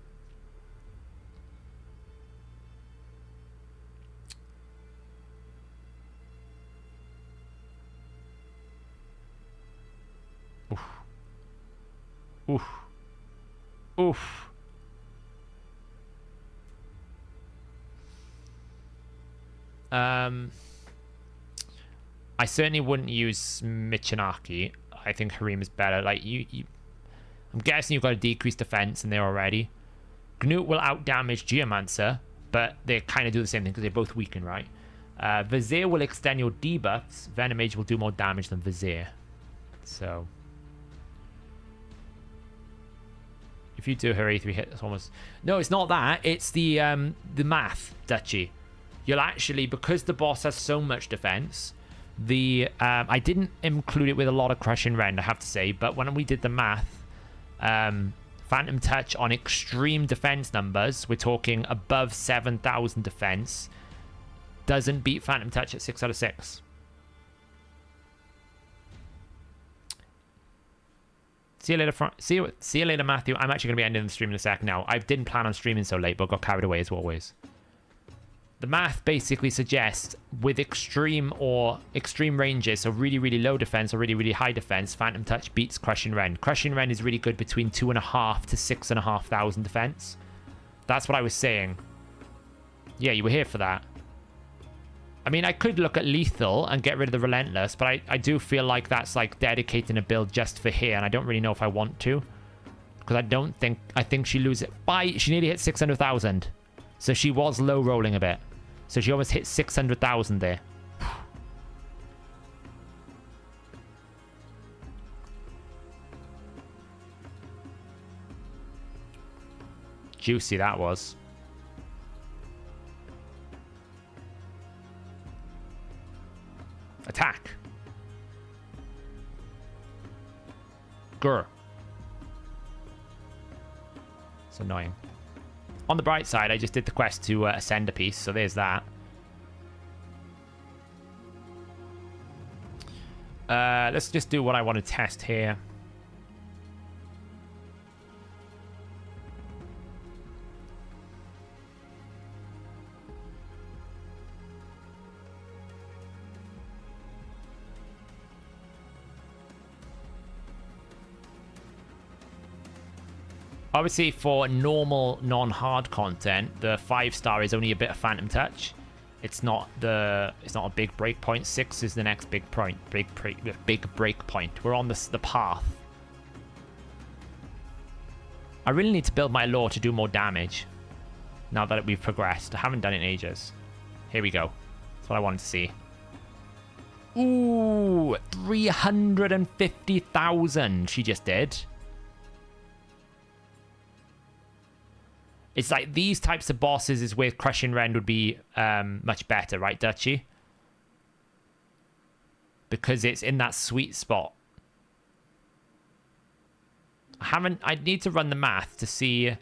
Oof. Oof. I certainly wouldn't use Michinaki. I think Harim is better. Like you I'm guessing you've got a decreased defense in there already. Gnut will outdamage Geomancer, but they kind of do the same thing because they both weaken, right? Vizier will extend your debuffs. Venomage will do more damage than Vizier. So if you do her A3 hit, that's almost... No, it's not that. It's the math, Dutchy. You'll actually, because the boss has so much defense, I didn't include it with a lot of Crushing Rend, I have to say, but when we did the math, Phantom Touch on extreme defense numbers, we're talking above 7,000 defense, doesn't beat Phantom Touch at 6 out of 6. See you later, see you later, Matthew. I'm actually going to be ending the stream in a sec now. I didn't plan on streaming so late, but got carried away as always. The math basically suggests with extreme ranges, so really, really low defense or really, really high defense, Phantom Touch beats Crushing Rend. Crushing Rend is really good between 2,500 to 6,500 defense. That's what I was saying. Yeah, you were here for that. I mean, I could look at Lethal and get rid of the Relentless, but I do feel like that's like dedicating a build just for here, and I don't really know if I want to. Because I think she loses it. She nearly hit 600,000. So she was low rolling a bit. So she almost hit 600,000 there. Juicy that was. Attack. Grr. It's annoying. On the bright side, I just did the quest to ascend a piece, so there's that. Let's just do what I want to test here. Obviously, for normal, non-hard content, the 5-star is only a bit of Phantom Touch. It's not a big break point. 6 is the next big point. Big break point. We're on the path. I really need to build my lore to do more damage. Now that we've progressed, I haven't done it in ages. Here we go. That's what I wanted to see. Ooh, 350,000. She just did. It's like these types of bosses is where Crushing Rend would be much better, right, Dutchy? Because it's in that sweet spot. I need to run the math to see...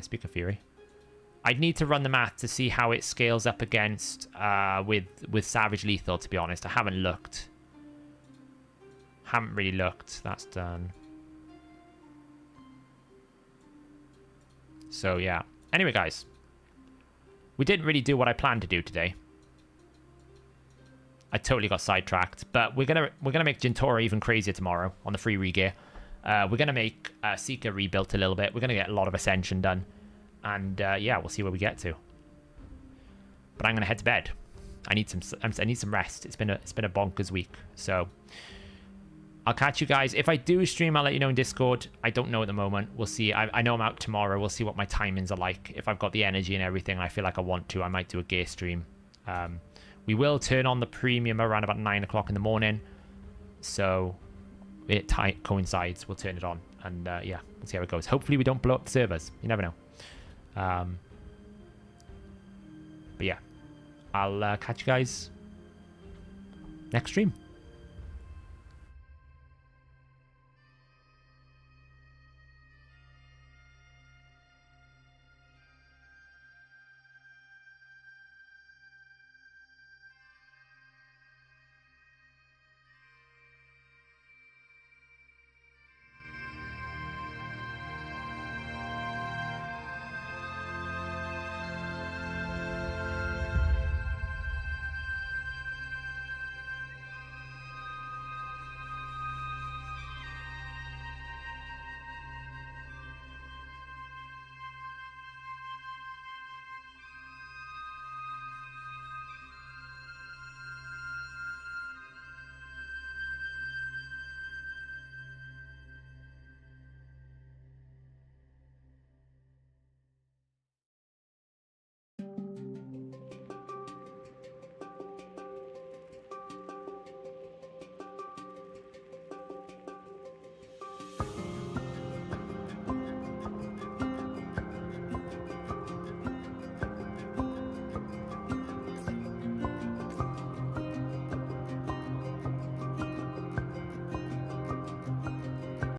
Speak of Fury. I'd need to run the math to see how it scales up against with Savage Lethal, to be honest. I haven't looked. Haven't really looked. That's done. So, yeah. Anyway, guys. We didn't really do what I planned to do today. I totally got sidetracked. But we're gonna make Jintora even crazier tomorrow on the free regear. We're going to make Seeker rebuilt a little bit. We're going to get a lot of Ascension done. And, yeah, we'll see where we get to. But I'm going to head to bed. I need some rest. It's been a bonkers week. So, I'll catch you guys. If I do stream, I'll let you know in Discord. I don't know at the moment. We'll see. I know I'm out tomorrow. We'll see what my timings are like. If I've got the energy and everything, I feel like I want to, I might do a gear stream. We will turn on the premium around about 9 o'clock in the morning. So it coincides. We'll turn it on. And yeah, we'll see how it goes. Hopefully we don't blow up the servers. You never know. But yeah, I'll catch you guys next stream.